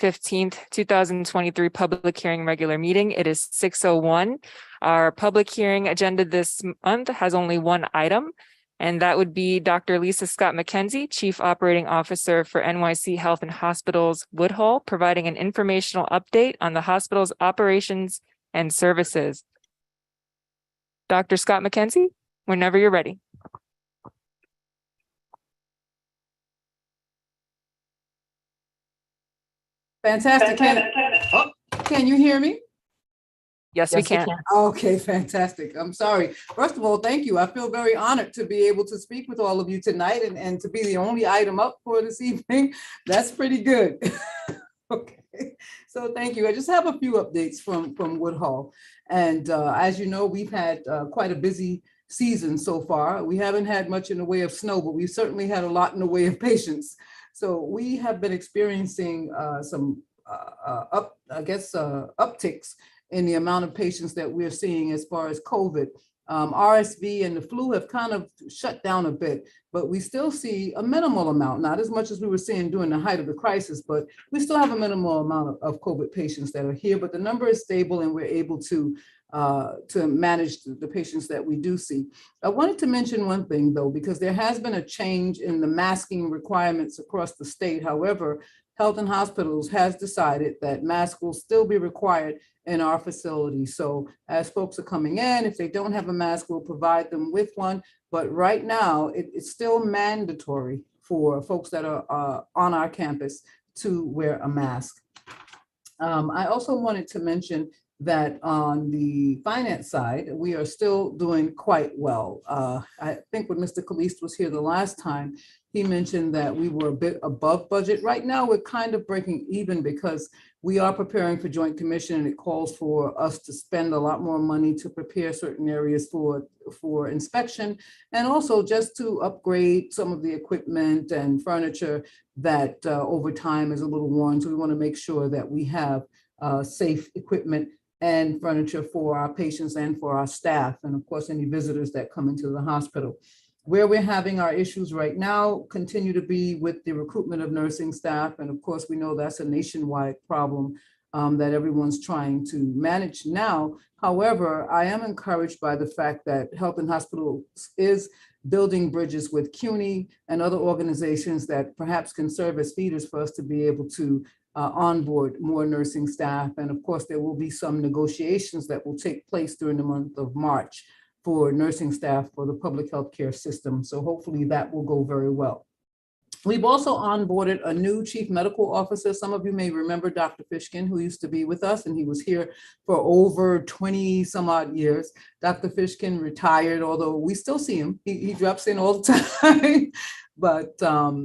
15th, 2023 public hearing regular meeting. It is 6:01. Our public hearing agenda this month has only one item, and that would be Dr. Lisa Scott McKenzie, Chief Operating Officer for NYC Health and Hospitals Woodhull, providing an informational update on the hospital's operations and services. Dr. Scott McKenzie, whenever you're ready. Fantastic. Can you hear me? Yes, we can. Okay, fantastic. I'm sorry. First of all, thank you. I feel very honored to be able to speak with all of you tonight and to be the only item up for this evening. That's pretty good. Okay, so thank you. I just have a few updates from Woodhull. And as you know, we've had quite a busy season so far. We haven't had much in the way of snow, but we've certainly had a lot in the way of patients. So we have been experiencing some upticks in the amount of patients that we're seeing as far as COVID. RSV and the flu have kind of shut down a bit, but we still see a minimal amount, not as much as we were seeing during the height of the crisis, but we still have a minimal amount of COVID patients that are here, but the number is stable and we're able to manage the patients that we do see. I wanted to mention one thing though, because there has been a change in the masking requirements across the state. However, Health and Hospitals has decided that masks will still be required in our facility. So as folks are coming in, if they don't have a mask, we'll provide them with one. But right now, it's still mandatory for folks that are on our campus to wear a mask. I also wanted to mention that on the finance side, we are still doing quite well. I think when Mr. Caliste was here the last time, he mentioned that we were a bit above budget. Right now, we're kind of breaking even because we are preparing for Joint Commission and it calls for us to spend a lot more money to prepare certain areas for inspection and also just to upgrade some of the equipment and furniture that over time is a little worn. So we want to make sure that we have safe equipment and furniture for our patients and for our staff, and of course, any visitors that come into the hospital. Where we're having our issues right now continue to be with the recruitment of nursing staff. And of course, we know that's a nationwide problem that everyone's trying to manage now. However, I am encouraged by the fact that Health and Hospitals is building bridges with CUNY and other organizations that perhaps can serve as feeders for us to be able to onboard more nursing staff. And of course, there will be some negotiations that will take place during the month of March for nursing staff for the public health care system. So hopefully that will go very well. We've also onboarded a new chief medical officer. Some of you may remember Dr. Fishkin, who used to be with us, and he was here for over 20 some odd years. Dr. Fishkin retired, although we still see him. He drops in all the time. But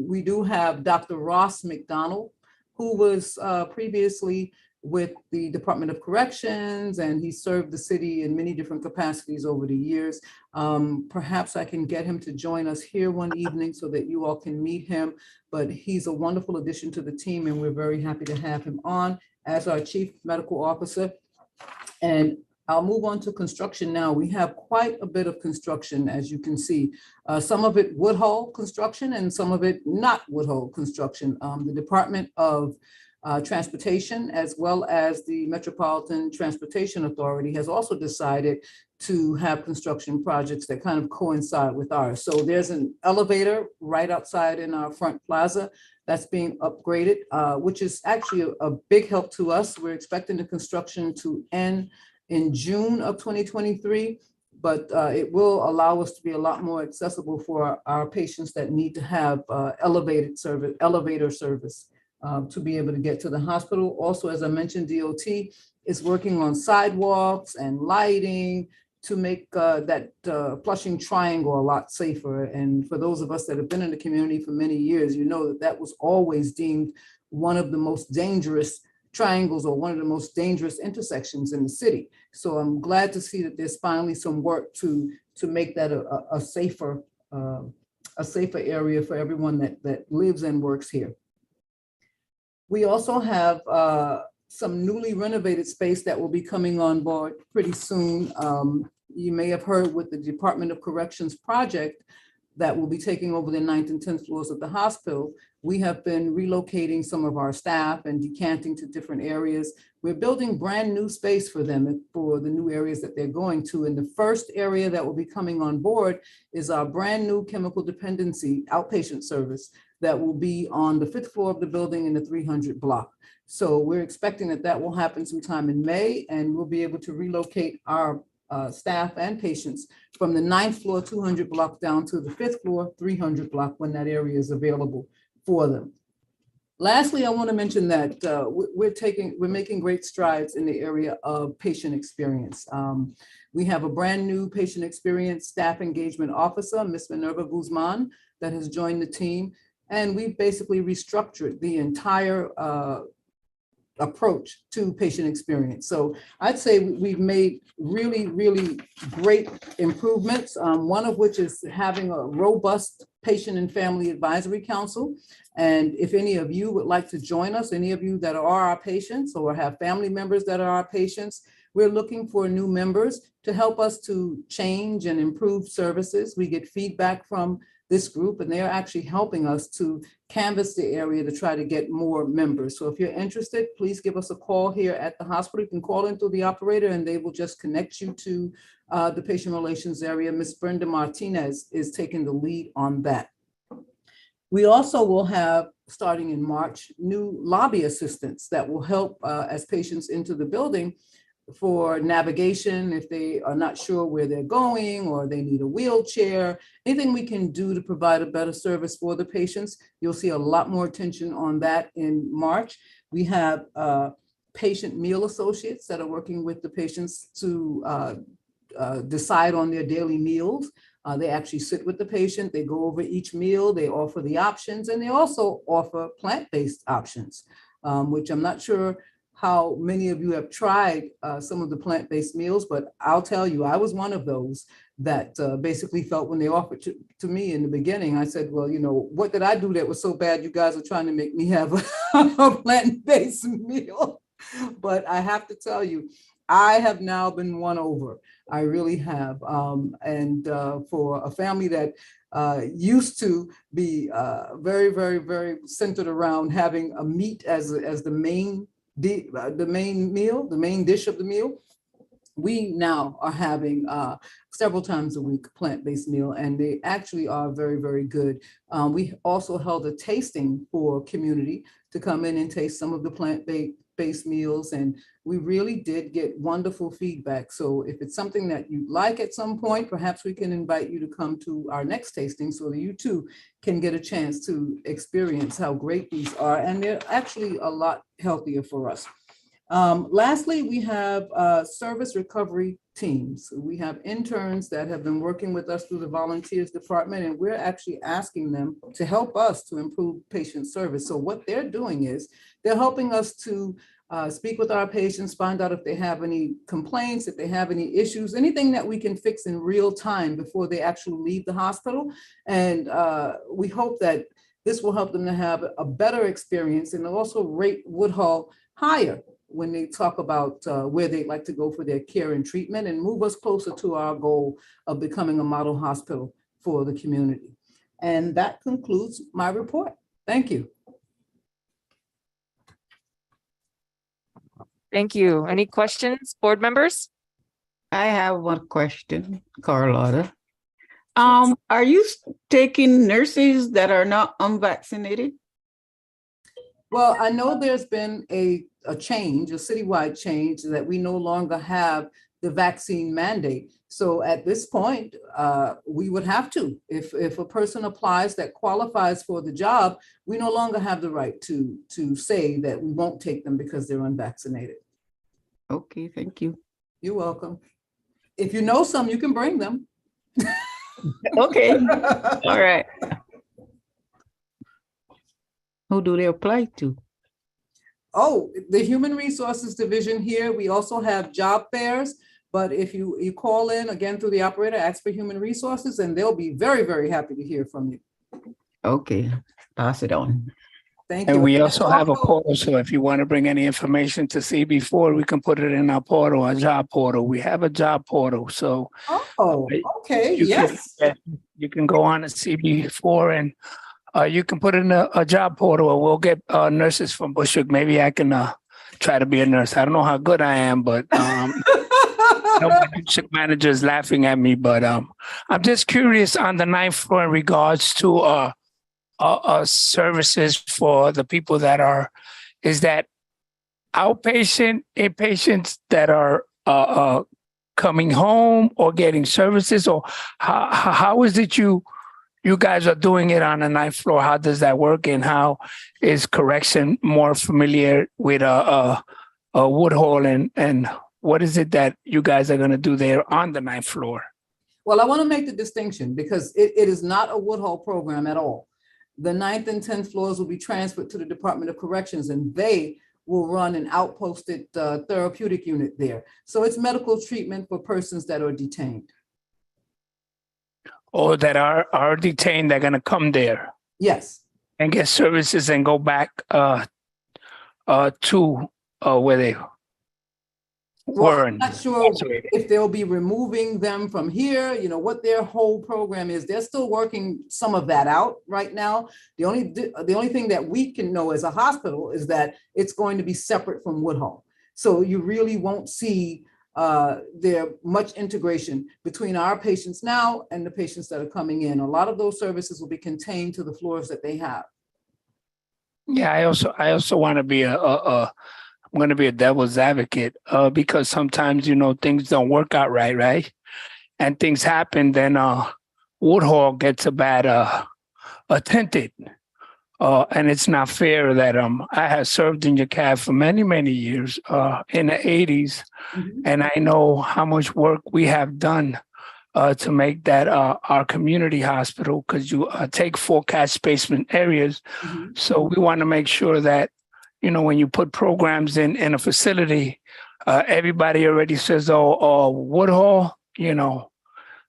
we do have Dr. Ross McDonald, who was previously with the Department of Corrections, and he served the city in many different capacities over the years. Perhaps I can get him to join us here one evening so that you all can meet him, but he's a wonderful addition to the team and we're very happy to have him on as our Chief Medical Officer. And I'll move on to construction now. We have quite a bit of construction, as you can see. Some of it Woodhull construction and some of it not Woodhull construction. The Department of Transportation, as well as the Metropolitan Transportation Authority, has also decided to have construction projects that kind of coincide with ours. So there's an elevator right outside in our front plaza that's being upgraded, which is actually a big help to us. We're expecting the construction to end in June of 2023, but it will allow us to be a lot more accessible for our patients that need to have elevator service. To be able to get to the hospital. Also, as I mentioned, DOT is working on sidewalks and lighting to make that Flushing Triangle a lot safer. And for those of us that have been in the community for many years, you know that that was always deemed one of the most dangerous triangles or one of the most dangerous intersections in the city. So I'm glad to see that there's finally some work to make that a safer area for everyone that lives and works here. We also have some newly renovated space that will be coming on board pretty soon. You may have heard with the Department of Corrections project, that will be taking over the 9th and 10th floors of the hospital, we have been relocating some of our staff and decanting to different areas. We're building brand new space for them for the new areas that they're going to. And the first area that will be coming on board is our brand new chemical dependency outpatient service that will be on the 5th floor of the building in the 300 block. So we're expecting that that will happen sometime in May, and we'll be able to relocate our staff and patients from the 9th floor 200 block down to the 5th floor 300 block when that area is available for them. Lastly, I want to mention that we're making great strides in the area of patient experience. We have a brand new patient experience staff engagement officer, Ms. Minerva Guzman, that has joined the team, and we've basically restructured the entire approach to patient experience. So I'd say we've made really, really great improvements, one of which is having a robust patient and family advisory council. And if any of you would like to join us, any of you that are our patients or have family members that are our patients, we're looking for new members to help us to change and improve services. We get feedback from this group, and they're actually helping us to canvass the area to try to get more members. So if you're interested, please give us a call here at the hospital. You can call in through the operator and they will just connect you to the patient relations area. Ms. Brenda Martinez is taking the lead on that. We also will have, starting in March, new lobby assistants that will help as patients into the building for navigation if they are not sure where they're going or they need a wheelchair, anything we can do to provide a better service for the patients. You'll see a lot more attention on that in March. We have patient meal associates that are working with the patients to decide on their daily meals. They actually sit with the patient, they go over each meal, they offer the options, and they also offer plant-based options, which I'm not sure how many of you have tried some of the plant-based meals, but I'll tell you, I was one of those that basically felt when they offered to me in the beginning, I said, well, you know, what did I do that was so bad you guys are trying to make me have a plant-based meal? But I have to tell you, I have now been won over. I really have. And for a family that used to be very, very, very centered around having a meat as the main meal, the main dish of the meal, we now are having several times a week plant-based meal, and they actually are very, very good. We also held a tasting for community to come in and taste some of the plant-based meals, and we really did get wonderful feedback. So if it's something that you'd like at some point, perhaps we can invite you to come to our next tasting so that you too can get a chance to experience how great these are. And they're actually a lot healthier for us. Lastly, we have service recovery teams. We have interns that have been working with us through the volunteers department, and we're actually asking them to help us to improve patient service. So what they're doing is they're helping us to speak with our patients, find out if they have any complaints, if they have any issues, anything that we can fix in real time before they actually leave the hospital. And we hope that this will help them to have a better experience and also rate Woodhull higher when they talk about where they'd like to go for their care and treatment, and move us closer to our goal of becoming a model hospital for the community. And that concludes my report. Thank you. Thank you. Any questions, board members? I have one question, Carlotta. Are you taking nurses that are not unvaccinated? Well, I know there's been a change, a citywide change, that we no longer have the vaccine mandate. So at this point, we would have to, if a person applies that qualifies for the job, we no longer have the right to say that we won't take them because they're unvaccinated. Okay, thank you. You're welcome. If you know some, you can bring them. Okay, all right. Who do they apply to? Oh, the Human Resources Division here. We also have job fairs, but if you call in again through the operator, ask for Human Resources, and they'll be very, very happy to hear from you. Okay, pass it on. Thank you. And we also have a portal, so if you want to bring any information to CB4, we can put it in our portal, our job portal. We have a job portal, so. Oh, okay, yes. you can go on to CB4 and you can put in a job portal, or we'll get nurses from Bushwick. Maybe I can try to be a nurse. I don't know how good I am, but no, my district manager is laughing at me. But I'm just curious on the ninth floor in regards to services for the people that are. Is that outpatient, inpatients that are coming home or getting services, or how is it you guys are doing it on the ninth floor? How does that work, and how is correction more familiar with Woodhall, and what is it that you guys are going to do there on the ninth floor? Well, I want to make the distinction because it is not a Woodhall program at all. The 9th and 10th floors will be transferred to the Department of Corrections, and they will run an outposted therapeutic unit there. So it's medical treatment for persons that are detained. Or that are detained, they're going to come there Yes. and get services and go back to where they Well, were. I'm not sure if they'll be removing them from here, you know, what their whole program is. They're still working some of that out right now. The only thing that we can know as a hospital is that it's going to be separate from Woodhall. So you really won't see there much integration between our patients now and the patients that are coming in. A lot of those services will be contained to the floors that they have. Yeah, I also want to be I'm going to be a devil's advocate because sometimes, you know, things don't work out right? And things happen, then Woodhall gets a bad attended. And it's not fair that I have served in your cab for many years in the 80s. Mhm. And I know how much work we have done to make that our community hospital, because you take 4 catch basement areas. Mhm. So we want to make sure that, you know, when you put programs in a facility, everybody already says, oh, Woodhall, you know.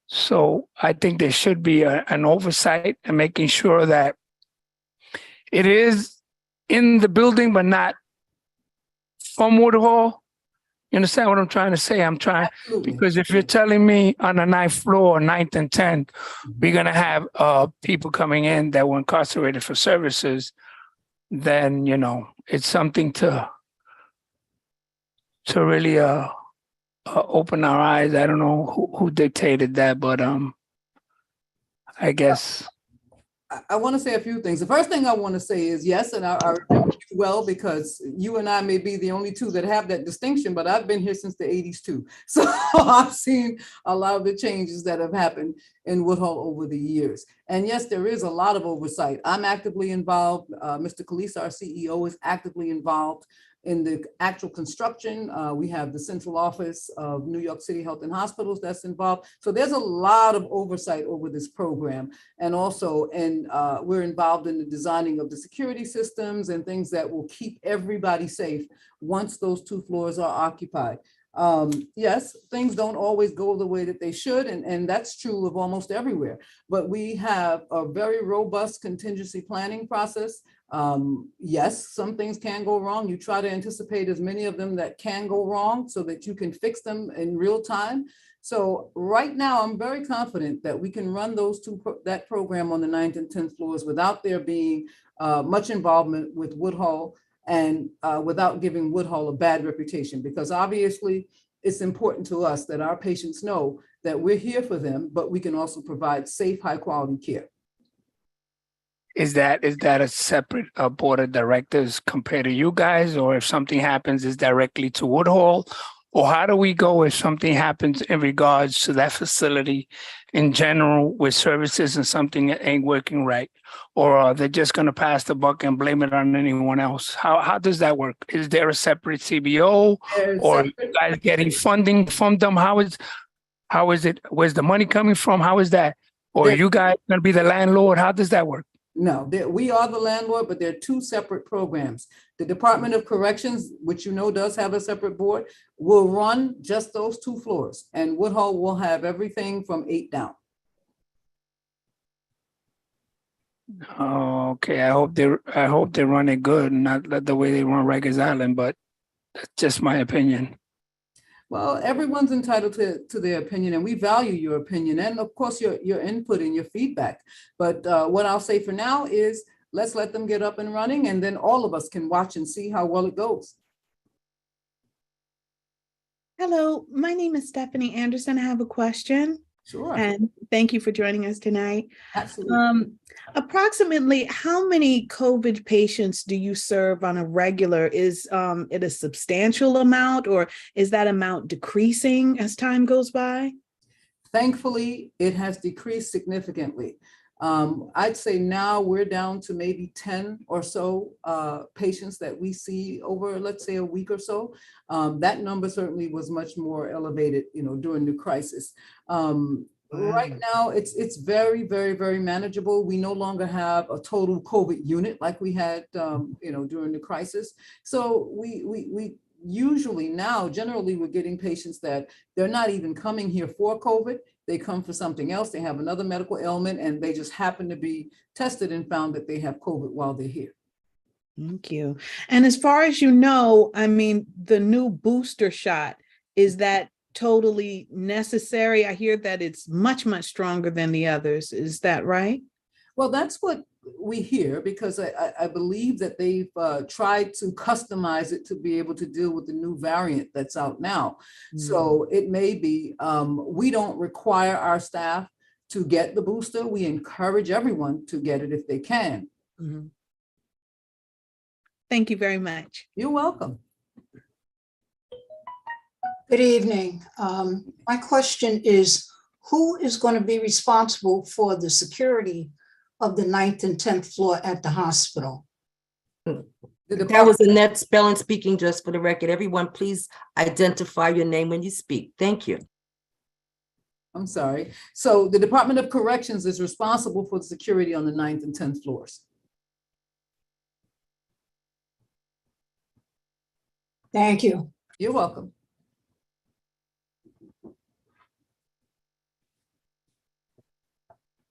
So I think there should be an oversight and making sure that it is in the building, but not from Woodhall. You understand what I'm trying to say? Absolutely. Because if you're telling me on the 9th floor, 9th and 10th, we're going to have people coming in that were incarcerated for services, then, you know, it's something to really open our eyes. I don't know who dictated that, but I guess. I want to say a few things. The first thing I want to say is yes, and I remember you well because you and I may be the only two that have that distinction, but I've been here since the 80s too. So I've seen a lot of the changes that have happened in Woodhall over the years. And yes, there is a lot of oversight. I'm actively involved. Mr. Kalisa, our CEO, is actively involved in the actual construction. We have the central office of New York City Health and Hospitals that's involved. So there's a lot of oversight over this program. And also, we're involved in the designing of the security systems and things that will keep everybody safe once those 2 floors are occupied. Yes, things don't always go the way that they should, and that's true of almost everywhere. But we have a very robust contingency planning process. Yes, some things can go wrong. You try to anticipate as many of them that can go wrong so that you can fix them in real time. So right now, I'm very confident that we can run that program on the 9th and 10th floors without there being much involvement with Woodhall and without giving Woodhall a bad reputation, because obviously it's important to us that our patients know that we're here for them, but we can also provide safe, high quality care. Is that a separate board of directors compared to you guys, or if something happens, is directly to Woodhall? Or how do we go if something happens in regards to that facility in general with services and something ain't working right? Or are they just going to pass the buck and blame it on anyone else? How does that work? Is there a separate CBO, or are you guys getting funding from them? How is it? Where's the money coming from? How is that? Or are you guys going to be the landlord? How does that work? No, we are the landlord, but they're 2 separate programs. The Department of Corrections, which you know does have a separate board, will run just those 2 floors, and Woodhall will have everything from 8 down. Okay, I hope they run it good, not the way they run Rikers Island, but that's just my opinion. Well, everyone's entitled to their opinion, and we value your opinion and of course your input and your feedback. But what I'll say for now is let's let them get up and running, and then all of us can watch and see how well it goes. Hello, my name is Stephanie Anderson. I have a question. Sure. And thank you for joining us tonight. Absolutely. Approximately how many COVID patients do you serve on a regular? Is it a substantial amount, or is that amount decreasing as time goes by? Thankfully, it has decreased significantly. I'd say now we're down to maybe 10 or so patients that we see over, let's say, a week or so. That number certainly was much more elevated, during the crisis. Right now, it's very, very, very manageable. We no longer have a total COVID unit like we had, during the crisis. So we usually now, generally, we're getting patients that they're not even coming here for COVID. They come for something else. They have another medical ailment, and they just happen to be tested and found that they have COVID while they're here. Thank you. And as far as you know, I mean, the new booster shot, is that totally necessary? I hear that it's much, much stronger than the others. Is that right? Well, that's what we hear, because I believe that they've tried to customize it to be able to deal with the new variant that's out now. So it may be, we don't require our staff to get the booster. We encourage everyone to get it if they can. Thank you very much. You're welcome. Good evening. My question is, who is going to be responsible for the security of the 9th and 10th floor at the hospital? That was Annette Spelling speaking, just for the record. Everyone, please identify your name when you speak. Thank you. I'm sorry. So the Department of Corrections is responsible for the security on the 9th and 10th floors. Thank you. You're welcome.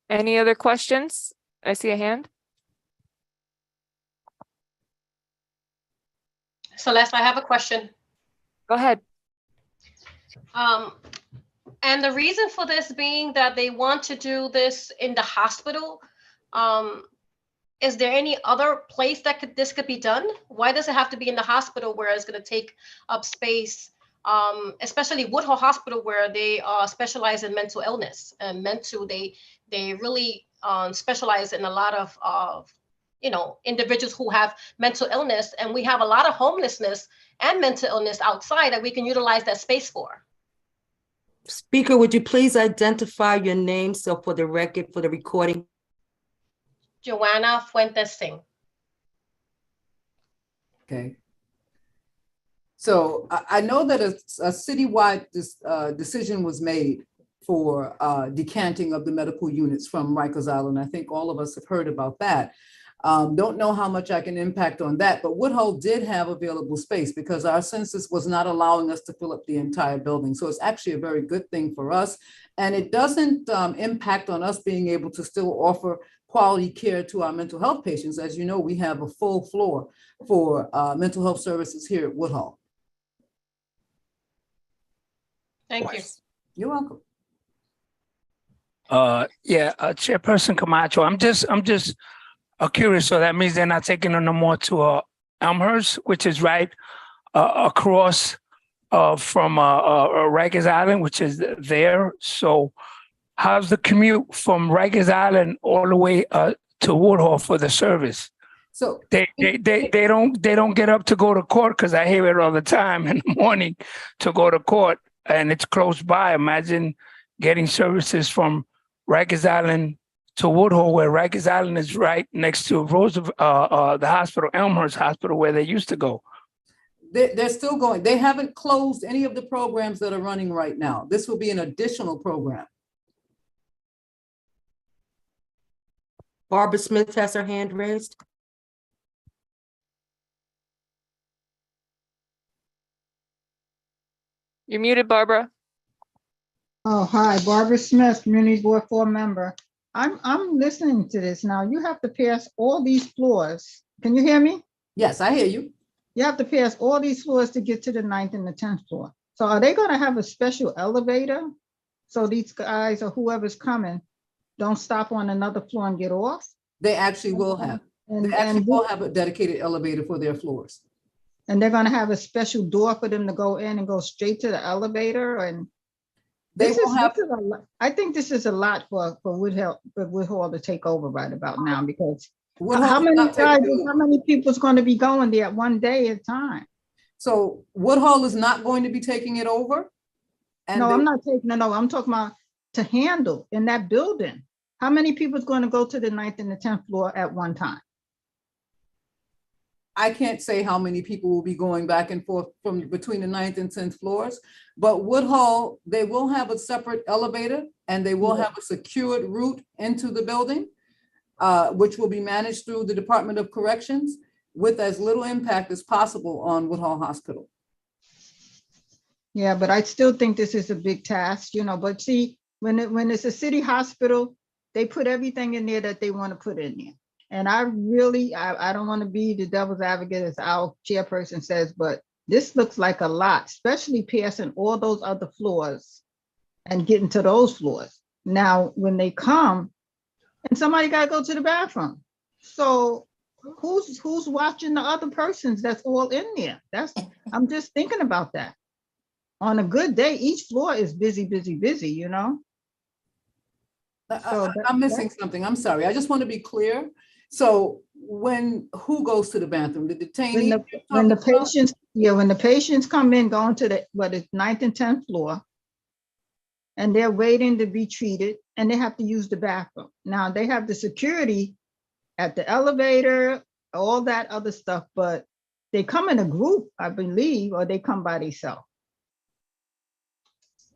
Any other questions? I see a hand. Celeste, I have a question. Go ahead. And the reason for this being that they want to do this in the hospital, is there any other place that this could be done? Why does it have to be in the hospital where it's going to take up space? Especially Woodhull Hospital, where they specialize in mental illness and they really specialize in a lot of individuals who have mental illness, and we have a lot of homelessness and mental illness outside that we can utilize that space for. Speaker, would you please identify your name so for the record, for the recording? Joanna Fuentes Singh. Okay. So I know that a citywide decision was made for decanting of the medical units from Rikers Island. I think all of us have heard about that. Don't know how much I can impact on that, but Woodhull did have available space because our census was not allowing us to fill up the entire building. So it's actually a very good thing for us. And it doesn't impact on us being able to still offer quality care to our mental health patients. As you know, we have a full floor for mental health services here at Woodhull. Thank you. You're welcome. Chairperson Camacho, I'm just curious. So that means they're not taking them no more to Elmhurst, which is right across from Rikers Island, which is there. So how's the commute from Rikers Island all the way to Woodhull for the service? So they don't get up to go to court, because I hear it all the time in the morning to go to court, and it's close by. Imagine getting services from Rikers Island to Woodhull, where Rikers Island is right next to Roosevelt, the hospital, Elmhurst Hospital, where they used to go. They're still going. They haven't closed any of the programs that are running right now. This will be an additional program. Barbara Smith has her hand raised. You're muted, Barbara. Oh, hi, Barbara Smith, Community Board 4 member. I'm listening to this now. You have to pass all these floors. Can you hear me? Yes, I hear you. You have to pass all these floors to get to the 9th and the 10th floor. So are they gonna have a special elevator? So these guys or whoever's coming don't stop on another floor and get off? They actually will have. And, They actually and, will have a dedicated elevator for their floors. and they're gonna have a special door for them to go in and go straight to the elevator and They this will is, have, this is a lot. I think this is a lot for Woodhull to take over right about now because Woodhull how is many not taking guys, it over. how many people's going to be going there one day at a time? So Woodhull is not going to be taking it over. And No, they- I'm not taking it over. I'm talking about to handle in that building. How many people's going to go to the 9th and the 10th floor at one time? I can't say how many people will be going back and forth from between the 9th and 10th floors, but Woodhull, they will have a separate elevator and they will have a secured route into the building, which will be managed through the Department of Corrections with as little impact as possible on Woodhull Hospital. Yeah, but I still think this is a big task, you know, but see, when it's a city hospital, they put everything in there that they want to put in there. And I don't want to be the devil's advocate as our chairperson says, but this looks like a lot, especially passing all those other floors and getting to those floors. Now, when they come and somebody got to go to the bathroom. So who's watching the other persons that's all in there? I'm just thinking about that. On a good day, each floor is busy, you know? So I'm missing something. I'm sorry. I just want to be clear. So who goes to the bathroom? The detainee? When the patients come in, going to the 9th and 10th floor, and they're waiting to be treated, and they have to use the bathroom. Now they have the security at the elevator, all that other stuff, but they come in a group, I believe, or they come by themselves.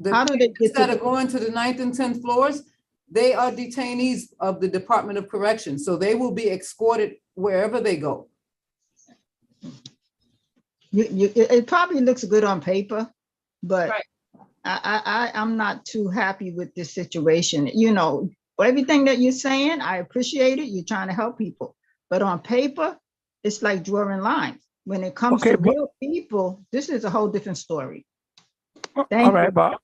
How do they get instead of going to the 9th and 10th floors? They are detainees of the Department of Corrections, so they will be escorted wherever they go. It probably looks good on paper, but Right. I'm not too happy with this situation. You know, everything that you're saying, I appreciate it. You're trying to help people, but on paper, it's like drawing lines. When it comes to real people, this is a whole different story. All right, but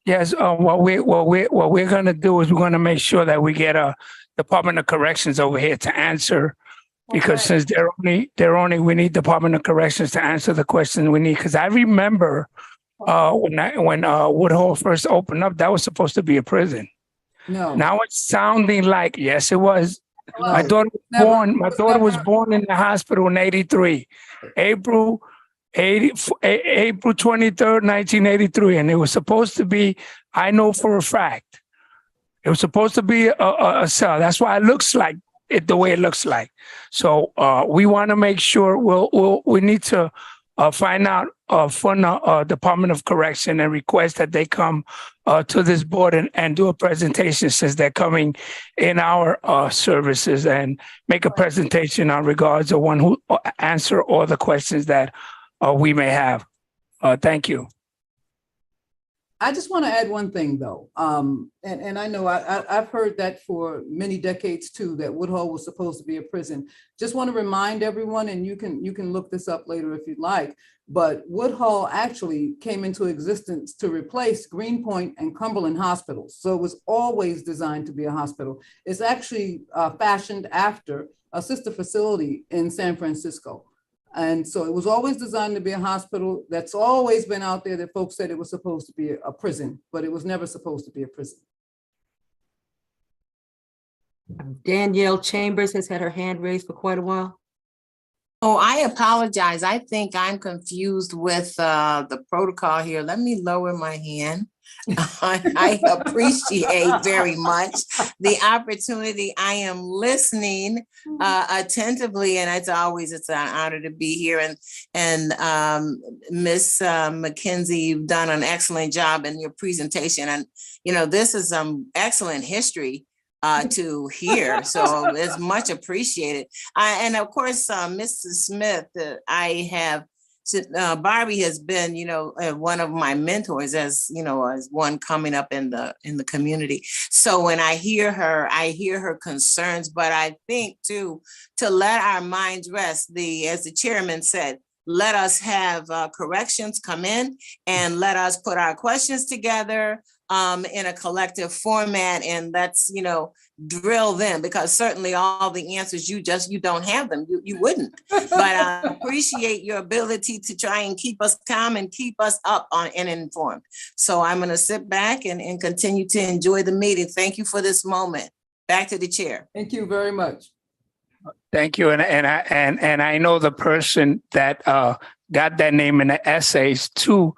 yes, what we're gonna do is we're gonna make sure that we get a Department of Corrections over here to answer, because since we need Department of Corrections to answer the questions we need. Because I remember when Woodhull first opened up, that was supposed to be a prison. No. Now it's sounding like yes, it was. No, My daughter was never- born. My daughter was born in the hospital in '83, April 23rd, 1983, and it was supposed to be. I know for a fact, it was supposed to be a cell. That's why it looks like it the way it looks like. So we want to make sure we need to find out from the Department of Correction and request that they come to this board and do a presentation since they're coming in our services and make a presentation on regards of one who answer all the questions that we may have. Thank you. I just want to add one thing though. And I know I've heard that for many decades too, that Woodhull was supposed to be a prison. Just want to remind everyone, and you can look this up later if you'd like, but Woodhull actually came into existence to replace Greenpoint and Cumberland hospitals. So it was always designed to be a hospital. It's actually fashioned after a sister facility in San Francisco. And so it was always designed to be a hospital. That's always been out there that folks said it was supposed to be a prison, but it was never supposed to be a prison. Danielle Chambers has had her hand raised for quite a while. Oh, I apologize. I think I'm confused with the protocol here. Let me lower my hand. I appreciate very much the opportunity. I am listening attentively, and it's an honor to be here. And Miss McKenzie, you've done an excellent job in your presentation. And this is some excellent history to hear, so it's much appreciated. And of course, Mrs. Smith, Barbie has been, one of my mentors, as one coming up in the community. So when I hear her concerns, but I think too, to let our minds rest, as the chairman said, let us have corrections come in and let us put our questions together in a collective format, and let's, drill them, because certainly all the answers you don't have them. You wouldn't. But I appreciate your ability to try and keep us calm and keep us up on and informed. So I'm going to sit back and continue to enjoy the meeting. Thank you for this moment. Back to the chair. Thank you very much. Thank you. And I know the person that got that name in the essays to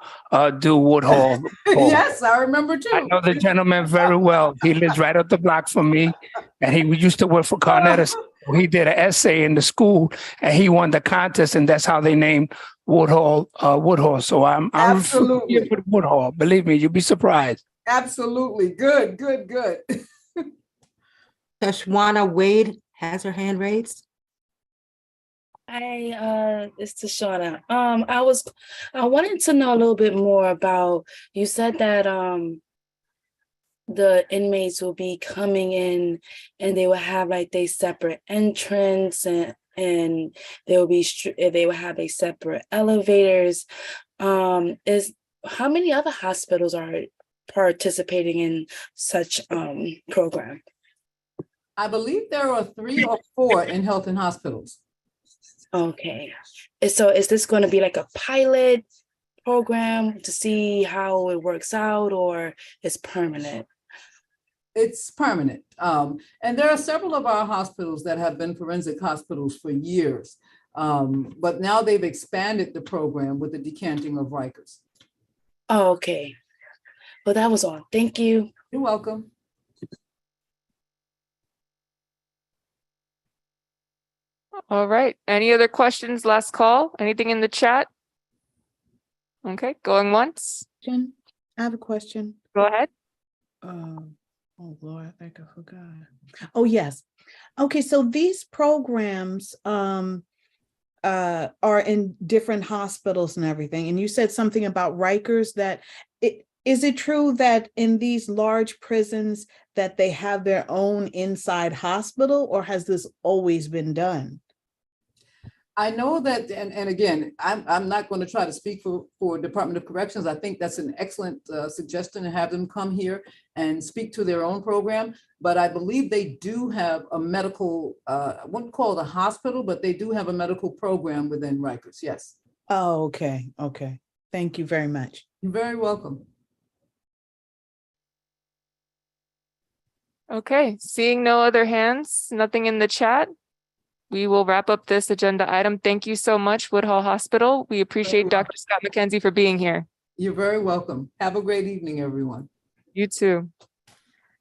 do Woodhall. Yes, I remember too. I know the gentleman very well. He lives right up the block from me, and he used to work for Carnetta's. He did an essay in the school, and he won the contest, and that's how they named Woodhall. So I'm familiar with Woodhall. Believe me, you'll be surprised. Absolutely. Good. Tashwana Wade has her hand raised. Hi, it's Tashana. I wanted to know a little bit more about, you said that the inmates will be coming in and they will have like their separate entrance and they will have a separate elevators. How many other hospitals are participating in such program? I believe there are 3 or 4 in health and hospitals. Okay. So is this going to be like a pilot program to see how it works out, or it's permanent? It's permanent. And there are several of our hospitals that have been forensic hospitals for years. But now they've expanded the program with the decanting of Rikers. Oh, okay. Well, that was all. Thank you. You're welcome. All right. Any other questions? Last call. Anything in the chat? Okay, going once. I have a question. Go ahead. Oh Lord, I think I forgot. Oh yes. Okay, so these programs are in different hospitals and everything. And you said something about Rikers is it true that in these large prisons that they have their own inside hospital, or has this always been done? I know that, and again, I'm not going to try to speak for Department of Corrections. I think that's an excellent suggestion to have them come here and speak to their own program. But I believe they do have a medical, I wouldn't call it a hospital, but they do have a medical program within Rikers. Yes. Oh, okay. Okay. Thank you very much. You're very welcome. Okay, seeing no other hands, nothing in the chat. We will wrap up this agenda item. Thank you so much, Woodhall Hospital. We appreciate Dr. Scott McKenzie for being here. You're very welcome. Have a great evening, everyone. You too.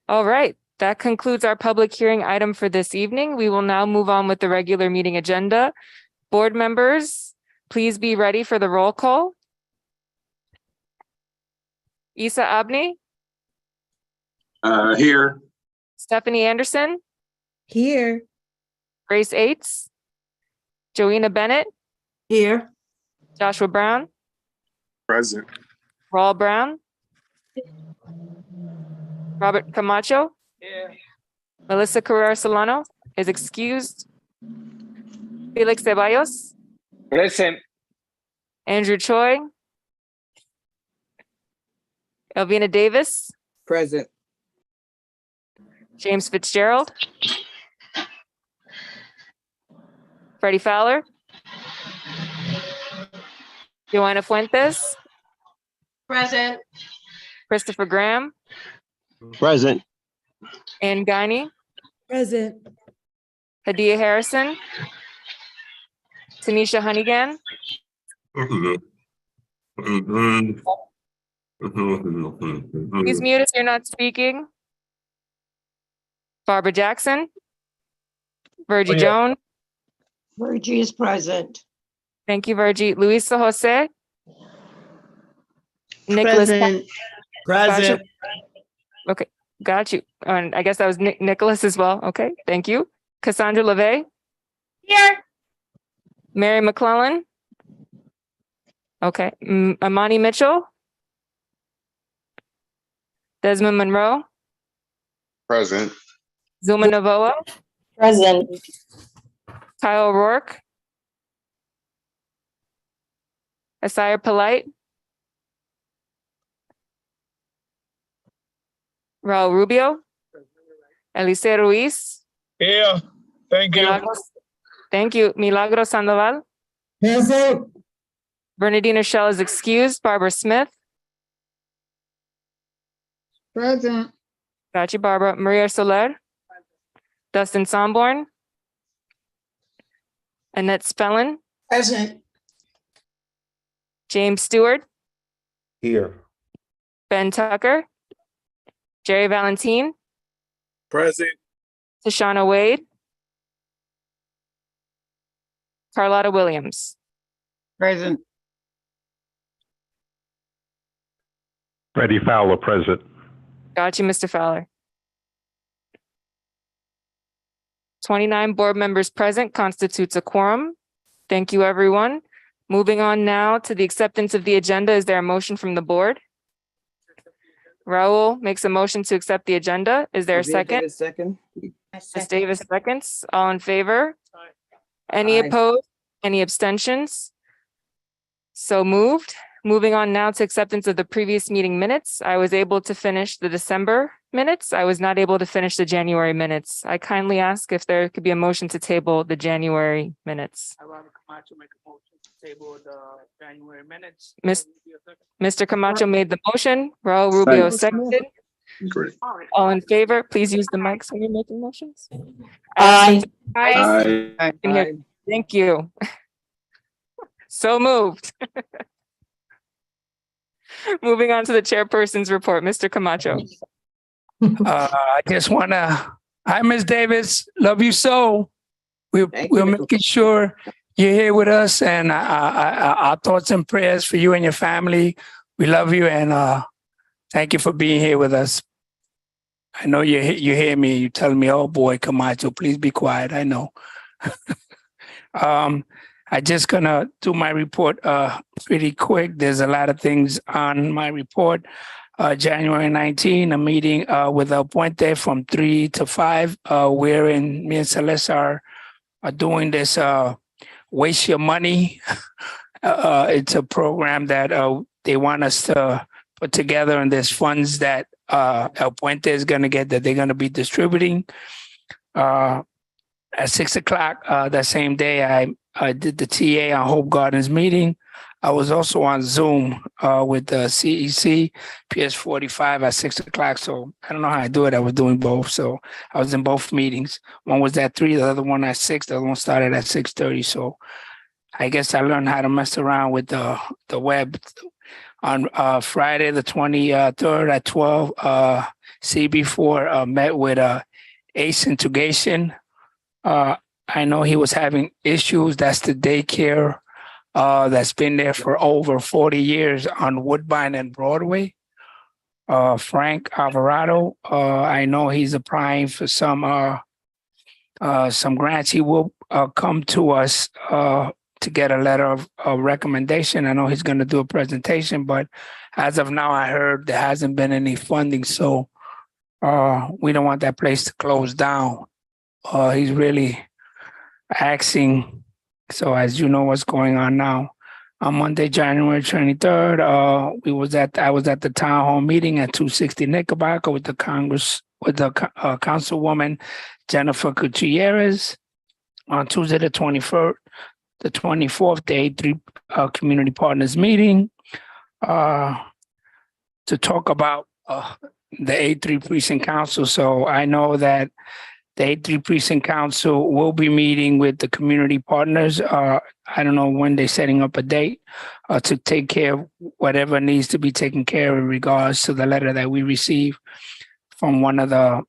All right, that concludes our public hearing item for this evening. We will now move on with the regular meeting agenda. Board members, please be ready for the roll call. Isa Abni. Here. Stephanie Anderson. Here. Grace Aites. Joanna Bennett. Here. Joshua Brown. Present. Raul Brown. Robert Camacho. Here. Melissa Carrera Solano is excused. Felix Ceballos. Present. Andrew Choi. Elvina Davis. Present. James Fitzgerald. Freddie Fowler. Joanna Fuentes. Present. Christopher Graham. Present. Ann Guiney. Present. Hadia Harrison. Tanisha Honeygan. Please mute if you're not speaking. Barbara Jackson. Virgie Jones. Virgie is present. Thank you, Virgie. Luisa Jose. Nicholas. Present. Okay, got you. And I guess that was Nicholas as well. Okay, thank you. Cassandra LeVay. Here. Mary McClellan. Okay, Amani Mitchell. Desmond Monroe. Present. Zuma Novoa. Present. Kyle Rourke. Asire Polite, Raul Rubio, Eliseo Ruiz, Yeah, thank you. Milagros, thank you, Milagros Sandoval, Present. Bernardina Shell is excused, Barbara Smith, Present. got you, Barbara, Maria Soler, Dustin Somborn, Annette Spellin, Present. James Stewart, Here. Ben Tucker, Jerry Valentine, Present. Tashana Wade, Carlotta Williams. Present. Freddie Fowler, present. Got you, Mr. Fowler. 29 board members present constitutes a quorum. Thank you, everyone. Moving on now to the acceptance of the agenda. Is there a motion from the board? Raul makes a motion to accept the agenda. Is there a second? Second. Ms. Davis seconds. All in favor? Any Aye. opposed? Any abstentions? So moved. Moving on now to acceptance of the previous meeting minutes. I was able to finish the December minutes. I was not able to finish the January minutes. I kindly ask if there could be a motion to table the January minutes. Robert Camacho make a motion to table the January minutes. Mr. Camacho made the motion. Raul Rubio seconded. Great. All in favor, please use the mics when you're making motions. Aye. Aye. Aye. Thank you. So moved. Moving on to the chairperson's report, Mr. Camacho. I just wanna, hi, Ms. Davis, love you so. We're making sure you're here with us, and our thoughts and prayers for you and your family. We love you, and thank you for being here with us. I know you hear me, you telling me, oh boy, Camacho, please be quiet. I know. I just gonna do my report pretty quick. There's a lot of things on my report. January 19, a meeting with El Puente from 3 to 5, wherein me and Celeste are doing this Waste Your Money. It's a program that they want us to put together, and there's funds that El Puente is gonna get that they're gonna be distributing. At 6 o'clock that same day, I did the TA on Hope Gardens meeting. I was also on Zoom with the CEC PS45 at 6 o'clock. So I don't know how I do it. I was doing both. So I was in both meetings. One was at 3, the other one at 6. The other one started at 6:30. So I guess I learned how to mess around with the web. On Friday, the 23rd at 12, CB4 met with Ace Integration. I know he was having issues. That's the daycare that's been there for over 40 years on Woodbine and Broadway. Frank Alvarado, I know he's applying for some grants. He will come to us to get a letter of recommendation. I know he's going to do a presentation, but as of now, I heard there hasn't been any funding. So we don't want that place to close down. He's really asking. So as you know what's going on now. On Monday, January 23rd, I was at the town hall meeting at 260 Knickerbocker with the Councilwoman Jennifer Gutierrez. On Tuesday, the 24th, the A3 Community Partners meeting to talk about the A3 Precinct Council. So I know that the A3 Precinct Council will be meeting with the community partners. I don't know when they're setting up a date to take care of whatever needs to be taken care of in regards to the letter that we received from one of the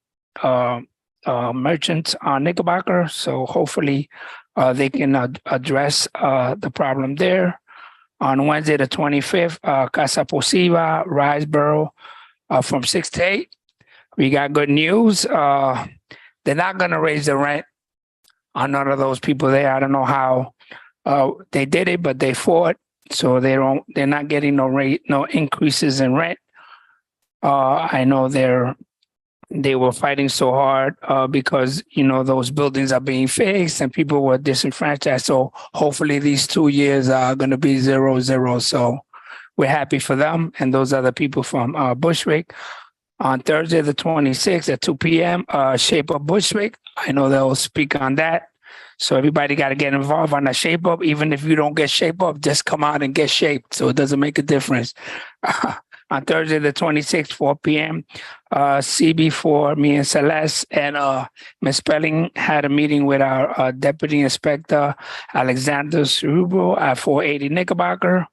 merchants on Knickerbocker. So hopefully they can address the problem there. On Wednesday, the 25th, Casa Posiva, Riseboro, from 6 to 8. We got good news. They're not going to raise the rent on none of those people there. I don't know how they did it, but they fought, so they're not getting no increases in rent. I know they're they were fighting so hard because, those buildings are being fixed and people were disenfranchised. So hopefully these 2 years are going to be 0-0. So we're happy for them and those other people from Bushwick. On Thursday, the 26th at 2 p.m., Shape Up Bushwick. I know they'll speak on that. So everybody got to get involved on the Shape Up. Even if you don't get Shape Up, just come out and get shaped. So it doesn't make a difference. On Thursday, the 26th, 4 p.m., CB4, me and Celeste and Ms. Spelling had a meeting with our Deputy Inspector, Alexander Cerebro at 480 Knickerbocker.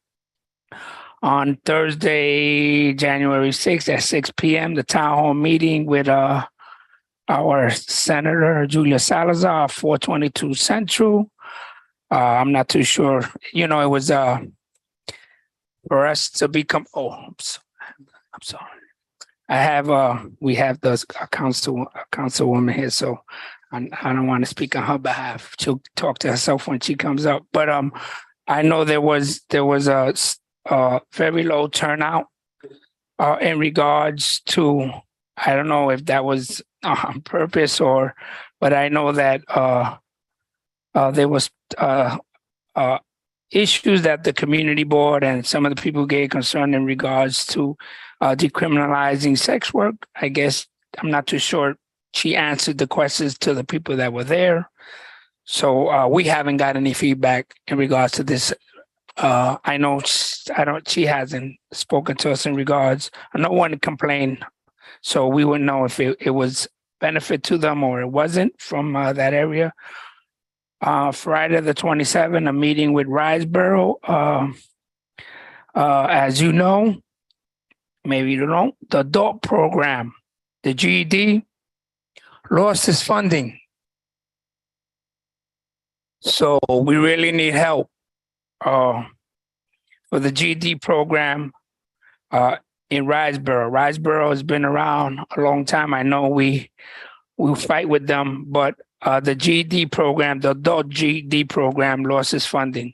On Thursday, January 6th at 6 p.m., the town hall meeting with our Senator Julia Salazar, 422 Central. I'm not too sure. It was for us to become, I'm sorry. We have the councilwoman here, so I don't want to speak on her behalf. She'll talk to herself when she comes up. But I know there was a very low turnout in regards to, I don't know if that was on purpose but I know that there was issues that the community board and some of the people gave concern in regards to decriminalizing sex work. I guess I'm not too sure she answered the questions to the people that were there. So we haven't got any feedback in regards to this. I know she hasn't spoken to us in regards. No one complained, so we wouldn't know if it was benefit to them or it wasn't from that area. Friday the 27th, a meeting with Riseboro. As you know, maybe you don't know, the adult program, the GED, lost its funding. So we really need help for the GED program in Riseboro. Riseboro has been around a long time. I know we fight with them, but the GED program, the adult GED program, lost its funding.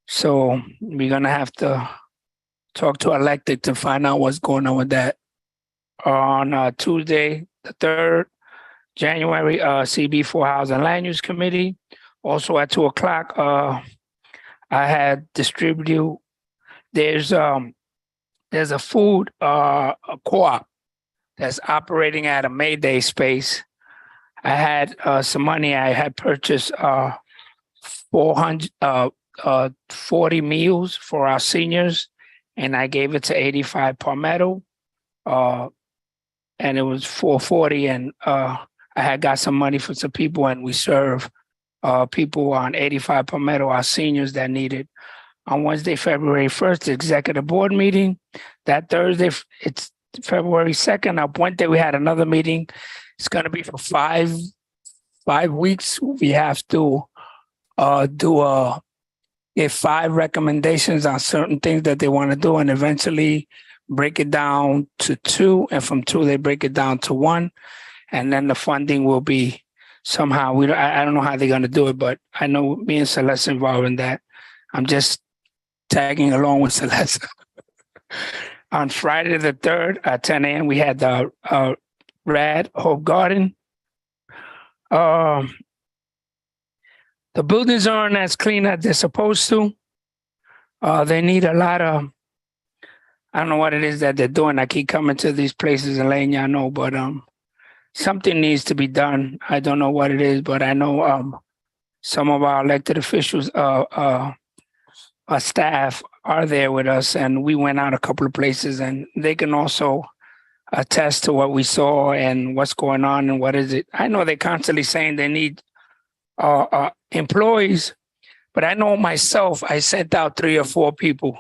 So we're going to have to talk to elected to find out what's going on with that. On Tuesday, the 3rd, January, CB4 House and Land Use Committee. Also at 2 o'clock, I had distribute. There's a food a co-op that's operating at a Mayday space. I had some money. I had purchased 40 meals for our seniors, and I gave it to 85 Palmetto, and it was 440. And I had got some money for some people, and we serve people on 85 Palmetto, our seniors that need it. On Wednesday, February 1st, the executive board meeting. That Thursday, it's February 2nd. On Wednesday, we had another meeting. It's going to be for 5 weeks. We have to get 5 recommendations on certain things that they want to do, and eventually break it down to 2, and from 2 they break it down to 1, and then the funding will be somehow. I don't know how they're going to do it, but I know me and Celeste involved in that. I'm just tagging along with Celeste. On Friday the 3rd at 10 a.m. we had the Rad Hope Garden. The buildings aren't as clean as they're supposed to. They need a lot of, I don't know what it is that they're doing. I keep coming to these places and letting y'all know, but something needs to be done. I don't know what it is, but I know some of our elected officials, our staff are there with us, and we went out a couple of places, and they can also attest to what we saw and what's going on and what is it. I know they're constantly saying they need employees, but I know myself, I sent out 3 or 4 people,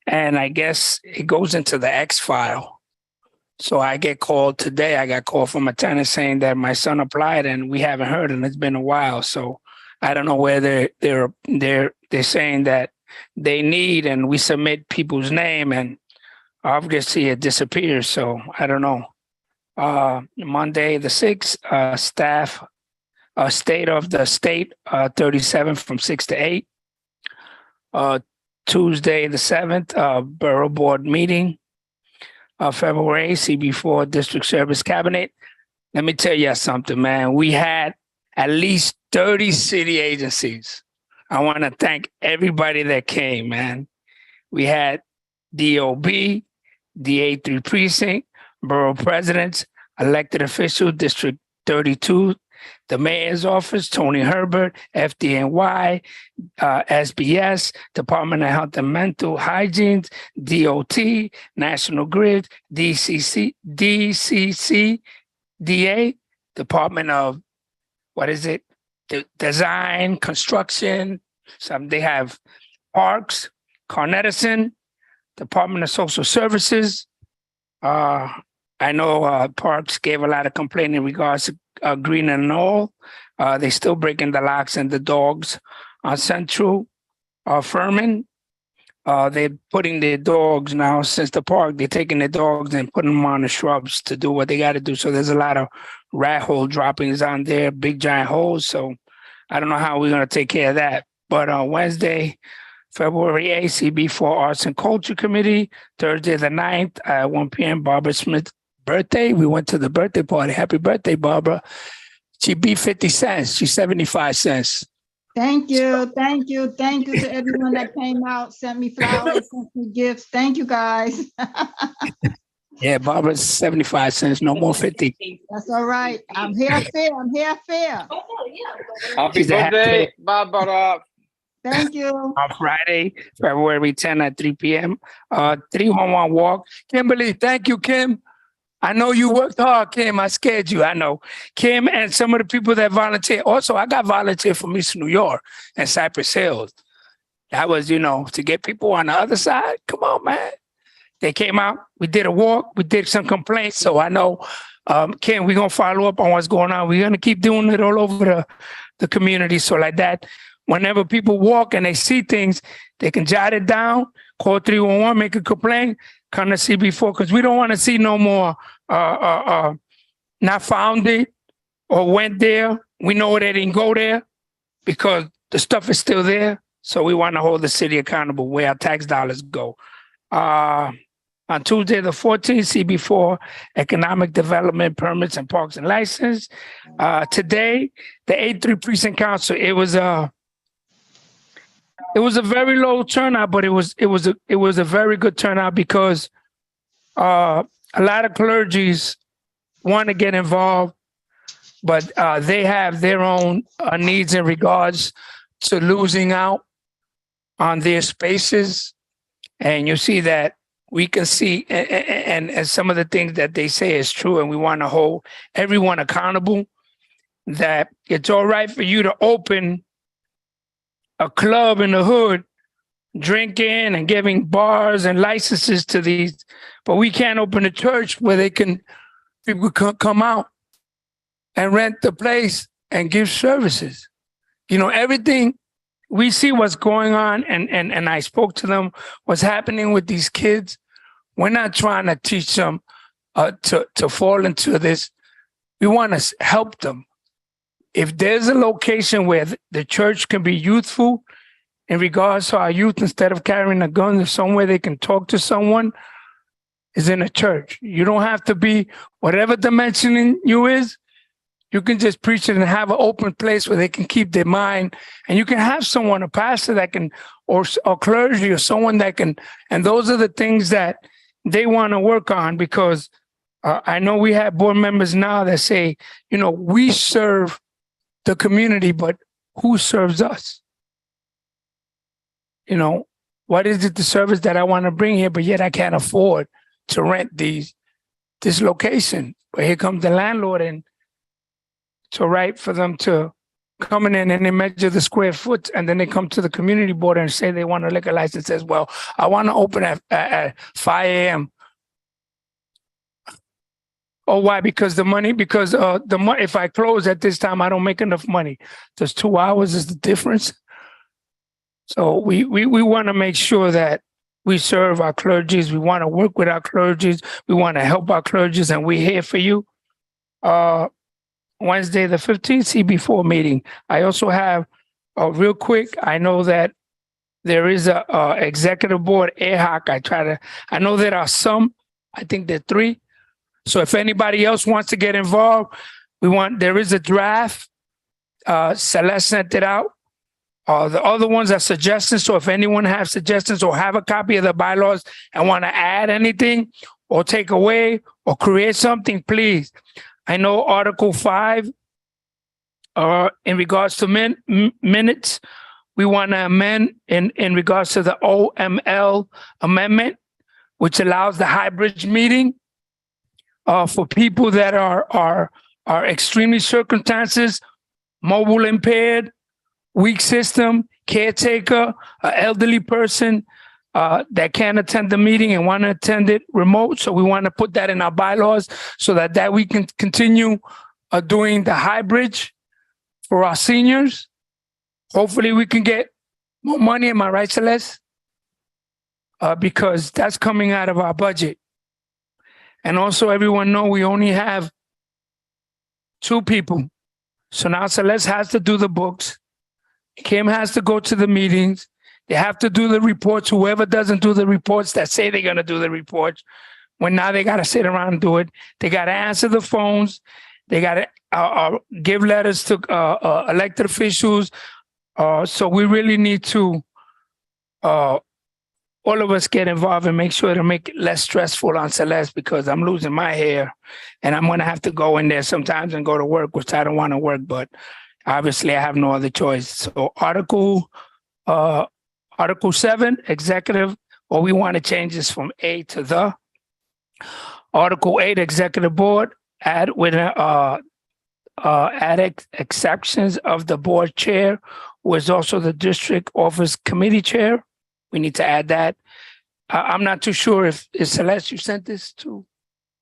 and I guess it goes into the X file. So I get called today. I got called from a tenant saying that my son applied and we haven't heard, and it's been a while. So I don't know where they're saying that they need, and we submit people's name, and obviously it disappears. So I don't know. Monday the 6th, staff, state of the state, 37 from 6 to 8. Tuesday the 7th, borough board meeting. February, CB4 District Service Cabinet. Let me tell you something, man. We had at least 30 city agencies. I want to thank everybody that came, man. We had DOB, the A3 precinct, borough presidents, elected official, District 32, the mayor's office, Tony Herbert, FDNY, SBS, Department of Health and Mental Hygiene, DOT, National Grid, DCC, DA, Department of, Design, Construction. They have Parks, Con Edison, Department of Social Services. I know Parks gave a lot of complaint in regards to green and all. They still breaking the locks and the dogs on Central. Furman, they're putting their dogs now since the park. They're taking their dogs and putting them on the shrubs to do what they got to do. So there's a lot of rat hole droppings on there, big giant holes. So I don't know how we're going to take care of that. But on Wednesday, February 8th, CB4 Arts and Culture Committee, Thursday the 9th at 1 p.m., Barbara Smith's birthday. We went to the birthday party. Happy birthday, Barbara. She beat 50 cents. She's 75 cents. Thank you. Thank you. Thank you to everyone that came out, sent me flowers, sent me gifts. Thank you, guys. Yeah, Barbara's 75 cents, no more 50. That's all right. I'm here fair. I'm here fair. Happy birthday, Barbara. Thank you. On Friday, February 10th at 3 p.m. 311 walk. Kimberly, thank you, Kim. I know you worked hard, Kim. I scared you. I know. Kim and some of the people that volunteer. Also, I got volunteer from East New York and Cypress Hills. That was, to get people on the other side. Come on, man. They came out. We did a walk. We did some complaints. So I know, Kim, we're going to follow up on what's going on. We're going to keep doing it all over the community. So like that, whenever people walk and they see things, they can jot it down, call 311, make a complaint, come to CB4, because we don't want to see no more not found it or went there. We know they didn't go there because the stuff is still there. So we want to hold the city accountable where our tax dollars go. On Tuesday, the 14th, CB4 Economic Development Permits and Parks and License. Today, the A3 Precinct Council, it was a very low turnout, but it was a very good turnout because a lot of clergies want to get involved, but they have their own needs in regards to losing out on their spaces. And you see that we can see, and some of the things that they say is true, and we want to hold everyone accountable, that it's all right for you to open a club in the hood, drinking and giving bars and licenses to these, but we can't open a church where people can come out and rent the place and give services. Everything, we see what's going on, and I spoke to them, what's happening with these kids. We're not trying to teach them to fall into this. We want to help them. If there's a location where the church can be youthful in regards to our youth, instead of carrying a gun, there's somewhere they can talk to someone, is in a church. You don't have to be whatever dimension you is. You can just preach it and have an open place where they can keep their mind. And you can have someone, a pastor that can, or clergy, or someone that can. And those are the things that they want to work on, because I know we have board members now that say, we serve the community, but who serves us? What is it, the service that I want to bring here, but yet I can't afford to rent this location? But here comes the landlord, and it's all right for them to come in and they measure the square foot, and then they come to the community board and say they want a liquor license as well. I want to open at 5 a.m. Oh, why? Because the money, if I close at this time, I don't make enough money. Just 2 hours is the difference. So we want to make sure that we serve our clergies. We want to work with our clergies. We want to help our clergies, and we're here for you. Wednesday, the 15th, CB4 meeting. I also have, real quick, I know that there is a executive board, ad hoc. I know there are some I think there are 3. So if anybody else wants to get involved, there is a draft. Celeste sent it out. The other ones are suggestions. So if anyone has suggestions or have a copy of the bylaws and want to add anything or take away or create something, please. I know Article 5, in regards to minutes, we want to amend in regards to the OML amendment, which allows the hybrid meeting for people that are extremely circumstances, mobile impaired, weak system, caretaker, an elderly person that can't attend the meeting and want to attend it remote. So we want to put that in our bylaws so that we can continue doing the hybrid for our seniors. Hopefully we can get more money. Am I right, Celeste? Because that's coming out of our budget. And also everyone know we only have 2 people. So now Celeste has to do the books. Kim has to go to the meetings. They have to do the reports. Whoever doesn't do the reports that say they're going to do the reports, when now they got to sit around and do it. They got to answer the phones. They got to give letters to elected officials. So we really need to, all of us get involved and make sure to make it less stressful on Celeste, because I'm losing my hair and I'm going to have to go in there sometimes and go to work, which I don't want to work, but obviously I have no other choice. So Article 7, executive, or we want to change this from A to the. Article 8, executive board, add exceptions of the board chair, who is also the district office committee chair. We need to add that. I'm not too sure if Celeste, you sent this to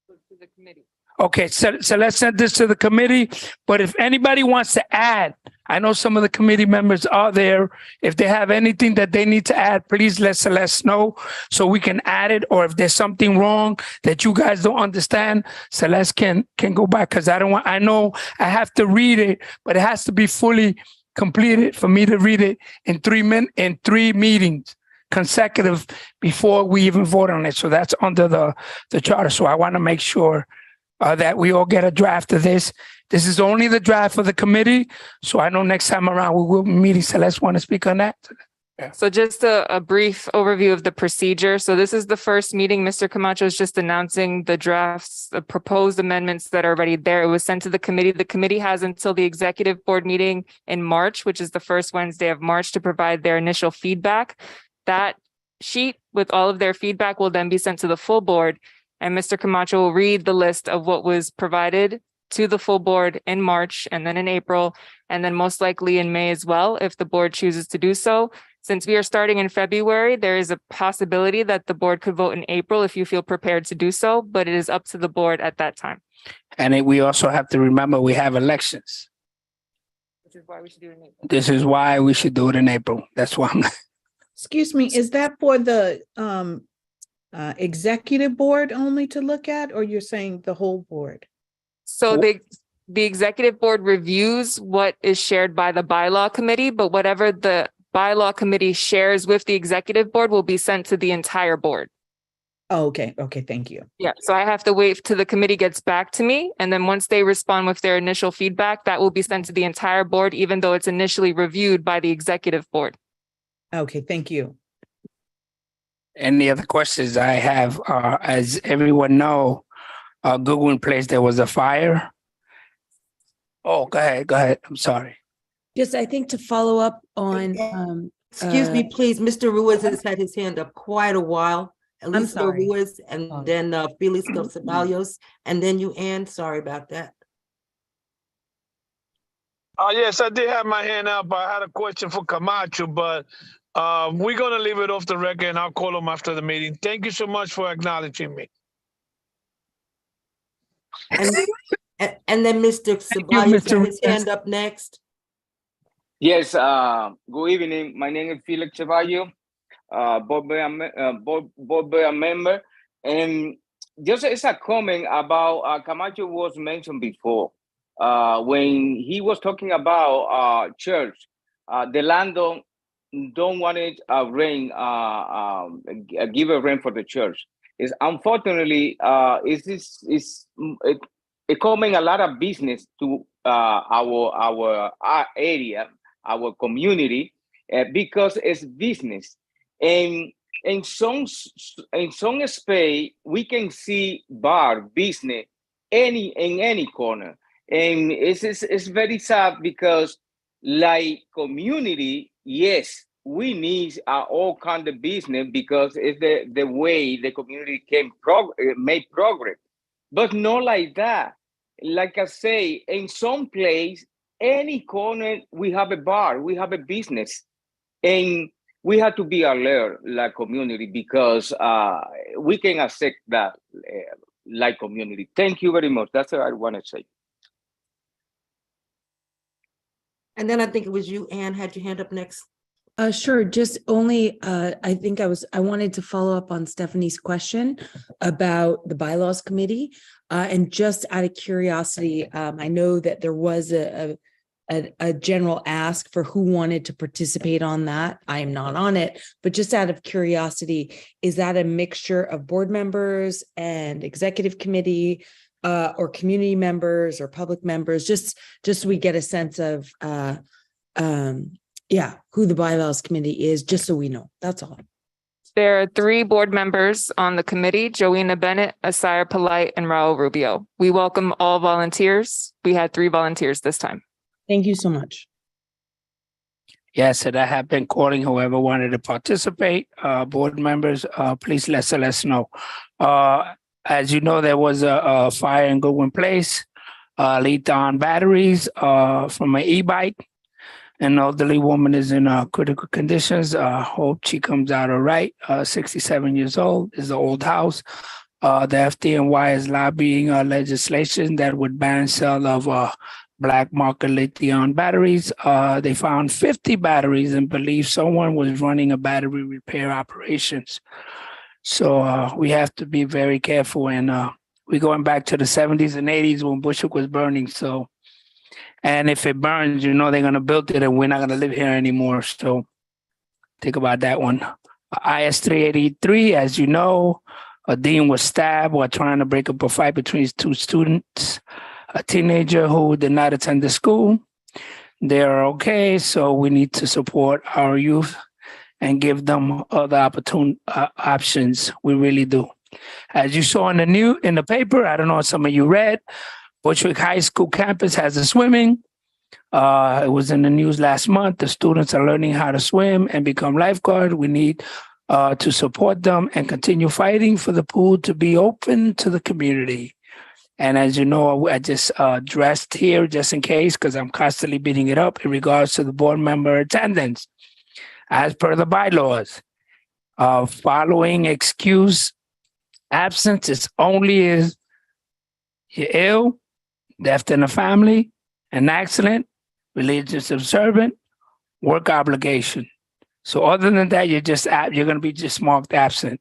the committee. Okay, Celeste sent this to the committee, but if anybody wants to add, I know some of the committee members are there. If they have anything that they need to add, please let Celeste know so we can add it. Or if there's something wrong that you guys don't understand, Celeste can go back, because I know I have to read it, but it has to be fully completed for me to read it in 3 meetings consecutive before we even vote on it. So that's under the charter. So I want to make sure that we all get a draft of this. This is only the draft for the committee. So I know next time around we will be meeting. Celeste, want to speak on that? Yeah. So just a brief overview of the procedure. So this is the first meeting. Mr. Camacho is just announcing the drafts, the proposed amendments that are already there. It was sent to the committee. The committee has until the executive board meeting in March, which is the first Wednesday of March, to provide their initial feedback. That sheet with all of their feedback will then be sent to the full board, and Mr. Camacho will read the list of what was provided to the full board in March and then in April, and then most likely in May as well, if the board chooses to do so. Since we are starting in February, there is a possibility that the board could vote in April if you feel prepared to do so, but it is up to the board at that time. And we also have to remember we have elections. Which is why we should do it in April. This is why we should do it in April. That's why I'm Excuse me, is that for the executive board only to look at, or you're saying the whole board? So the executive board reviews what is shared by the bylaw committee, but whatever the bylaw committee shares with the executive board will be sent to the entire board. Oh, okay. Okay. Thank you. Yeah. So I have to wait till the committee gets back to me. And then once they respond with their initial feedback, that will be sent to the entire board, even though it's initially reviewed by the executive board. Okay. Thank you. Any other questions I have? As everyone know, Goodwin Place, there was a fire. Oh, go ahead. I'm sorry. Just, I think to follow up on. Excuse me, please. Mr. Ruiz has had his hand up quite a while. Elisa Ruiz, and then Felix Ceballos, and then you, Ann. Sorry about that. Yes, I did have my hand up. I had a question for Camacho, but we're going to leave it off the record, and I'll call him after the meeting. Thank you so much for acknowledging me. And then Mr. Ceballos has his hand up next. Yes, good evening. My name is Felix Ceballos, board member. And just as a comment about Camacho was mentioned before, when he was talking about church, the landlord don't want it rent, give a rent for the church. is unfortunately it coming a lot of business to our area, our community, because it's business. And in some space we can see bar business in any corner, and it's very sad because like community, yes, we need all kind of business because it's the way the community can make progress, but not like that. Like I say, in some place, any corner, we have a bar, we have a business, and we have to be alert, like community, because we can accept that, like community. Thank you very much. That's what I want to say. And then I think it was you, Anne, had your hand up next. Sure. Just only, I wanted to follow up on Stephanie's question about the bylaws committee. And just out of curiosity, I know that there was a general ask for who wanted to participate on that. I am not on it, but just out of curiosity, is that a mixture of board members and executive committee, or community members or public members? Just so we get a sense of, who the bylaws committee is, just so we know. That's all. There are 3 board members on the committee: Joanna Bennett, Asira Polite, and Raul Rubio. We welcome all volunteers. We had 3 volunteers this time. Thank you so much. Yes, and I have been calling whoever wanted to participate. Board members, please let us know. As you know, there was a fire in Goodwin Place, leaked on batteries from an e-bike. An elderly woman is in critical conditions. Hope she comes out all right. 67 years old, is an old house. The FDNY is lobbying legislation that would ban sale of black market lithium batteries. They found 50 batteries and believe someone was running a battery repair operations. So we have to be very careful. And we're going back to the 70s and 80s when Bushwick was burning. So, and if it burns, you know, they're going to build it and we're not going to live here anymore. So think about that one. IS 383, as you know, a dean was stabbed while trying to break up a fight between 2 students. A teenager who did not attend the school. They're okay, so we need to support our youth and give them other options. We really do. As you saw in the paper, I don't know if some of you read, Bushwick High School campus has a swimming. It was in the news last month. The students are learning how to swim and become lifeguard. We need to support them and continue fighting for the pool to be open to the community. And as you know, I just dressed here just in case, because I'm constantly beating it up in regards to the board member attendance. As per the bylaws, following excuse absence is only if you're ill, death in the family, an accident, religious observant, work obligation. So other than that, you're going to be just marked absent.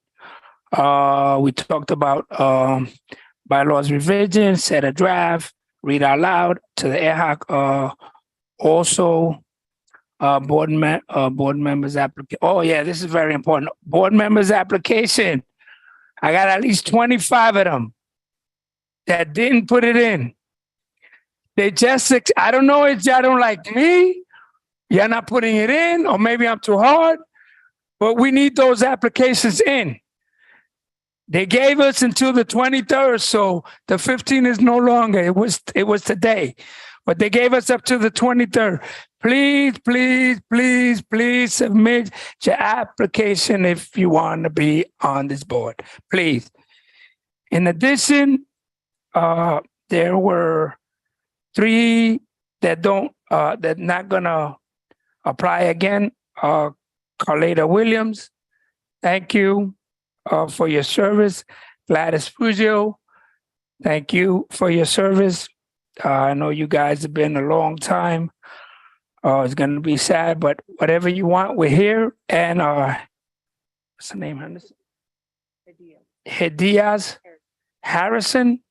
We talked about bylaws revision, set a draft, read out loud to the ad hoc. Also, board members application. Oh yeah, this is very important. Board members application. I got at least 25 of them that didn't put it in. They just, I don't know if y'all don't like me, you're not putting it in, or maybe I'm too hard, but we need those applications in. They gave us until the 23rd, so the 15th is no longer. It was today, but they gave us up to the 23rd. Please, please, please, please submit your application if you want to be on this board, please. In addition, there were 3 that not gonna apply again. Carleta Williams, thank you for your service. Gladys Fugio, thank you for your service. I know you guys have been a long time. It's going to be sad, but whatever you want, we're here. And what's the name, Henderson? Hedias Harrison.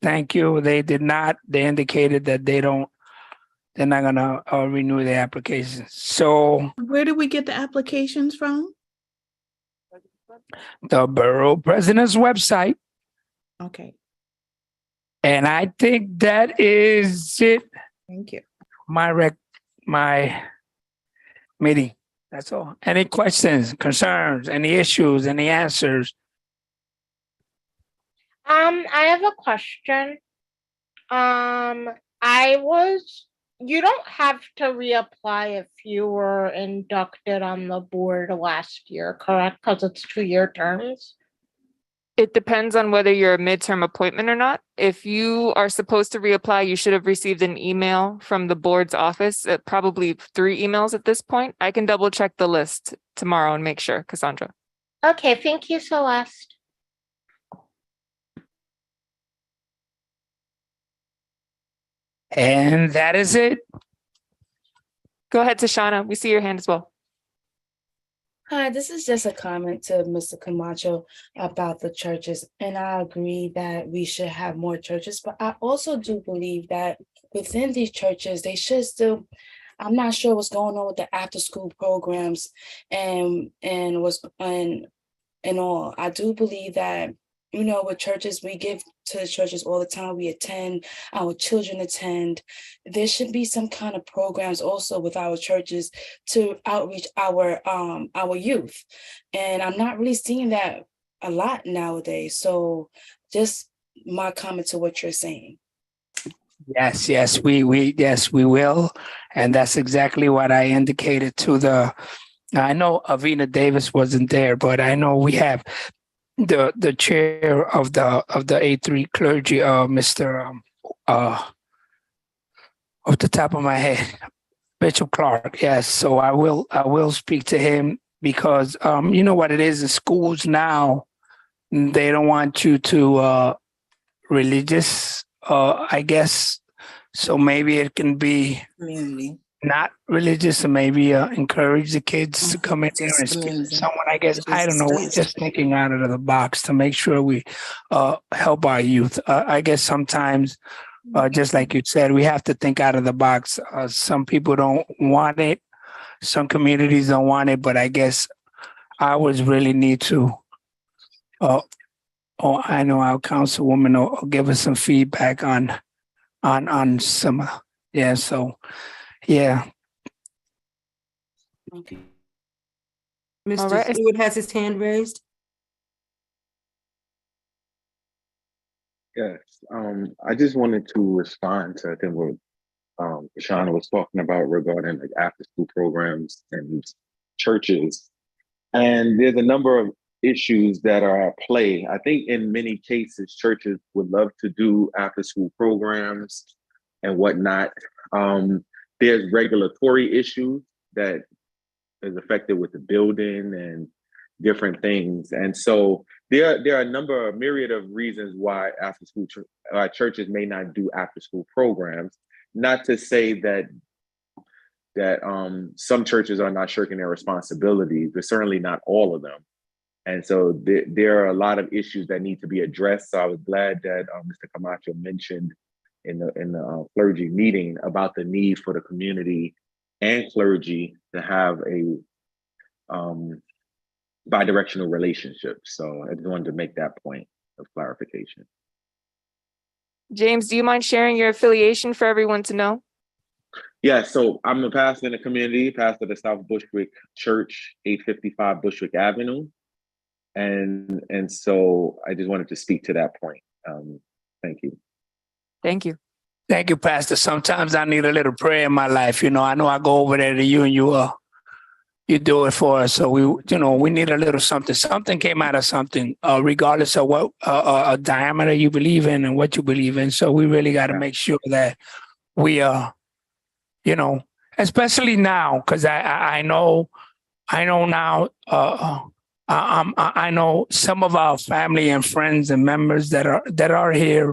Thank you. They indicated that they're not going to renew their applications. So where did we get the applications from? the borough president's website. Okay, And I think that is it. thank you. My meeting. That's all. Any questions, concerns, any issues, any answers? I have a question. You don't have to reapply if you were inducted on the board last year, correct? Because it's 2-year terms. It depends on whether you're a midterm appointment or not. If you are supposed to reapply, you should have received an email from the board's office, probably 3 emails at this point. I can double check the list tomorrow and make sure, Cassandra. Okay, thank you, Celeste. And that is it. Go ahead, Tashana. We see your hand as well. Hi, this is just a comment to Mr. Camacho about the churches. And I agree that we should have more churches, but I also do believe that within these churches, they should still, I'm not sure what's going on with the after school programs and all. I do believe that, you know, with churches, we give to the churches all the time. We attend, our children attend. There should be some kind of programs also with our churches to outreach our youth. And I'm not really seeing that a lot nowadays. So just my comment to what you're saying. Yes, we will. And that's exactly what I indicated to I know Avina Davis wasn't there, but I know we have the chair of the A3 clergy, Mr. Off the top of my head, Bishop Clark. Yes, so I will speak to him because you know what it is in schools now, they don't want you to religious, I guess. So maybe it can be Community. not religious, and maybe encourage the kids to come in there and speak to someone. I guess I don't know. We're just thinking out of the box to make sure we help our youth. I guess sometimes, just like you said, we have to think out of the box. Some people don't want it, some communities don't want it, but I guess ours really need to. I know our councilwoman will give us some feedback on some. Yeah. So. Yeah. Okay. All Mr. right. Stewart has his hand raised. Yes, I just wanted to respond to I think what Shauna was talking about regarding like after school programs and churches. And there's a number of issues that are at play. I think in many cases, churches would love to do after school programs and whatnot. There's regulatory issues that is affected with the building and different things. And so there are a myriad of reasons why after school churches may not do after school programs. Not to say that some churches are not shirking their responsibilities, but certainly not all of them. And so there are a lot of issues that need to be addressed. So I was glad that Mr. Camacho mentioned in the clergy meeting about the need for the community and clergy to have a bi-directional relationship. So I just wanted to make that point of clarification. James, do you mind sharing your affiliation for everyone to know? Yeah, so I'm a pastor in the community, pastor of the South Bushwick Church, 855 Bushwick Avenue. And so I just wanted to speak to that point. Thank you. Thank you. Thank you, Pastor. Sometimes I need a little prayer in my life. You know I go over there to you and you do it for us. So we need a little something. Something came out of something, regardless of what diameter you believe in and what you believe in. So we really got to make sure that we especially now, because I know now. I know some of our family and friends and members that are here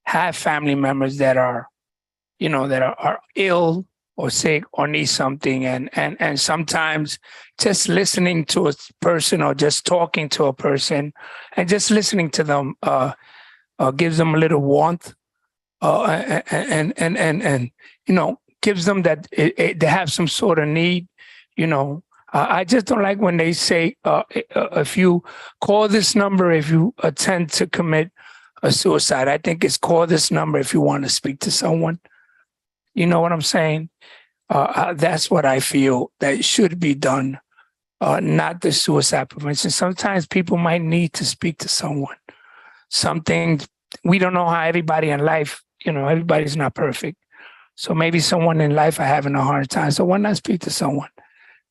have family members that are ill or sick or need something, and sometimes just listening to a person or just talking to a person and just listening to them gives them a little warmth and gives them that they have some sort of need. I just don't like when they say, if you call this number, if you attempt to commit a suicide. I think it's call this number if you want to speak to someone. You know what I'm saying? That's what I feel that should be done, not the suicide prevention. Sometimes people might need to speak to someone. Something, we don't know how everybody in life, everybody's not perfect. So maybe someone in life are having a hard time. So why not speak to someone?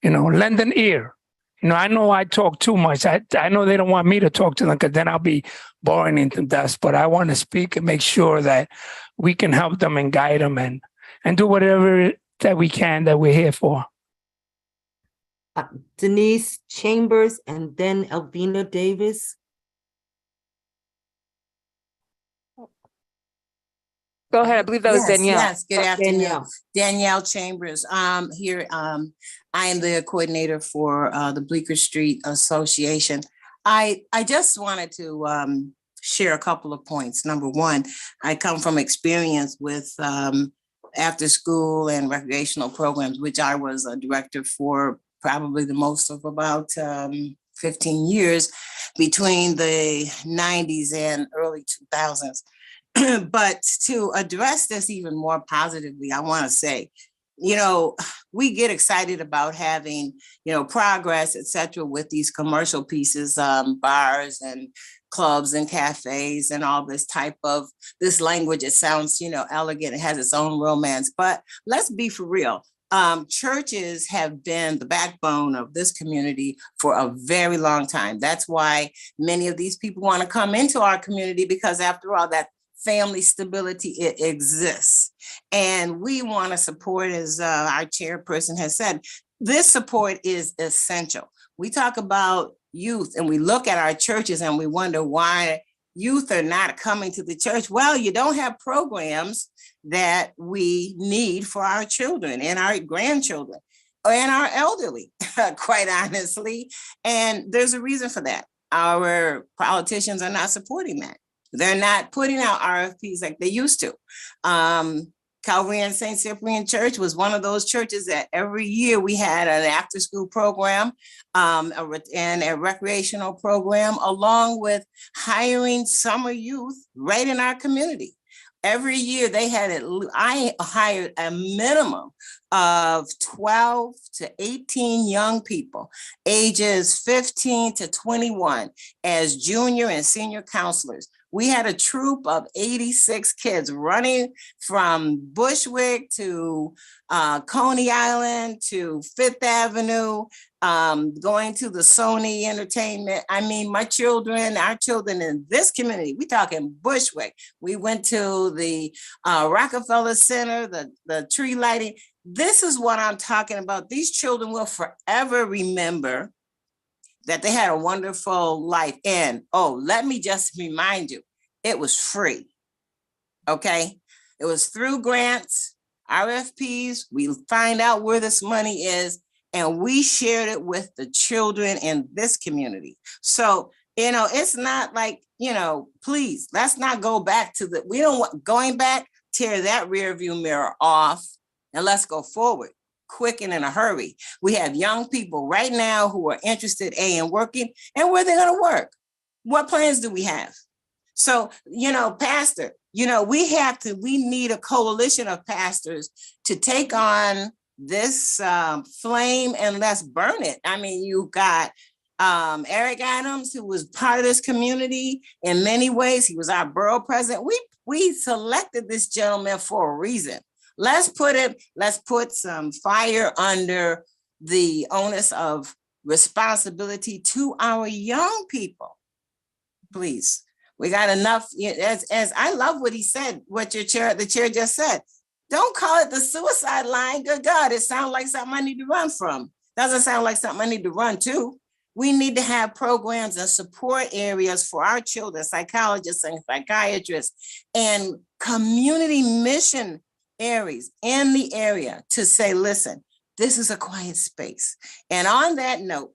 Lend an ear. I know I talk too much. I know they don't want me to talk to them because then I'll be boring them to death. But I want to speak and make sure that we can help them and guide them and do whatever that we can that we're here for. Denise Chambers and then Elvina Davis. Go ahead. I believe that was Danielle. Yes, good afternoon. Danielle Chambers. Here, I am the coordinator for the Bleecker Street Association. I just wanted to share a couple of points. Number one, I come from experience with after school and recreational programs, which I was a director for probably the most of about 15 years between the 90s and early 2000s. But to address this even more positively, I want to say, we get excited about having, progress, et cetera, with these commercial pieces, bars and clubs and cafes and all this type of this language. It sounds, elegant. It has its own romance. But let's be for real. Churches have been the backbone of this community for a very long time. That's why many of these people want to come into our community, because after all, that family stability, it exists. And we want to support, as our chairperson has said, this support is essential. We talk about youth and we look at our churches and we wonder why youth are not coming to the church. Well, you don't have programs that we need for our children and our grandchildren and our elderly, quite honestly. And there's a reason for that. Our politicians are not supporting that. They're not putting out RFPs like they used to. Calvary and St. Cyprian Church was one of those churches that every year we had an after-school program and a recreational program, along with hiring summer youth right in our community. Every year they had I hired a minimum of 12 to 18 young people, ages 15 to 21, as junior and senior counselors. We had a troop of 86 kids running from Bushwick to Coney Island to Fifth Avenue, going to the Sony Entertainment. I mean, our children in this community, we talking Bushwick. We went to the Rockefeller Center, the tree lighting. This is what I'm talking about. These children will forever remember that they had a wonderful life. And let me just remind you, it was free. Okay. It was through grants, RFPs. We find out where this money is, and we shared it with the children in this community. So, it's not like, please, let's not go back to we don't want going back, tear that rear view mirror off, and let's go forward. Quick and in a hurry. We have young people right now who are interested in working, and where they're going to work. What plans do we have? So, pastor, we need a coalition of pastors to take on this flame and let's burn it. I mean, you got Eric Adams, who was part of this community in many ways. He was our borough president. We selected this gentleman for a reason. Let's put some fire under the onus of responsibility to our young people. Please, we got enough. As I love what he said, what the chair just said. Don't call it the suicide line. Good God, it sounds like something I need to run from. Doesn't sound like something I need to run to. We need to have programs and support areas for our children, psychologists and psychiatrists, and community mission areas in the area to say, listen, this is a quiet space. And on that note,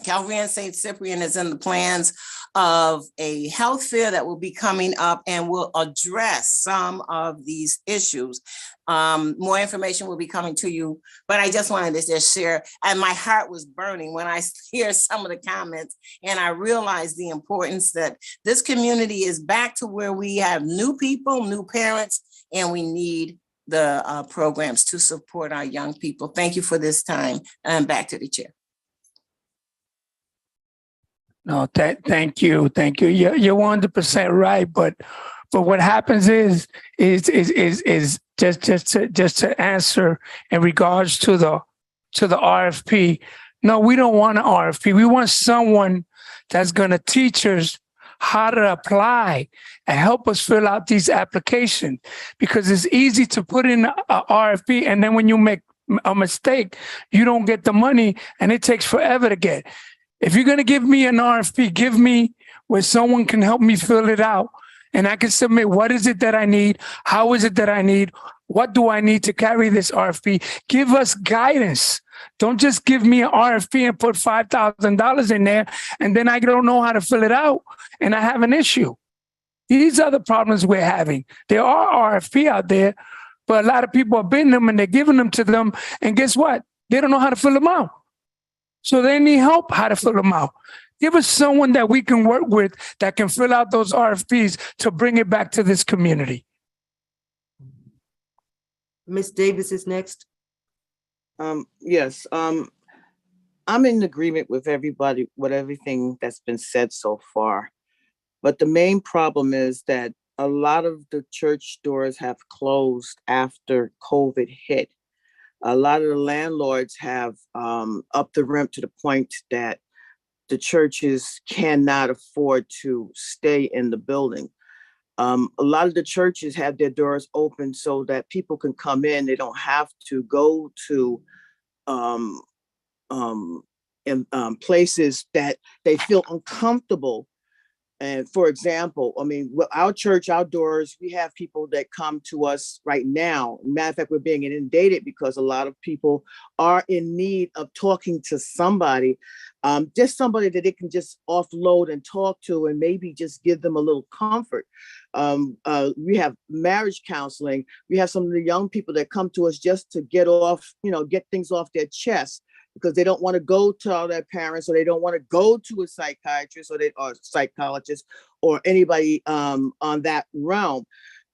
Calvary and St. Cyprian is in the plans of a health fair that will be coming up and will address some of these issues. More information will be coming to you, but I just wanted to just share, and my heart was burning when I hear some of the comments, and I realized the importance that this community is back to where we have new people, new parents, and we need the programs to support our young people. Thank you for this time, and back to the chair. No, thank you. You're 100% right, but what happens is just to answer in regards to the RFP. No, we don't want an RFP. We want someone that's going to teach us how to apply and help us fill out these applications, because it's easy to put in a RFP, and then when you make a mistake, you don't get the money, and it takes forever to get. If you're going to give me an RFP, give me where someone can help me fill it out, and I can submit what is it that I need, how is it that I need, what do I need to carry this RFP. Give us guidance. Don't just give me an RFP and put $5,000 in there, and then I don't know how to fill it out, and I have an issue. These are the problems we're having. There are RFP out there, but a lot of people are bidding them, and they're giving them to them, and guess what? They don't know how to fill them out. So they need help how to fill them out. Give us someone that we can work with that can fill out those RFPs to bring it back to this community. Ms. Davis is next. Yes, I'm in agreement with everybody, with everything that's been said so far. But the main problem is that a lot of the church doors have closed after COVID hit. A lot of the landlords have upped the rent to the point that the churches cannot afford to stay in the building. A lot of the churches have their doors open so that people can come in. They don't have to go to places that they feel uncomfortable. And for example, I mean, our church outdoors, we have people that come to us right now. Matter of fact, we're being inundated because a lot of people are in need of talking to somebody, just somebody that they can just offload and talk to and maybe just give them a little comfort. We have marriage counseling. We have some of the young people that come to us just to get off, get things off their chest, because they don't want to go to all their parents, or they don't want to go to a psychiatrist or psychologist or anybody on that realm.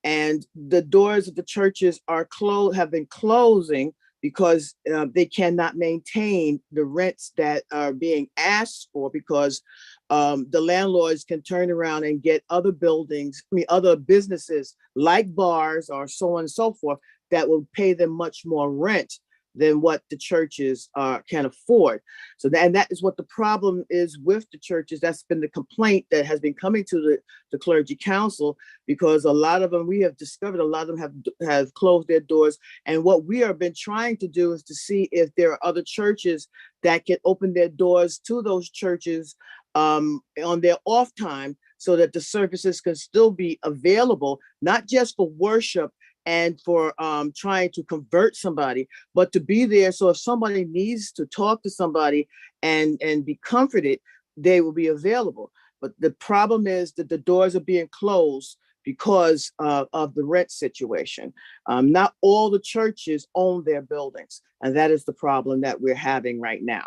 And the doors of the churches are have been closing because they cannot maintain the rents that are being asked for, because the landlords can turn around and get other buildings, other businesses like bars or so on and so forth that will pay them much more rent than what the churches can afford. So that is what the problem is with the churches. That's been the complaint that has been coming to the clergy council, because a lot of them, we have discovered, a lot of them have closed their doors. And what we have been trying to do is to see if there are other churches that can open their doors to those churches on their off time, so that the services can still be available, not just for worship and for trying to convert somebody, but to be there. So if somebody needs to talk to somebody and be comforted, they will be available. But the problem is that the doors are being closed because of the rent situation. Not all the churches own their buildings, and that is the problem that we're having right now.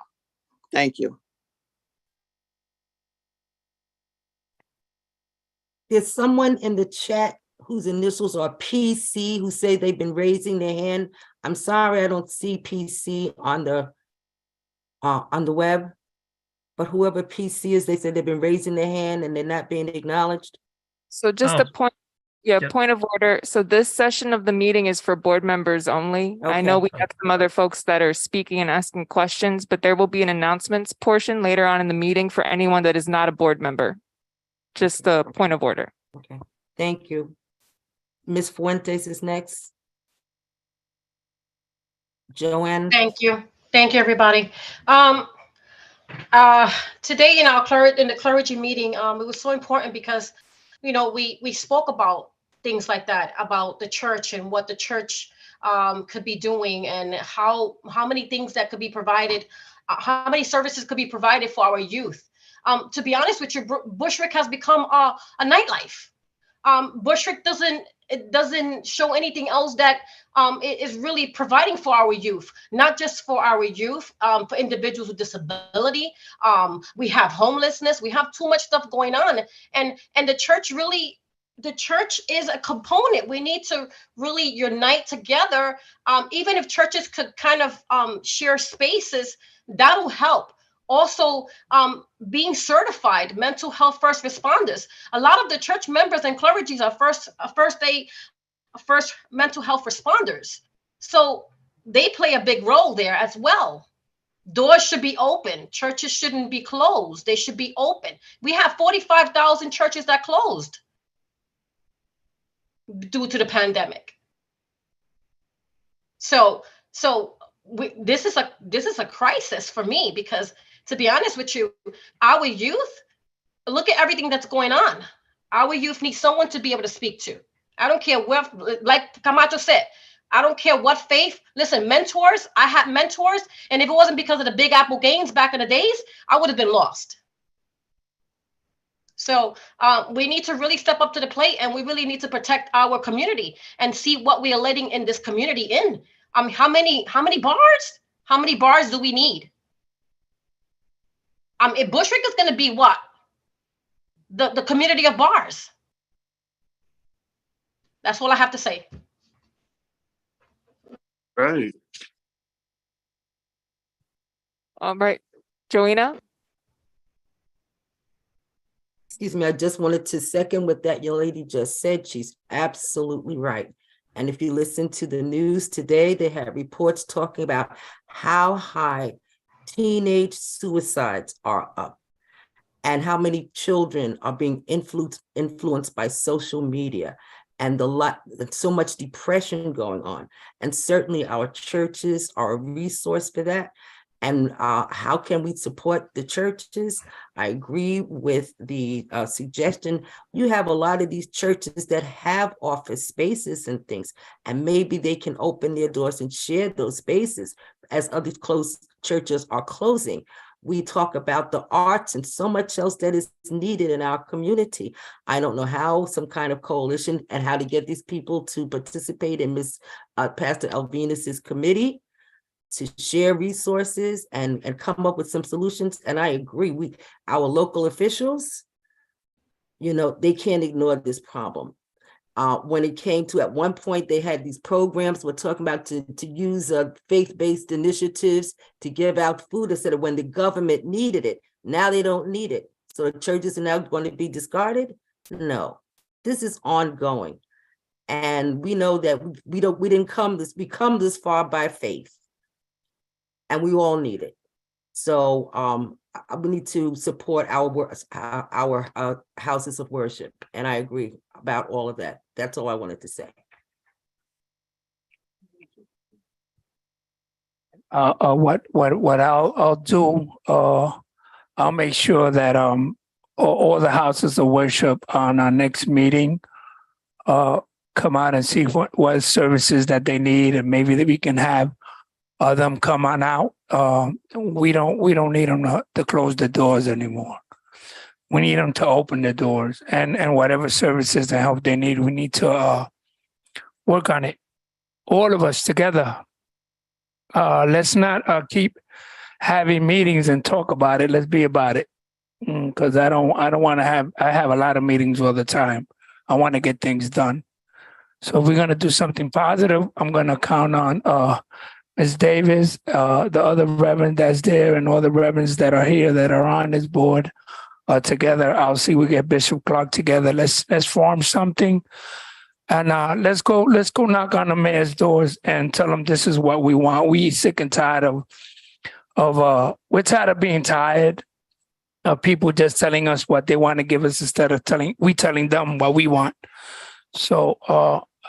Thank you. There's someone in the chat whose initials are PC, who say they've been raising their hand. I'm sorry, I don't see PC on the web, but whoever PC is, they said they've been raising their hand and they're not being acknowledged. So just a point, point of order. So this session of the meeting is for board members only. I know we have some other folks that are speaking and asking questions, but there will be an announcements portion later on in the meeting for anyone that is not a board member. Just a point of order. Okay, thank you. Ms. Fuentes is next. Joanne. Thank you, everybody. Today in the clergy meeting, it was so important because, we spoke about things like that, about the church and what the church could be doing, and how many things that could be provided, how many services could be provided for our youth. To be honest with you, Bushwick has become a nightlife. Bushwick doesn't show anything else that is really providing for our youth, not just for our youth, for individuals with disability. We have homelessness. We have too much stuff going on, and the church really. The church is a component. We need to really unite together. Even if churches could kind of share spaces, that'll help. Also, being certified mental health first responders. A lot of the church members and clergies are first mental health responders. So they play a big role there as well. Doors should be open. Churches shouldn't be closed. They should be open. We have 45,000 churches that closed due to the pandemic. So this is a crisis for me, because to be honest with you, our youth, look at everything that's going on. Our youth needs someone to be able to speak to. I don't care what, like Camacho said, I don't care what faith. Listen, mentors, I had mentors, and if it wasn't because of the Big Apple gains back in the days, I would have been lost. So we need to really step up to the plate, and we really need to protect our community and see what we are letting in this community in. How many bars? How many bars do we need? If Bushwick is going to be what? The community of bars. That's all I have to say. Right. All right, Joanna. Excuse me, I just wanted to second what that young lady just said. She's absolutely right. And if you listen to the news today, they had reports talking about how high teenage suicides are up and how many children are being influenced by social media, and so much depression going on. And certainly our churches are a resource for that. And how can we support the churches? I agree with the suggestion. You have a lot of these churches that have office spaces and things, and maybe they can open their doors and share those spaces as other closed churches are closing. We talk about the arts and so much else that is needed in our community. I don't know how, some kind of coalition, and how to get these people to participate in Pastor Alvinus's committee to share resources and come up with some solutions. And I agree, our local officials, they can't ignore this problem. When it came to, at one point, they had these programs we're talking about to use faith-based initiatives to give out food instead of when the government needed it. Now they don't need it. So the churches are now going to be discarded? No, this is ongoing. And we know that we didn't come this far by faith. And we all need it. So we need to support our houses of worship. And I agree about all of that. That's all I wanted to say. What I'll do, I'll make sure that all the houses of worship on our next meeting come out and see what services that they need, and maybe that we can have them come on out. We don't need them to close the doors anymore. We need them to open the doors, and whatever services and help they need, we need to work on it. All of us together. Let's not keep having meetings and talk about it. Let's be about it. Because I don't want to I have a lot of meetings all the time. I want to get things done. So if we're gonna do something positive, I'm gonna count on Ms. Davis, the other reverend that's there, and all the reverends that are here that are on this board together. I'll see we get Bishop Clark together. Let's form something, and let's go knock on the mayor's doors and tell them this is what we want. We sick and tired of we're tired of being tired of people just telling us what they want to give us instead of telling them what we want. So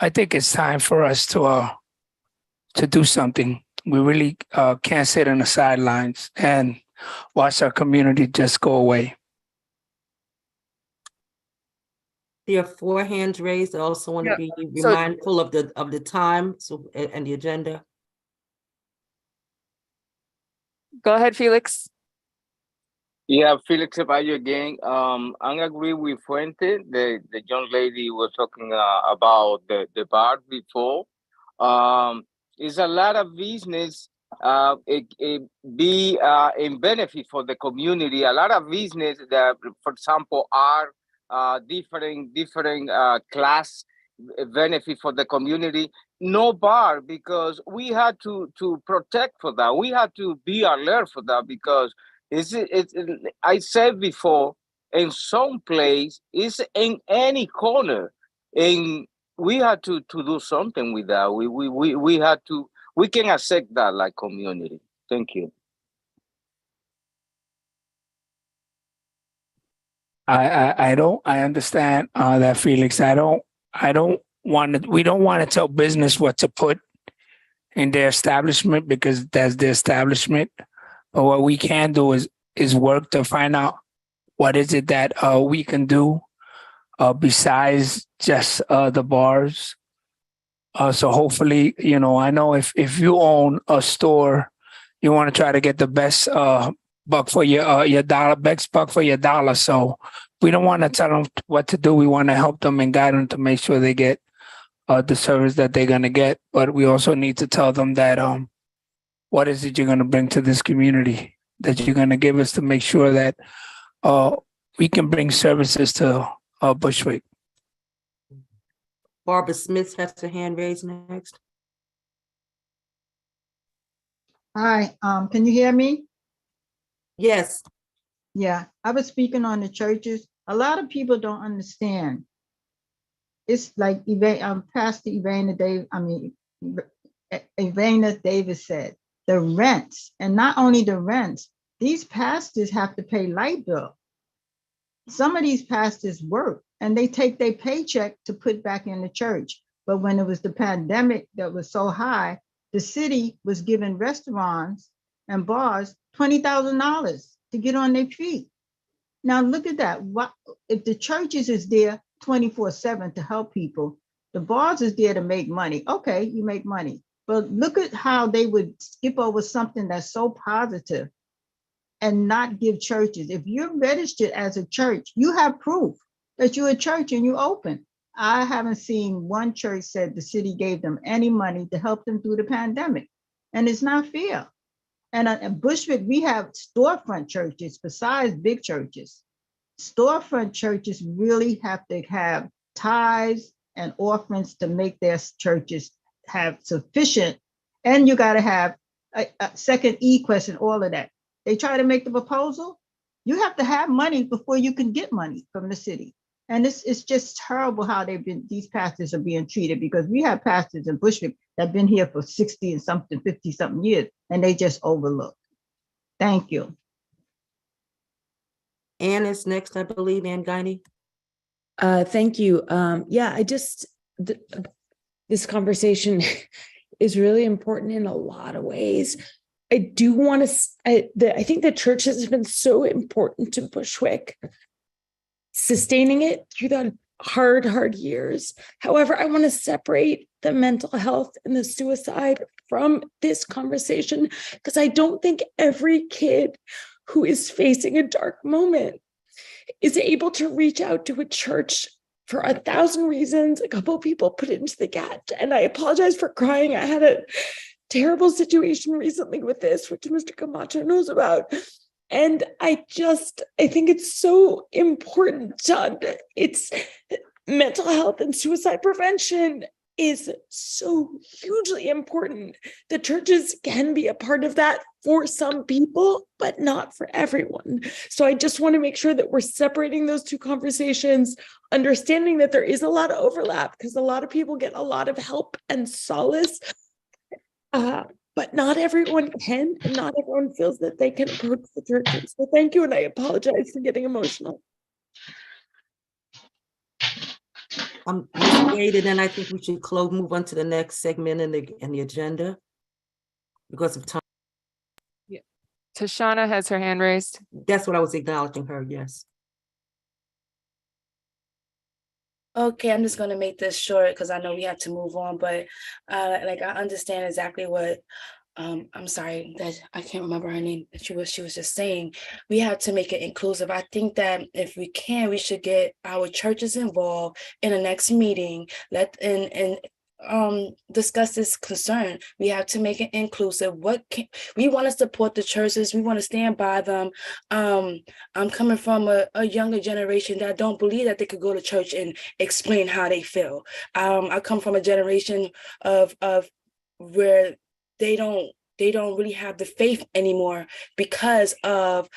I think it's time for us to do something. We really can't sit on the sidelines and watch our community just go away. There are 4 hands raised. I also want to be mindful of the time and the agenda. Go ahead, Felix. Yeah, Felix Ceballos again. I agree with Fuente. The young lady was talking about the bar before. It's a lot of business. It be in benefit for the community. A lot of business that, for example, are different class benefit for the community. No bar because we had to protect for that. We had to be alert for that because I said before, in some place, it's in any corner. And we had to do something with that. We had to, we can accept that like community. Thank you. I understand that, Felix. I don't want to, we don't want to tell business what to put in their establishment because that's the establishment. But what we can do is work to find out what is it that we can do besides just the bars. So hopefully, you know, I know if you own a store, you want to try to get the best buck for your dollar, best buck for your dollar. So we don't want to tell them what to do. We want to help them and guide them to make sure they get the service that they're gonna get. But we also need to tell them that what is it you're gonna bring to this community that you're gonna give us to make sure that we can bring services to Bushwick. Barbara Smith has her hand raised next. Hi, can you hear me? Yes. Yeah, I was speaking on the churches. A lot of people don't understand. It's like Pastor Ivana Davis said, the rents, and not only the rents, these pastors have to pay light bill. Some of these pastors work and they take their paycheck to put back in the church. But when it was the pandemic that was so high, the city was giving restaurants and bars $20,000 to get on their feet. Now look at that. What if the churches is there 24/7 to help people? The bars is there to make money. Okay, you make money. But look at how they would skip over something that's so positive and not give churches. If you're registered as a church, you have proof that you're a church and you open. I haven't seen one church said the city gave them any money to help them through the pandemic. And it's not fair. And at Bushwick, we have storefront churches besides big churches. Storefront churches really have to have tithes and offerings to make their churches have sufficient. And you got to have a second equest and all of that. They try to make the proposal. You have to have money before you can get money from the city. And it's just terrible how these pastors are being treated, because we have pastors in Bushwick that have been here for 60 and something, 50 something years, and they just overlook. Thank you. Ann is next, I believe, Ann Guiney. Thank you. Yeah, this conversation is really important in a lot of ways. I do want to, I think the church has been so important to Bushwick, sustaining it through the hard years. However, I want to separate the mental health and the suicide from this conversation, because I don't think every kid who is facing a dark moment is able to reach out to a church for 1,000 reasons. A couple of people put it into the chat, and I apologize for crying. I had a terrible situation recently with this, which Mr. Camacho knows about. And I think it's so important, it's mental health and suicide prevention is so hugely important. The churches can be a part of that for some people, but not for everyone. So I just want to make sure that we're separating those two conversations, understanding that there is a lot of overlap because a lot of people get a lot of help and solace. But not everyone can, and not everyone feels that they can approach the churches. So thank you, and I apologize for getting emotional. Ms. Wade, and then I think we should move on to the next segment in the agenda because of time. Yeah. Tashana has her hand raised. That's what I was acknowledging her, yes. Okay, I'm just going to make this short because I know we have to move on, but I understand exactly what I'm sorry that I can't remember her name, but she was just saying we have to make it inclusive. I think that if we can, we should get our churches involved in the next meeting, discuss this concern. We have to make it inclusive. We want to support the churches, we want to stand by them. I'm coming from a younger generation that don't believe that they could go to church and explain how they feel. I come from a generation of where they don't really have the faith anymore because of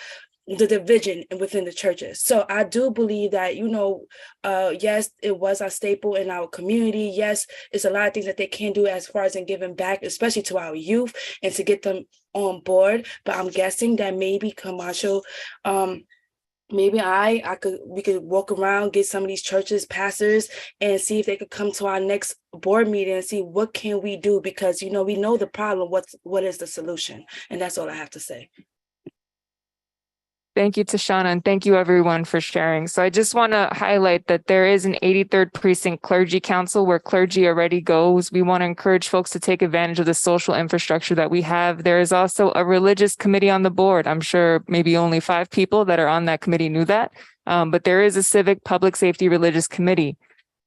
the division within the churches. So I do believe that, yes, it was a staple in our community. Yes, it's a lot of things that they can do as far as in giving back, especially to our youth and to get them on board. But I'm guessing that maybe Camacho, maybe we could walk around, get some of these churches, pastors, and see if they could come to our next board meeting and see what can we do, because, we know the problem, what is the solution? And that's all I have to say. Thank you, Tashana, and thank you everyone for sharing. So I just want to highlight that there is an 83rd Precinct Clergy Council where clergy already goes. We want to encourage folks to take advantage of the social infrastructure that we have. There is also a religious committee on the board. I'm sure maybe only 5 people that are on that committee knew that, but there is a civic public safety religious committee.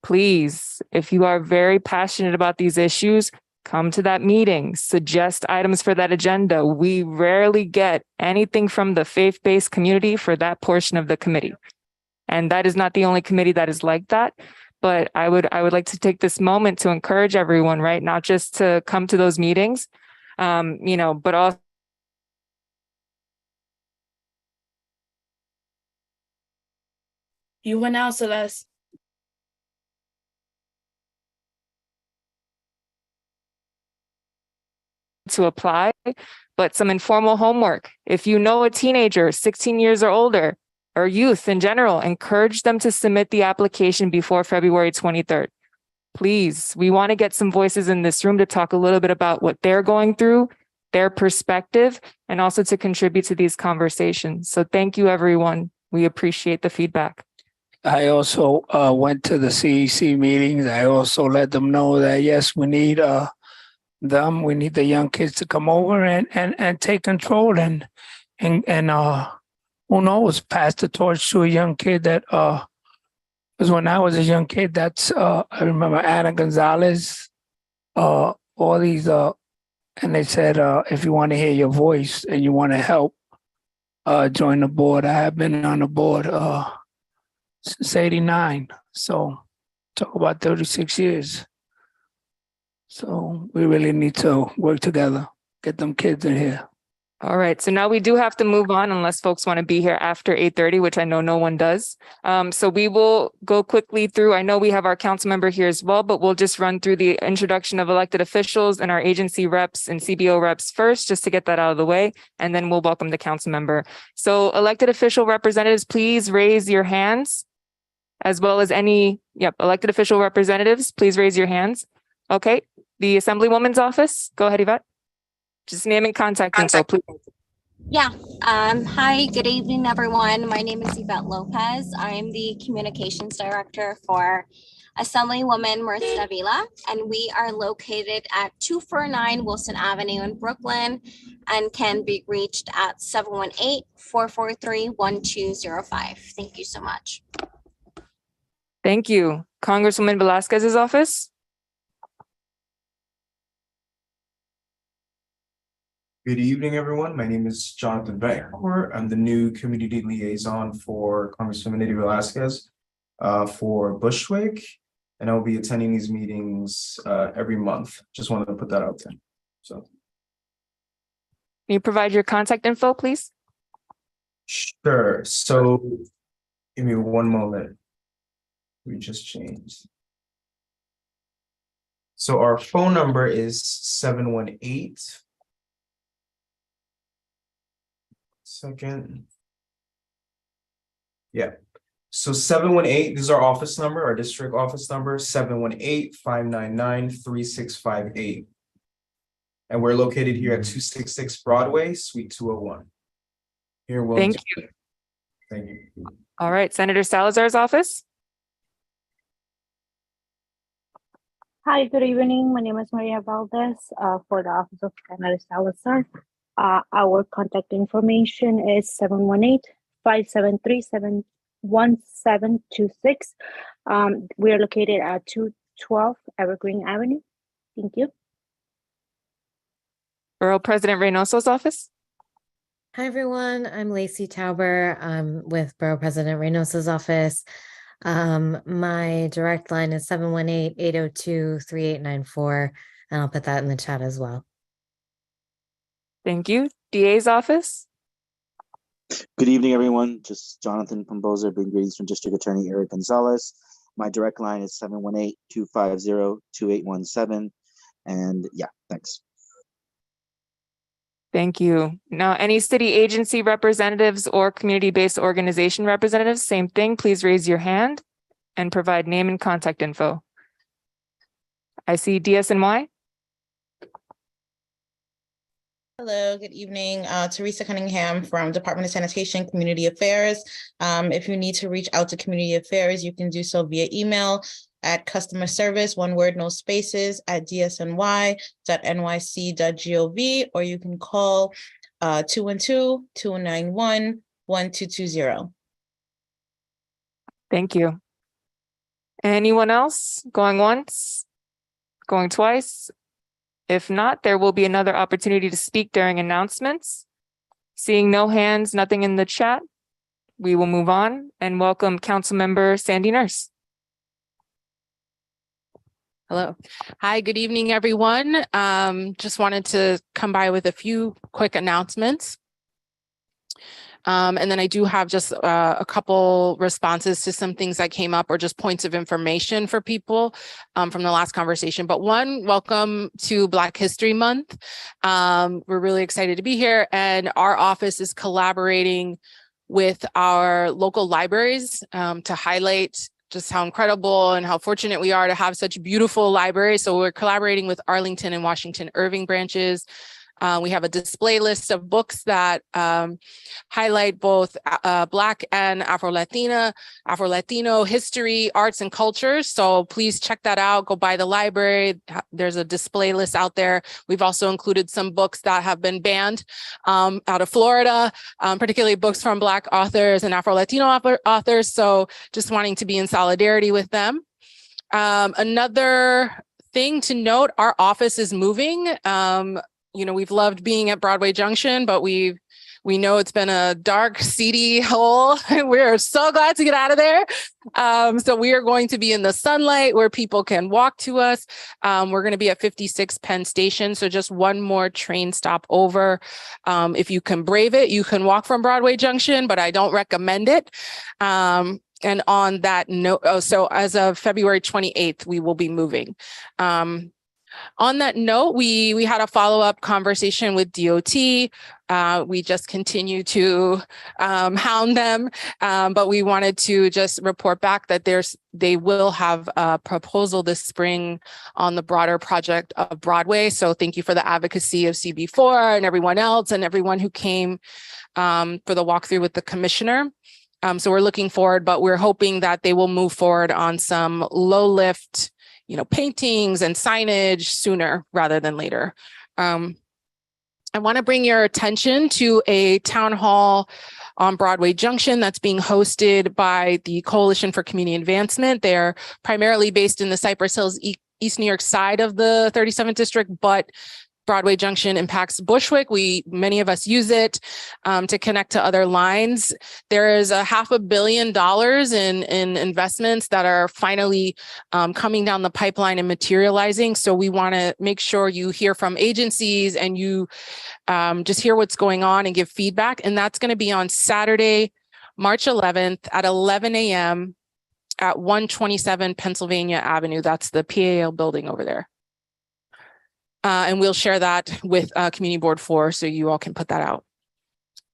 Please, if you are very passionate about these issues, come to that meeting, suggest items for that agenda. We rarely get anything from the faith-based community for that portion of the committee. And that is not the only committee that is like that. But I would like to take this moment to encourage everyone, right? Not just to come to those meetings, but also You went out, Celeste. to apply, but some informal homework. If you know a teenager, 16 years or older, or youth in general, encourage them to submit the application before February 23rd. Please, we want to get some voices in this room to talk a little bit about what they're going through, their perspective, and also to contribute to these conversations. So thank you, everyone. We appreciate the feedback. I also went to the CEC meetings. I also let them know that, yes, we need we need the young kids to come over and take control and who knows, pass the torch to a young kid that because when I was a young kid, that's I remember Ana Gonzalez, all these and they said if you want to hear your voice and you want to help, join the board. I have been on the board since '89, so talk about 36 years. So we really need to work together, get them kids in here. All right. So now we do have to move on unless folks want to be here after 8:30, which I know no one does. So we will go quickly through. I know we have our council member here as well, but we'll just run through the introduction of elected officials and our agency reps and CBO reps first, just to get that out of the way. And then we'll welcome the council member. So elected official representatives, please raise your hands, as well as elected official representatives, please raise your hands. Okay. The Assemblywoman's office, go ahead, Yvette. Just name and contact info, please. Yeah. Hi, good evening, everyone. My name is Yvette Lopez. I'm the Communications Director for Assemblywoman Mertz Davila, and we are located at 249 Wilson Avenue in Brooklyn and can be reached at 718-443-1205. Thank you so much. Thank you. Congresswoman Velasquez's office. Good evening, everyone. My name is Jonathan Betancourt. I'm the new community liaison for Congresswoman Eddie Velasquez for Bushwick, and I'll be attending these meetings every month. Just wanted to put that out there. So, Can you provide your contact info, please? sure. So, give me one moment. We just changed. So our phone number is 718. Second. Yeah. So 718, this is our office number, our district office number, 718-599-3658. And we're located here at 266 Broadway, Suite 201. Here, Thank you. Thank you. All right, Senator Salazar's office. Hi, good evening. My name is Maria Valdez for the Office of Canada Salazar. Our contact information is 718-573-1726. We are located at 212 Evergreen Avenue. Thank you. Borough President Reynoso's office. Hi, everyone. I'm Lacey Tauber. I'm with Borough President Reynoso's office. My direct line is 718-802-3894, and I'll put that in the chat as well. Thank you. DA's office. Good evening, everyone. Just Jonathan Pomboza, being greetings from District Attorney Eric Gonzalez. My direct line is 718-250-2817. And yeah, thanks. Thank you. Now, any city agency representatives or community-based organization representatives, same thing, please raise your hand and provide name and contact info. I see DSNY. Hello, good evening. Teresa Cunningham from Department of Sanitation, Community Affairs. If you need to reach out to Community Affairs, you can do so via email at customer service, one word, no spaces, at dsny.nyc.gov, or you can call 212-291-1220. Thank you. Anyone else going once, going twice? If not, there will be another opportunity to speak during announcements. Seeing no hands, nothing in the chat, we will move on and welcome Councilmember Sandy Nurse. Hello. Hi, good evening, everyone. Just wanted to come by with a few quick announcements. And then I do have just a couple responses to some things that came up or just points of information for people from the last conversation. But one, welcome to Black History Month. We're really excited to be here, and our office is collaborating with our local libraries to highlight just how incredible and how fortunate we are to have such beautiful libraries. So we're collaborating with Arlington and Washington Irving branches. We have a display list of books that highlight both Black and Afro-Latino history, arts, and cultures. So please check that out. Go by the library. There's a display list out there. We've also included some books that have been banned out of Florida, particularly books from Black authors and Afro-Latino authors. So just wanting to be in solidarity with them. Another thing to note, our office is moving. You know, we've loved being at Broadway Junction, but we know it's been a dark, seedy hole. We're so glad to get out of there. So we are going to be in the sunlight where people can walk to us. We're going to be at 56 Penn Station. So just one more train stop over. If you can brave it, you can walk from Broadway Junction, but I don't recommend it. And on that note, so as of February 28th, we will be moving. On that note, we had a follow-up conversation with DOT. We just continue to hound them, but we wanted to just report back that they will have a proposal this spring on the broader project of Broadway. So thank you for the advocacy of CB4 and everyone else and everyone who came for the walkthrough with the commissioner. So we're looking forward, but we're hoping that they will move forward on some low lift, paintings and signage sooner rather than later. I want to bring your attention to a town hall on Broadway Junction that's being hosted by the Coalition for Community Advancement. They're primarily based in the Cypress Hills, East New York side of the 37th district, but Broadway Junction impacts Bushwick. Many of us use it to connect to other lines. There is $500 million in investments that are finally coming down the pipeline and materializing. So we want to make sure you hear from agencies and you just hear what's going on and give feedback. And that's going to be on Saturday, March 11th at 11 a.m. at 127 Pennsylvania Avenue. That's the PAL building over there. And we'll share that with Community Board 4 so you all can put that out.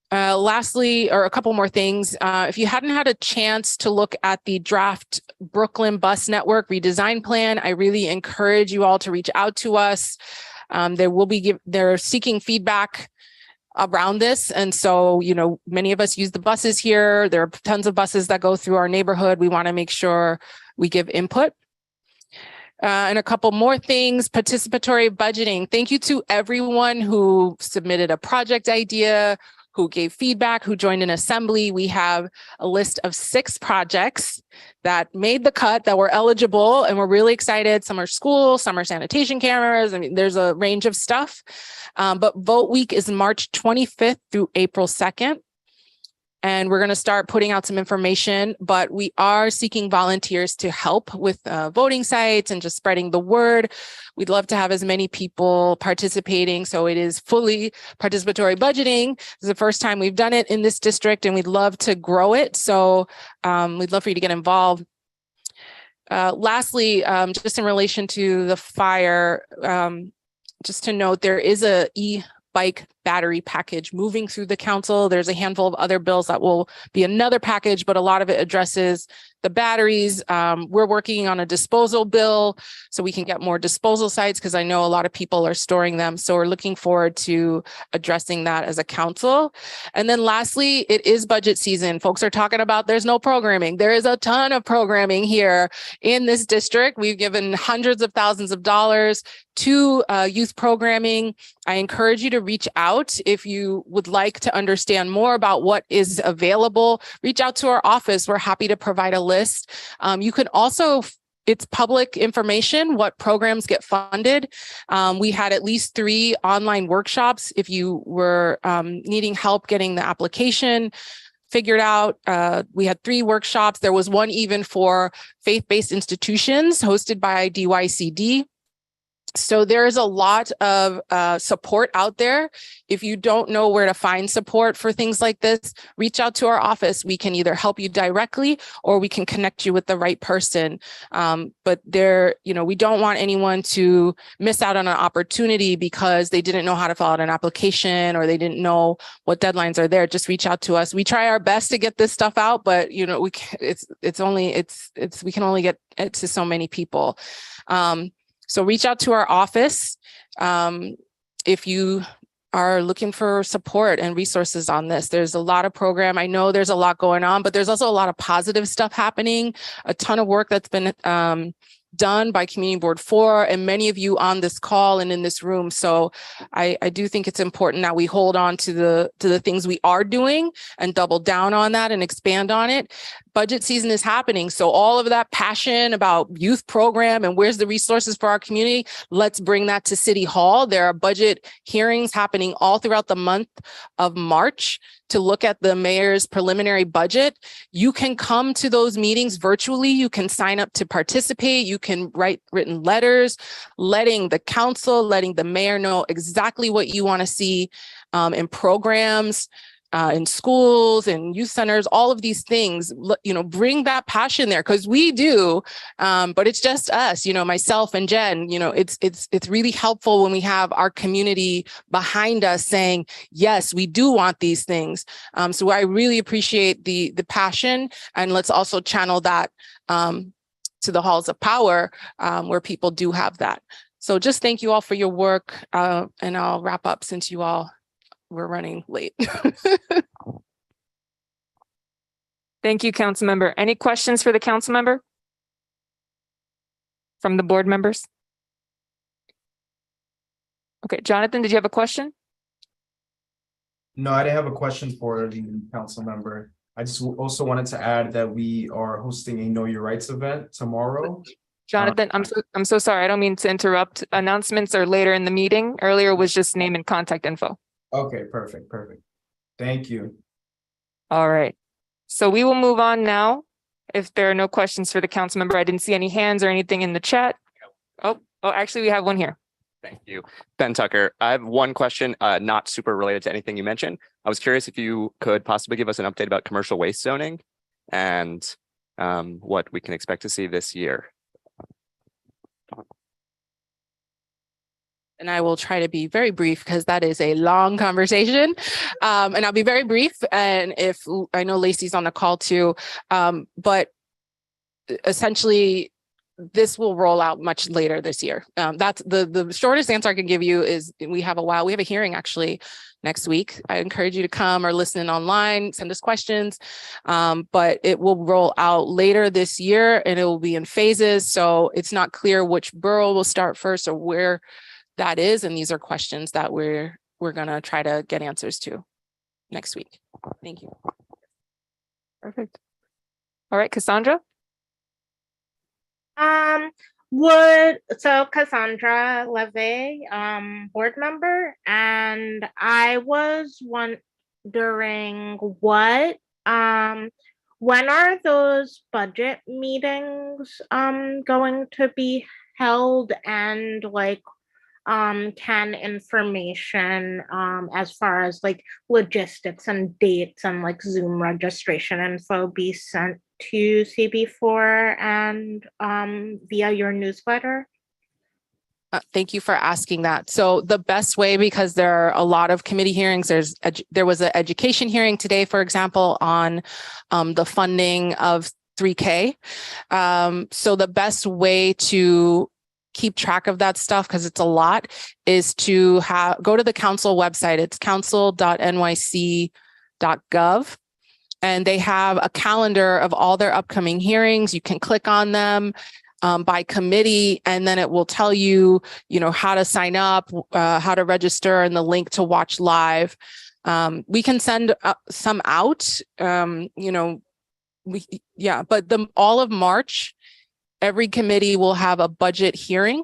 Lastly, or a couple more things, if you hadn't had a chance to look at the draft Brooklyn Bus Network redesign plan, I really encourage you all to reach out to us. They're seeking feedback around this. And so, many of us use the buses here. There are tons of buses that go through our neighborhood. We want to make sure we give input. And a couple more things, participatory budgeting. Thank you to everyone who submitted a project idea, who gave feedback, who joined an assembly. We have a list of 6 projects that made the cut, that were eligible, and we're really excited. Some are school, some are sanitation cameras. I mean, there's a range of stuff. But vote week is March 25th through April 2nd. And we're going to start putting out some information, but we are seeking volunteers to help with voting sites and just spreading the word. We'd love to have as many people participating. So it is fully participatory budgeting. This is the first time we've done it in this district, and we'd love to grow it. So we'd love for you to get involved. Lastly, just in relation to the fire, just to note, there is a e-bike battery package moving through the council. There's a handful of other bills that will be another package, but a lot of it addresses the batteries. We're working on a disposal bill so we can get more disposal sites, because I know a lot of people are storing them. So we're looking forward to addressing that as a council. And then lastly, it is budget season. Folks are talking about there's no programming. There is a ton of programming here in this district. We've given hundreds of thousands of dollars to youth programming. I encourage you to reach out if you would like to understand more about what is available. Reach out to our office. We're happy to provide a list. You can also, it's public information, what programs get funded. We had at least 3 online workshops. If you were needing help getting the application figured out, we had 3 workshops. There was one even for faith-based institutions hosted by DYCD. So there is a lot of support out there. If you don't know where to find support for things like this, reach out to our office. We can either help you directly or we can connect you with the right person. But there, we don't want anyone to miss out on an opportunity because they didn't know how to fill out an application or they didn't know what deadlines are there. Just reach out to us. We try our best to get this stuff out, but we can only get it to so many people. So reach out to our office if you are looking for support and resources on this. There's a lot of program. I know there's a lot going on, but there's also a lot of positive stuff happening, a ton of work that's been done by Community Board 4 and many of you on this call and in this room. So I do think it's important that we hold on to the things we are doing and double down on that and expand on it. Budget season is happening. So all of that passion about youth program and where's the resources for our community, let's bring that to City Hall. There are budget hearings happening all throughout the month of March to look at the mayor's preliminary budget. You can come to those meetings virtually. You can sign up to participate. You can write written letters, letting the council, letting the mayor know exactly what you want to see in programs, in schools and youth centers, all of these things, bring that passion there, because we do, but it's just us, myself and Jen, it's really helpful when we have our community behind us saying, yes, we do want these things. So I really appreciate the passion, and let's also channel that to the halls of power where people do have that. So just thank you all for your work, and I'll wrap up since we're running late. Thank you, council member. Any questions for the council member from the board members? Okay, Jonathan, did you have a question? No, I didn't have a question for the council member. I just also wanted to add that we are hosting a Know Your Rights event tomorrow. Jonathan, I'm so sorry. I don't mean to interrupt. Announcements are later in the meeting. Earlier was just name and contact info. Okay, perfect. Thank you. All right. So we will move on now. If there are no questions for the council member, I didn't see any hands or anything in the chat. Oh, actually we have one here. Thank you. Ben Tucker. I have one question, not super related to anything you mentioned. I was curious if you could possibly give us an update about commercial waste zoning and what we can expect to see this year. And I will try to be very brief because that is a long conversation. And I'll be very brief. And if I know Lacey's on the call too, but essentially this will roll out much later this year. That's the shortest answer I can give you is we have a hearing actually next week. I encourage you to come or listen in online, send us questions. But it will roll out later this year and it will be in phases. So it's not clear which borough will start first or where that is. And these are questions that we're gonna try to get answers to next week. Thank you. Perfect. All right, Cassandra. Cassandra Levy, board member, and I was wondering when are those budget meetings going to be held, and like can information as far as like logistics and dates and like Zoom registration info be sent to CB4 and via your newsletter? Thank you for asking that. So the best way, because there are a lot of committee hearings, there was an education hearing today, for example, on the funding of 3K. So the best way to keep track of that stuff, because it's a lot, is to go to the council website. It's council.nyc.gov. And they have a calendar of all their upcoming hearings. You can click on them by committee, and then it will tell you, how to sign up, how to register, and the link to watch live. We can send some out, but all of March, every committee will have a budget hearing.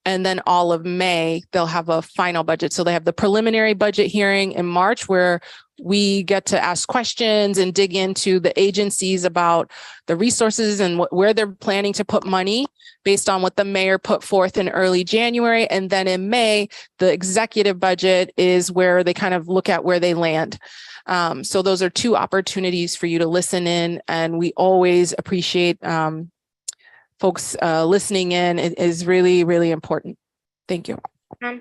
And then all of May, they'll have a final budget. So they have the preliminary budget hearing in March, where we get to ask questions and dig into the agencies about the resources and where they're planning to put money based on what the mayor put forth in early January. And then in May, the executive budget is where they kind of look at where they land. So those are two opportunities for you to listen in. And we always appreciate folks listening in. It is really, really important. Thank you.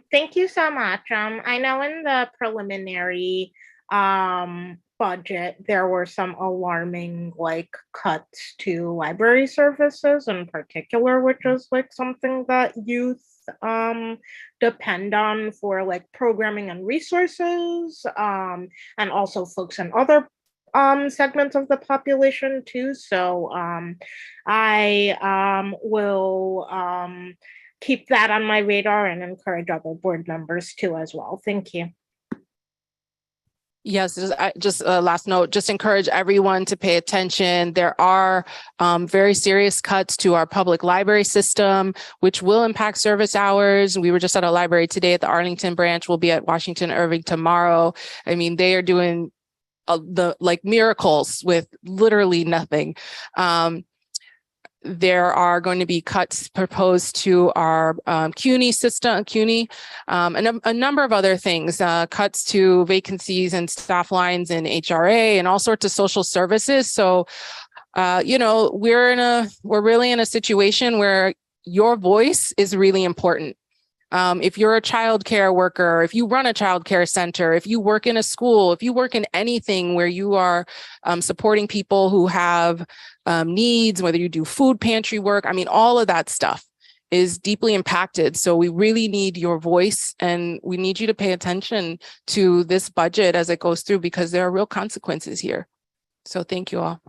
Thank you so much. I know in the preliminary budget, there were some alarming cuts to library services in particular, which is something that youth depend on for programming and resources, and also folks in other segments of the population too. So I will keep that on my radar and encourage other board members too as well. Thank you. Yes, just a last note, just encourage everyone to pay attention. There are very serious cuts to our public library system, which will impact service hours. We were just at a library today at the Arlington branch. We'll be at Washington Irving tomorrow. I mean, they are doing miracles with literally nothing. There are going to be cuts proposed to our CUNY system, and a number of other things, cuts to vacancies and staff lines in HRA and all sorts of social services. So, we're really in a situation where your voice is really important. If you're a child care worker, if you run a child care center, if you work in a school, if you work in anything where you are supporting people who have needs, whether you do food pantry work, I mean, all of that stuff is deeply impacted. So we really need your voice, and we need you to pay attention to this budget as it goes through, because there are real consequences here. So thank you all.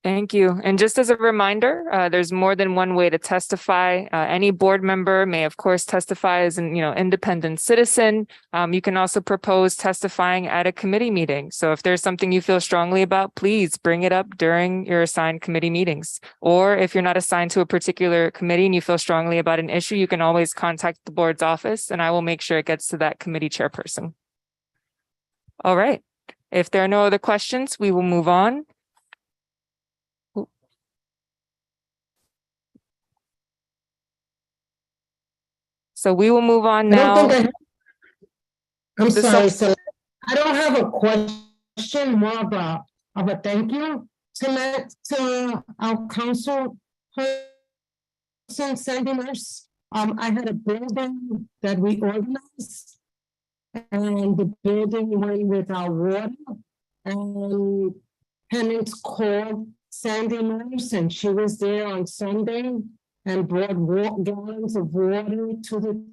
Thank you. And just as a reminder, there's more than one way to testify. Any board member may, of course, testify as an independent citizen. You can also propose testifying at a committee meeting. So if there's something you feel strongly about, please bring it up during your assigned committee meetings. Or if you're not assigned to a particular committee and you feel strongly about an issue, you can always contact the board's office, and I will make sure it gets to that committee chairperson. All right. If there are no other questions, we will move on. So we will move on now. I'm sorry, so I don't have a question, more of a thank you to our council person sending us. I had a building that we organized, and the building went with our water, and tenants called Sandy Nurse, and she was there on Sunday and brought gallons of water to the.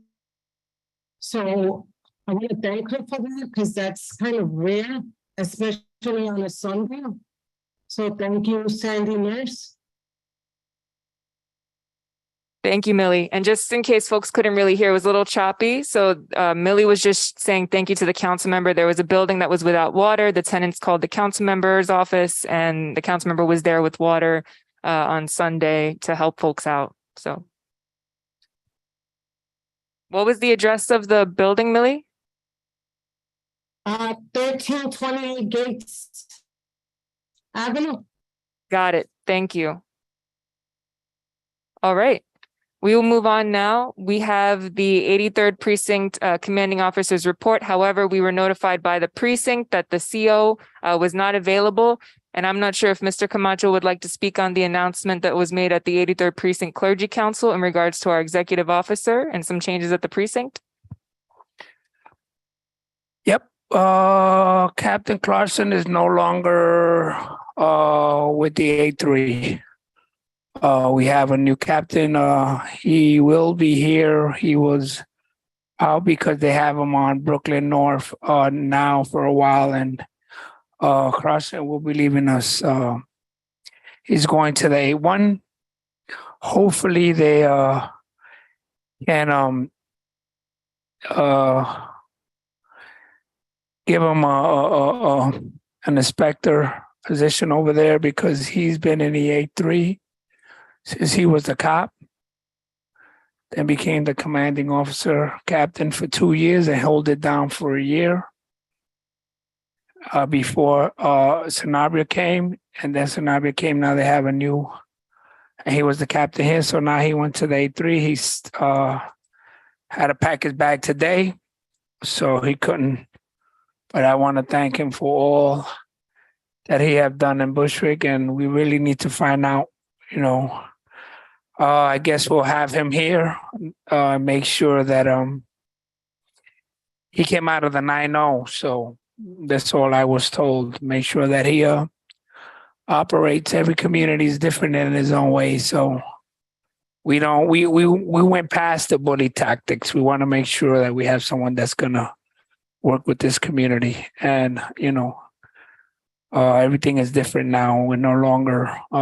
So I want to thank her for that because that's kind of rare, especially on a Sunday. So thank you, Sandy Nurse. Thank you, Millie. And just in case folks couldn't really hear, it was a little choppy. So Millie was just saying thank you to the council member. There was a building that was without water. The tenants called the council member's office and the council member was there with water on Sunday to help folks out. So what was the address of the building, Millie? 1328 Gates Avenue. Got it. Thank you. All right. We will move on now. We have the 83rd Precinct Commanding Officer's report. However, we were notified by the precinct that the CO was not available. And I'm not sure if Mr. Camacho would like to speak on the announcement that was made at the 83rd Precinct Clergy Council in regards to our executive officer and some changes at the precinct. Yep. Captain Clarkson is no longer with the A3. We have a new captain. He will be here. He was out because they have him on Brooklyn North now for a while, and Clarkson will be leaving us. He's going to the A1. Hopefully they can give him an inspector position over there because he's been in the A3 since he was a cop, then became the commanding officer captain for 2 years and held it down for a year before Sanabria came. And then Sanabria came, now they have a new, and he was the captain here. So now he went to the A3. He's had to pack his bag today, so he couldn't. But I want to thank him for all that he have done in Bushwick, and we really need to find out, you know, I guess we'll have him here, make sure that he came out of the 9-0. So that's all I was told. Make sure that he operates. Every community is different in his own way. So we went past the bully tactics. We want to make sure that we have someone that's gonna work with this community. And you know, everything is different now. We're no longer we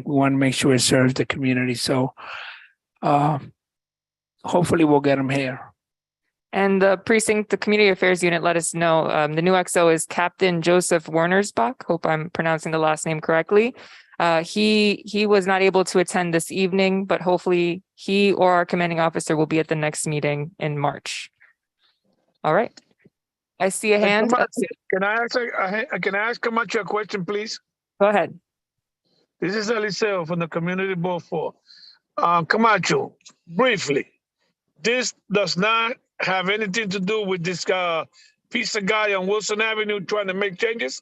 want to make sure it serves the community. So hopefully we'll get him here. And the precinct, the community affairs unit let us know the new XO is Captain Joseph Wernersbach. Hope I'm pronouncing the last name correctly. He was not able to attend this evening, but hopefully he or our commanding officer will be at the next meeting in March. All right. I see a hand. Can I ask Camacho a question, please? Go ahead. This is Eliseo from the Community Board 4. Camacho, briefly, this does not have anything to do with this pizza guy on Wilson Avenue trying to make changes?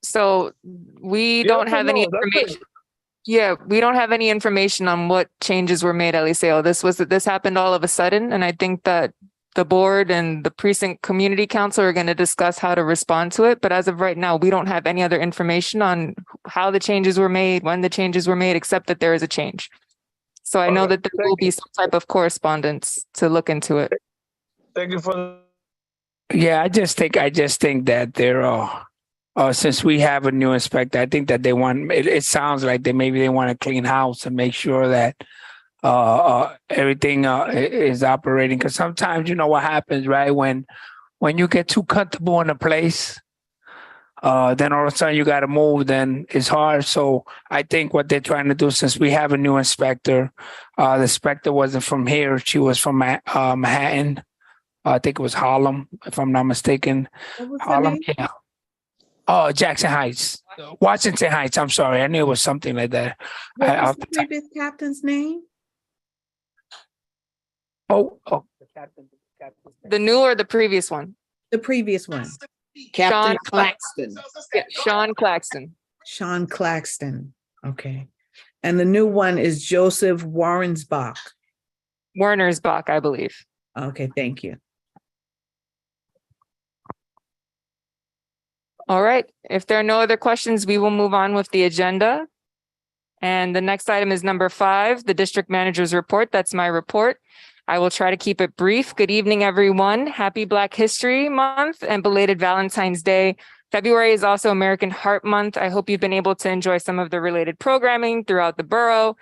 So we don't have any information. Yeah, we don't have any information on what changes were made, Eliseo. This happened all of a sudden, and I think that the board and the precinct community council are going to discuss how to respond to it. But as of right now, we don't have any other information on how the changes were made, when the changes were made, except that there is a change. So I know that there will be some type of correspondence to look into it. Thank you for. Yeah, I just think that they're since we have a new inspector, I think that they want. It sounds like they want to clean house and make sure that everything is operating. Because sometimes you know what happens, right? When you get too comfortable in a place, then all of a sudden you got to move. Then it's hard. So I think what they're trying to do, since we have a new inspector, the inspector wasn't from here; she was from Manhattan. I think it was Harlem, if I'm not mistaken. What was Harlem, the name? yeah. Oh, Jackson Heights, Washington Heights. I'm sorry, I knew it was something like that. What was the previous captain's name? Oh, the new or the previous one? The previous one. Captain Claxton. Yeah, Sean Claxton. Sean Claxton. Okay. And the new one is Joseph Warrensbach. Wernersbach, I believe. Okay, thank you. All right, if there are no other questions, we will move on with the agenda. And the next item is number 5, the district manager's report. That's my report. I will try to keep it brief. Good evening, everyone. Happy Black History Month and belated Valentine's Day. February is also American Heart Month. I hope you've been able to enjoy some of the related programming throughout the borough.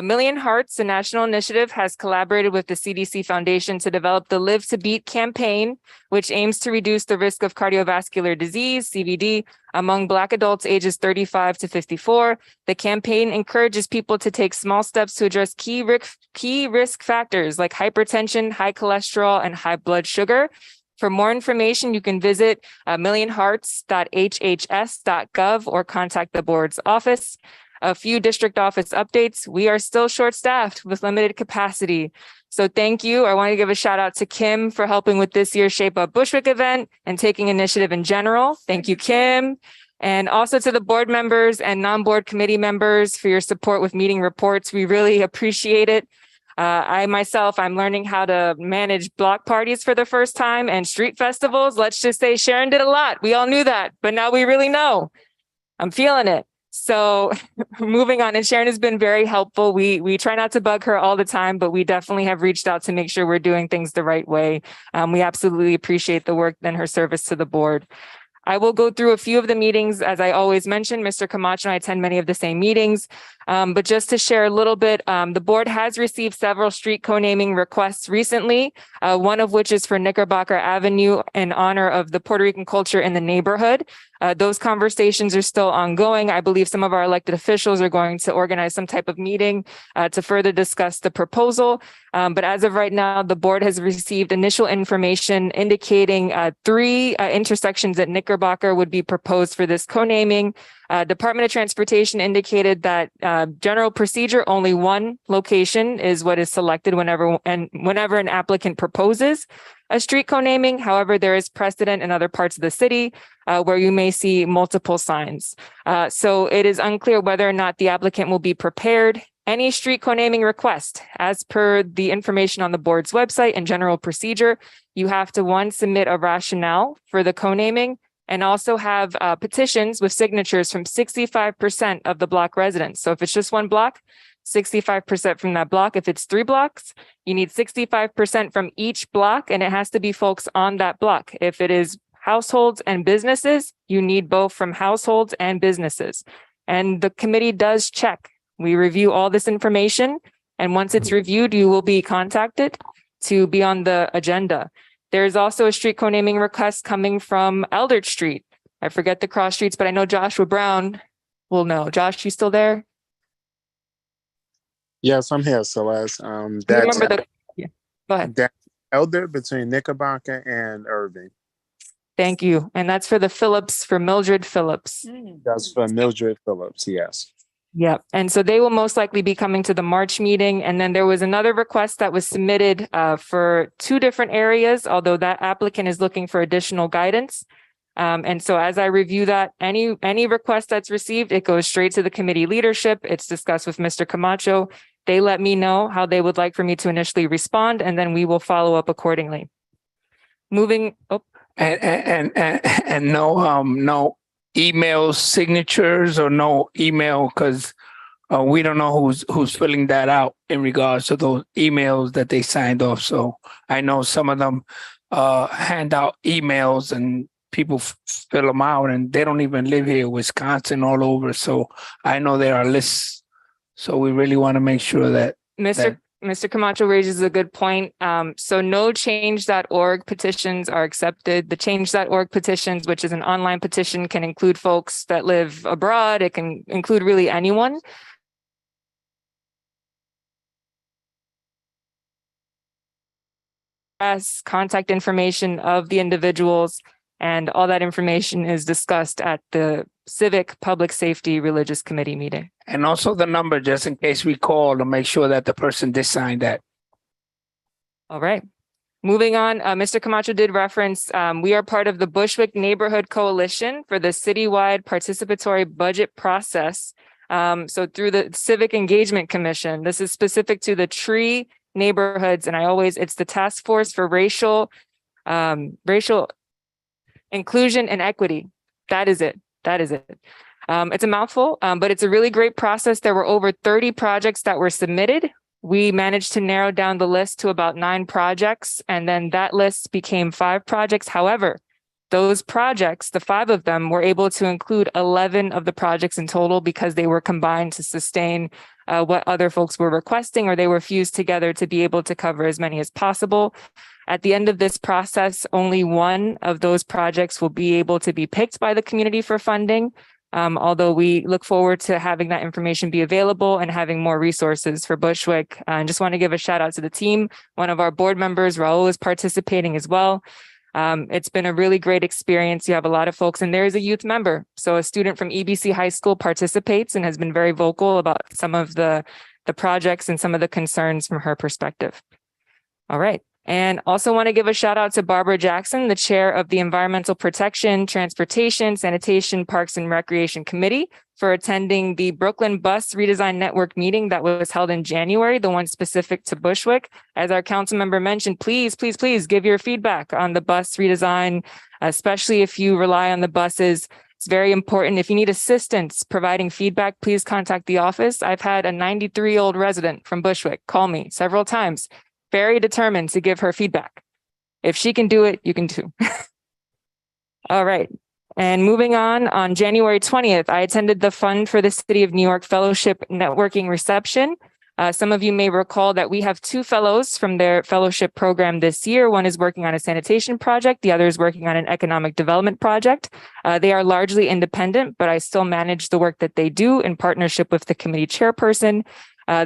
Million Hearts, a national initiative, has collaborated with the CDC Foundation to develop the Live to Beat campaign, which aims to reduce the risk of cardiovascular disease, CVD, among Black adults ages 35 to 54. The campaign encourages people to take small steps to address key risk factors like hypertension, high cholesterol, and high blood sugar. For more information, you can visit millionhearts.hhs.gov or contact the board's office. A few district office updates. We are still short-staffed with limited capacity. So thank you. I want to give a shout out to Kim for helping with this year's Shape Up Bushwick event and taking initiative in general. Thank you, Kim. And also to the board members and non-board committee members for your support with meeting reports. We really appreciate it. I'm learning how to manage block parties for the first time and street festivals. Let's just say Sharon did a lot. We all knew that, but now we really know. I'm feeling it. So moving on, and Sharon has been very helpful. We try not to bug her all the time, but we definitely have reached out to make sure we're doing things the right way. We absolutely appreciate the work and her service to the board. I will go through a few of the meetings. As I always mention, Mr. Camacho and I attend many of the same meetings. But just to share a little bit, the board has received several street co-naming requests recently, one of which is for Knickerbocker Avenue in honor of the Puerto Rican culture in the neighborhood. Those conversations are still ongoing. I believe some of our elected officials are going to organize some type of meeting to further discuss the proposal. But as of right now, the board has received initial information indicating 3 intersections at Knickerbocker would be proposed for this co-naming. Department of Transportation indicated that general procedure, only one location is what is selected whenever an applicant proposes a street co-naming. However, there is precedent in other parts of the city where you may see multiple signs. So it is unclear whether or not the applicant will be prepared any street co-naming request. As per the information on the board's website and general procedure, you have to, 1, submit a rationale for the co-naming, and also have petitions with signatures from 65% of the block residents. So if it's just one block, 65% from that block. If it's 3 blocks, you need 65% from each block, and it has to be folks on that block. If it is households and businesses, you need both from households and businesses. And the committee does check. We review all this information, and once it's reviewed, you will be contacted to be on the agenda. There's also a street co-naming request coming from Eldridge Street. I forget the cross streets, but I know Joshua Brown will know. Josh, you still there? Yes, I'm here, Celeste. You That's remember yeah, go ahead. that elder between Knickerbocker and Irving. Thank you. And that's for the Phillips, for Mildred Phillips. That's for Mildred Phillips, yes. Yep. And so they will most likely be coming to the March meeting. And then there was another request that was submitted for 2 different areas, although that applicant is looking for additional guidance. And so as I review that, any request that's received, it goes straight to the committee leadership. It's discussed with Mr. Camacho. They let me know how they would like for me to initially respond, and then we will follow up accordingly. Moving up. And no email signatures or no email, because we don't know who's filling that out in regards to those emails that they signed off. So I know some of them hand out emails and people fill them out, and they don't even live here, Wisconsin, all over. So I know there are lists. So we really want to make sure that Mr. Camacho raises a good point. So no change.org petitions are accepted. The change.org petitions, which is an online petition, can include folks that live abroad. It can include really anyone. Contact information of the individuals, and all that information is discussed at the Civic Public Safety Religious Committee meeting. And also the number, just in case we call, to make sure that the person did sign that. All right. Moving on, Mr. Camacho did reference, we are part of the Bushwick Neighborhood Coalition for the citywide participatory budget process. So through the Civic Engagement Commission, this is specific to the TREE neighborhoods. And it's the Task Force for Racial Inclusion and Equity. That is it. That is it. It's a mouthful, but it's a really great process. There were over 30 projects that were submitted. We managed to narrow down the list to about 9 projects, and then that list became 5 projects. However, those projects, the 5 of them, were able to include 11 of the projects in total because they were combined to sustain what other folks were requesting, or they were fused together to be able to cover as many as possible. At the end of this process, only 1 of those projects will be able to be picked by the community for funding. Although we look forward to having that information be available and having more resources for Bushwick. And just want to give a shout out to the team. One of our board members, Raul, is participating as well. It's been a really great experience. You have a lot of folks, and there is a youth member. So a student from EBC High School participates and has been very vocal about some of the projects and some of the concerns from her perspective. All right. And also want to give a shout out to Barbara Jackson, the chair of the Environmental Protection, Transportation, Sanitation, Parks and Recreation Committee, for attending the Brooklyn Bus Redesign Network meeting that was held in January, the one specific to Bushwick. As our council member mentioned, please give your feedback on the bus redesign, especially if you rely on the buses. It's very important. If you need assistance providing feedback, please contact the office. I've had a 93-year-old resident from Bushwick call me several times, very determined to give her feedback. If she can do it, you can too. All right. And moving on January 20th, I attended the Fund for the City of New York Fellowship Networking Reception. Some of you may recall that we have 2 fellows from their fellowship program this year. One is working on a sanitation project. The other is working on an economic development project. They are largely independent, but I still manage the work that they do in partnership with the committee chairperson.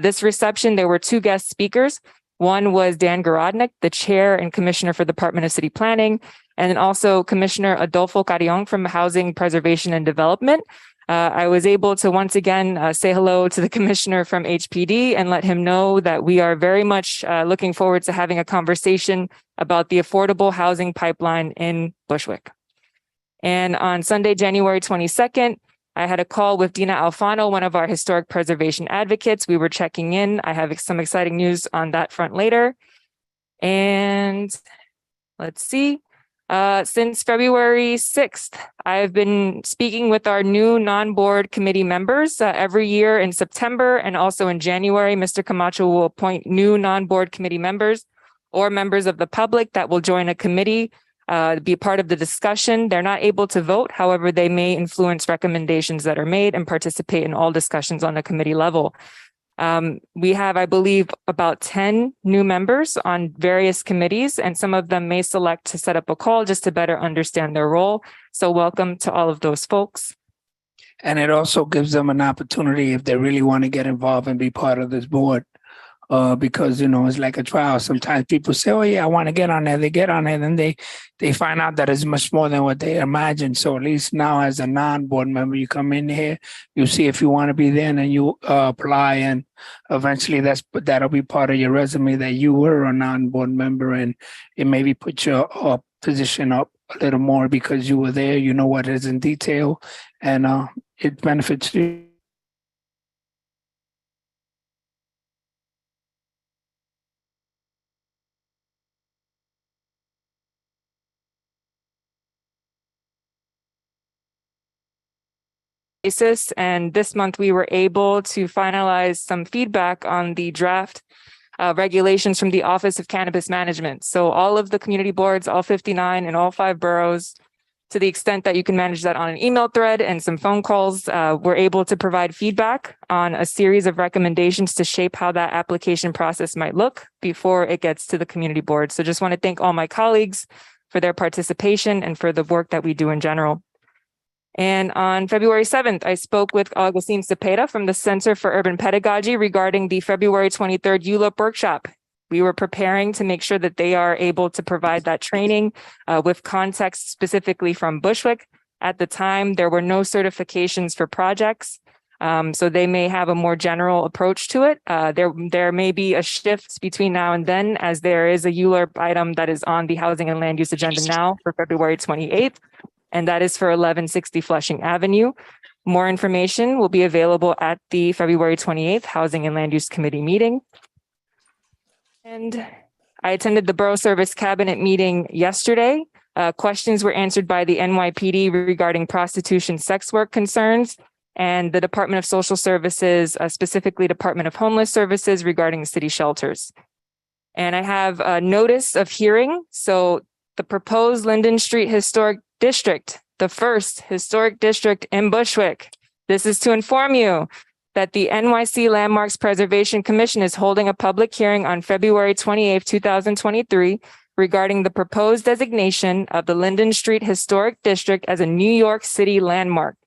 This reception, there were 2 guest speakers. One was Dan Garodnik, the chair and commissioner for the Department of City Planning, and then also Commissioner Adolfo Carrion from Housing Preservation and Development. I was able to once again say hello to the commissioner from HPD and let him know that we are very much looking forward to having a conversation about the affordable housing pipeline in Bushwick. And on Sunday, January 22nd, I had a call with Dina Alfano, one of our historic preservation advocates. We were checking in. I have some exciting news on that front later. And let's see. Since February 6th, I've been speaking with our new non-board committee members every year in September and also in January. Mr. Camacho will appoint new non-board committee members or members of the public that will join a committee, be part of the discussion. They're not able to vote. However, they may influence recommendations that are made and participate in all discussions on the committee level. We have, I believe, about 10 new members on various committees, and some of them may select to set up a call just to better understand their role. So welcome to all of those folks. And it also gives them an opportunity if they really want to get involved and be part of this board. Because, you know, it's like a trial. Sometimes people say, oh, yeah, I want to get on there. They get on there, then they find out that it's much more than what they imagined. So at least now as a non-board member, you come in here, you see if you want to be there, and then you apply. And eventually that'll be part of your resume that you were a non-board member, and it maybe put your position up a little more because you were there, you know what it is in detail, and it benefits you. And this month we were able to finalize some feedback on the draft regulations from the Office of Cannabis Management. So all of the community boards, all 59 in all 5 boroughs, to the extent that you can manage that on an email thread and some phone calls, we're able to provide feedback on a series of recommendations to shape how that application process might look before it gets to the community board. So just want to thank all my colleagues for their participation and for the work that we do in general. And on February 7th, I spoke with Augustine Cepeda from the Center for Urban Pedagogy regarding the February 23rd ULUP workshop. We were preparing to make sure that they are able to provide that training with context specifically from Bushwick. At the time, there were no certifications for projects, so they may have a more general approach to it. There may be a shift between now and then, as there is a ULURP item that is on the Housing and Land Use agenda now for February 28th. And that is for 1160 Flushing Avenue. More information will be available at the February 28th Housing and Land Use Committee meeting. And I attended the Borough Service Cabinet meeting yesterday. Questions were answered by the NYPD regarding prostitution, sex work concerns, and the Department of Social Services, specifically Department of Homeless Services regarding city shelters. And I have a notice of hearing. So the proposed Linden Street Historic District, the first historic district in Bushwick. This is to inform you that the NYC Landmarks Preservation Commission is holding a public hearing on February 28th, 2023, regarding the proposed designation of the Linden Street Historic District as a New York City landmark.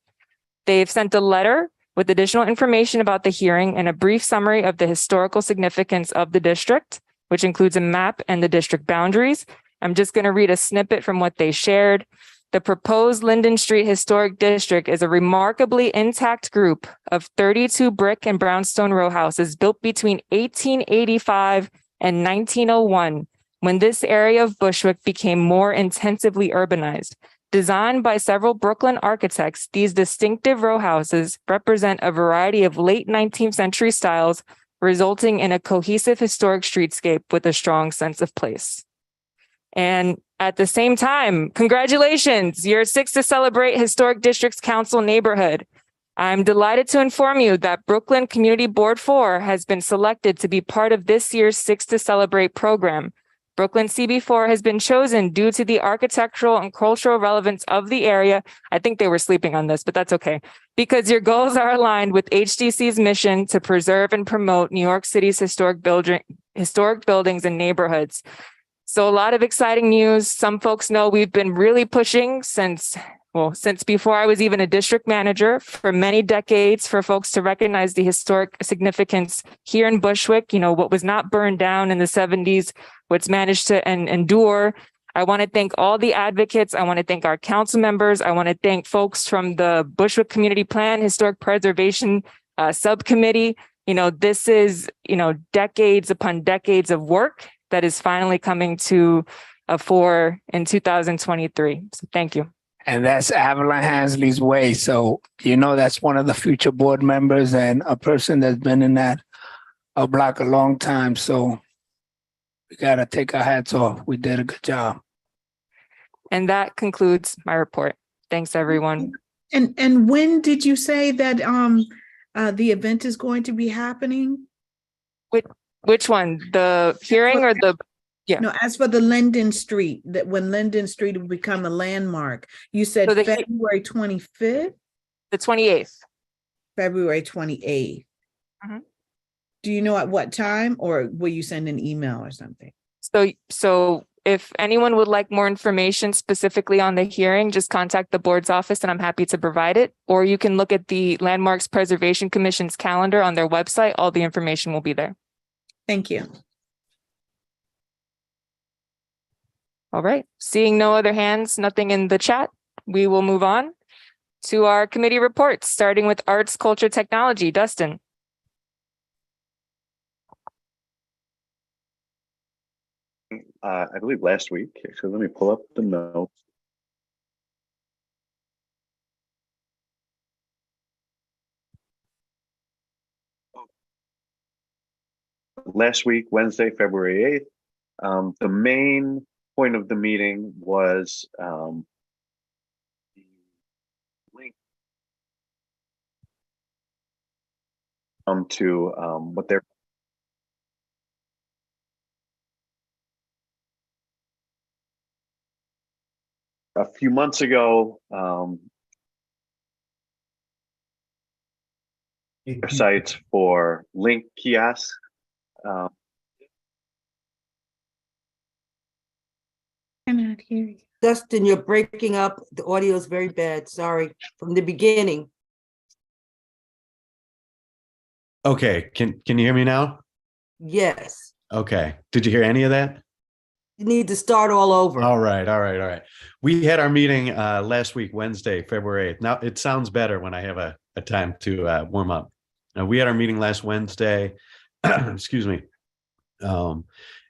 They've sent a letter with additional information about the hearing and a brief summary of the historical significance of the district, which includes a map and the district boundaries. I'm just going to read a snippet from what they shared. The proposed Linden Street Historic District is a remarkably intact group of 32 brick and brownstone row houses built between 1885 and 1901, when this area of Bushwick became more intensively urbanized. Designed by several Brooklyn architects, these distinctive row houses represent a variety of late 19th century styles, resulting in a cohesive historic streetscape with a strong sense of place. And at the same time, congratulations, you're 6 to Celebrate Historic Districts Council neighborhood. I'm delighted to inform you that Brooklyn Community Board 4 has been selected to be part of this year's 6 to Celebrate program. Brooklyn CB4 has been chosen due to the architectural and cultural relevance of the area. I think they were sleeping on this, but that's okay. Because your goals are aligned with HDC's mission to preserve and promote New York City's historic buildings and neighborhoods. So a lot of exciting news. Some folks know we've been really pushing since before I was even a district manager, for many decades, for folks to recognize the historic significance here in Bushwick, what was not burned down in the 70s, what's managed to endure. I want to thank all the advocates. I want to thank our council members. I want to thank folks from the Bushwick Community Plan Historic Preservation Subcommittee. This is, decades upon decades of work that is finally coming to a fore in 2023. So thank you. And that's Avalon Hansley's way. So, that's one of the future board members and a person that's been in that block a long time. So we got to take our hats off. We did a good job. And that concludes my report. Thanks, everyone. And when did you say that the event is going to be happening? Which one? The hearing or the... Yeah. No, as for the Linden Street, that when Linden Street will become a landmark, you said so February 25th? The 28th. February 28th. Mm-hmm. Do you know at what time, or will you send an email or something? So if anyone would like more information specifically on the hearing, just contact the board's office and I'm happy to provide it. Or you can look at the Landmarks Preservation Commission's calendar on their website. All the information will be there. Thank you. All right, seeing no other hands, nothing in the chat, we will move on to our committee reports, starting with Arts, Culture, Technology. Dustin. I believe last week, so let me pull up the notes. Last week, Wednesday, February 8th, the main point of the meeting was the link to what they're a few months ago. Sites for link kiosks. Cannot hear you. Dustin, you're breaking up. The audio is very bad. Sorry. From the beginning. Okay, can you hear me now? Yes. Okay. Did you hear any of that? You need to start all over. All right. We had our meeting last week, Wednesday, February 8th. Now it sounds better when I have a time to warm up. Now, we had our meeting last Wednesday. Excuse me.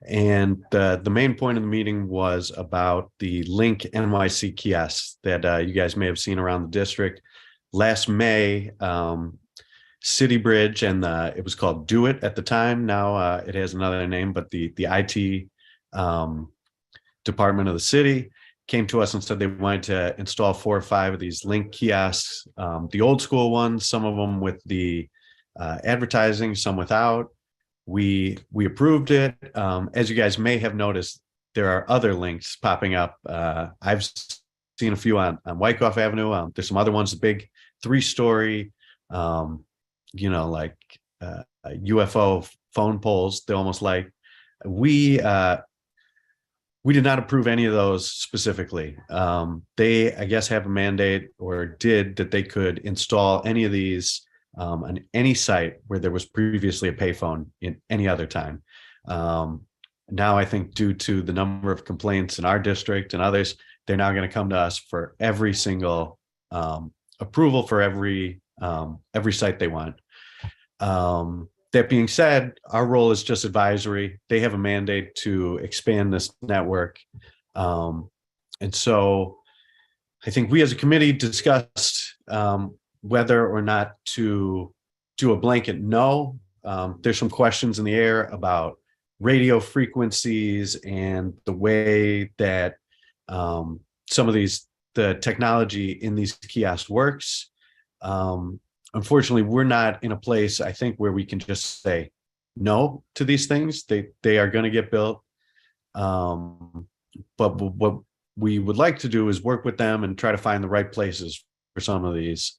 And the main point of the meeting was about the Link NYC kiosks that you guys may have seen around the district. Last May, City Bridge and it was called Do It at the time. Now it has another name, but the IT department of the city came to us and said they wanted to install 4 or 5 of these Link kiosks, the old school ones, some of them with the advertising, some without. We approved it. As you guys may have noticed, there are other links popping up. I've seen a few on Wyckoff Avenue. There's some other ones, big 3-story, like UFO phone poles. They're almost like we did not approve any of those specifically. They, I guess, have a mandate or did that they could install any of these on any site where there was previously a payphone in any other time. Now, I think due to the number of complaints in our district and others, they're now going to come to us for every single approval for every site they want. That being said, our role is just advisory. They have a mandate to expand this network. And so I think we as a committee discussed whether or not to do a blanket no. There's some questions in the air about radio frequencies and the way that some of the technology in these kiosks works. Unfortunately, we're not in a place, I think, where we can just say no to these things. They are going to get built. But what we would like to do is work with them and try to find the right places for some of these.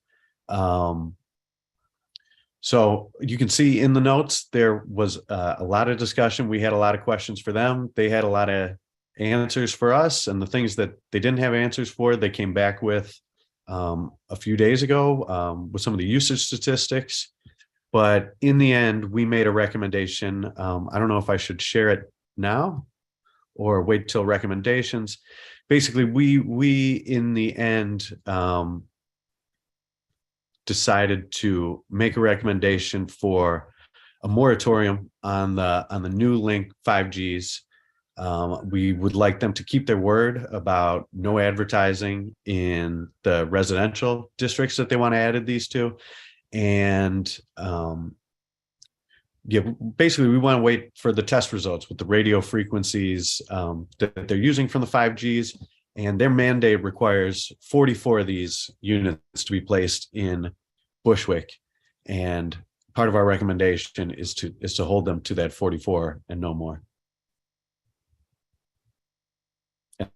So you can see in the notes, there was a lot of discussion. We had a lot of questions for them. They had a lot of answers for us, and the things that they didn't have answers for, they came back with a few days ago with some of the usage statistics. But in the end, we made a recommendation. I don't know if I should share it now or wait till recommendations. Basically, we in the end decided to make a recommendation for a moratorium on the new Link 5Gs. We would like them to keep their word about no advertising in the residential districts that they want to add these to. And yeah, basically we want to wait for the test results with the radio frequencies that they're using from the 5Gs. And their mandate requires 44 of these units to be placed in Bushwick. And part of our recommendation is to hold them to that 44 and no more.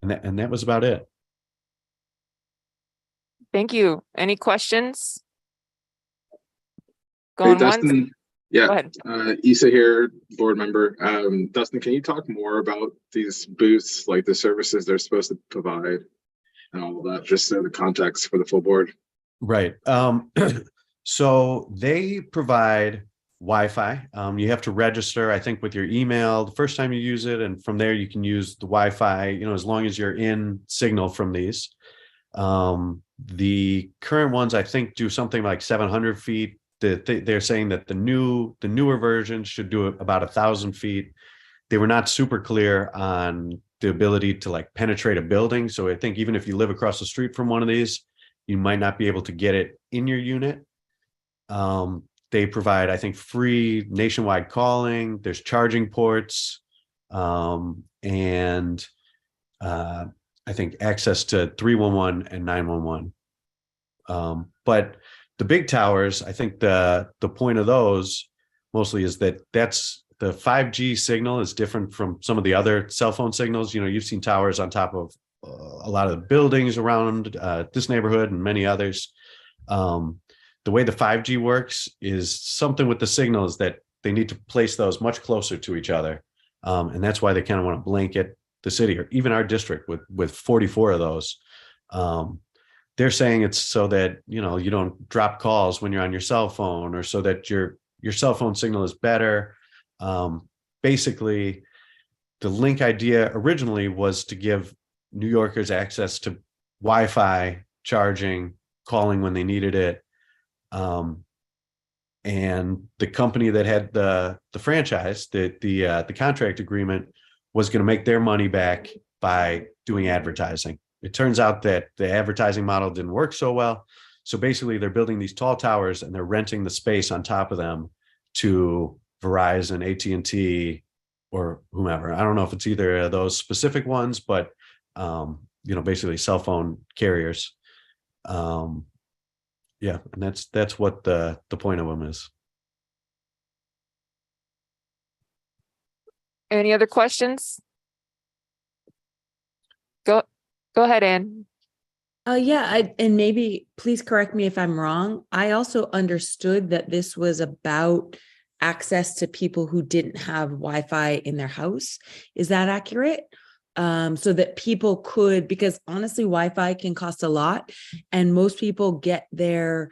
And that was about it. Thank you. Any questions? Hey, Going once? Dustin. Go Yeah, ahead. Issa here, board member. Dustin, can you talk more about these booths, like the services they're supposed to provide and all of that, just so the context for the full board? Right. So they provide Wi-Fi. You have to register, I think, with your email the first time you use it, and from there you can use the Wi-Fi, as long as you're in signal from these. The current ones, I think, do something like 700 feet. They're saying that the newer versions should do about 1,000 feet. They were not super clear on the ability to like penetrate a building. So I think even if you live across the street from one of these, you might not be able to get it in your unit. They provide, I think, free nationwide calling. There's charging ports, and I think access to 311 and 911. But the big towers, I think the point of those mostly is that's the 5G signal is different from some of the other cell phone signals. You've seen towers on top of a lot of the buildings around this neighborhood and many others. The way the 5G works is something with the signals that they need to place those much closer to each other. And that's why they kind of want to blanket the city or even our district with 44 of those. They're saying it's so that, you don't drop calls when you're on your cell phone, or so that your cell phone signal is better. Basically, the Link idea originally was to give New Yorkers access to Wi-Fi, charging, calling when they needed it. And the company that had the franchise, the contract agreement, was going to make their money back by doing advertising. It turns out that the advertising model didn't work so well. So basically they're building these tall towers and they're renting the space on top of them to Verizon, AT&T, or whomever. I don't know if it's either of those specific ones, but basically cell phone carriers. Yeah, and that's what the point of them is. Any other questions? Go ahead, Ann. Yeah, and maybe please correct me if I'm wrong. I also understood that this was about access to people who didn't have Wi-Fi in their house. Is that accurate? So that people could, because honestly, Wi-Fi can cost a lot, and most people get their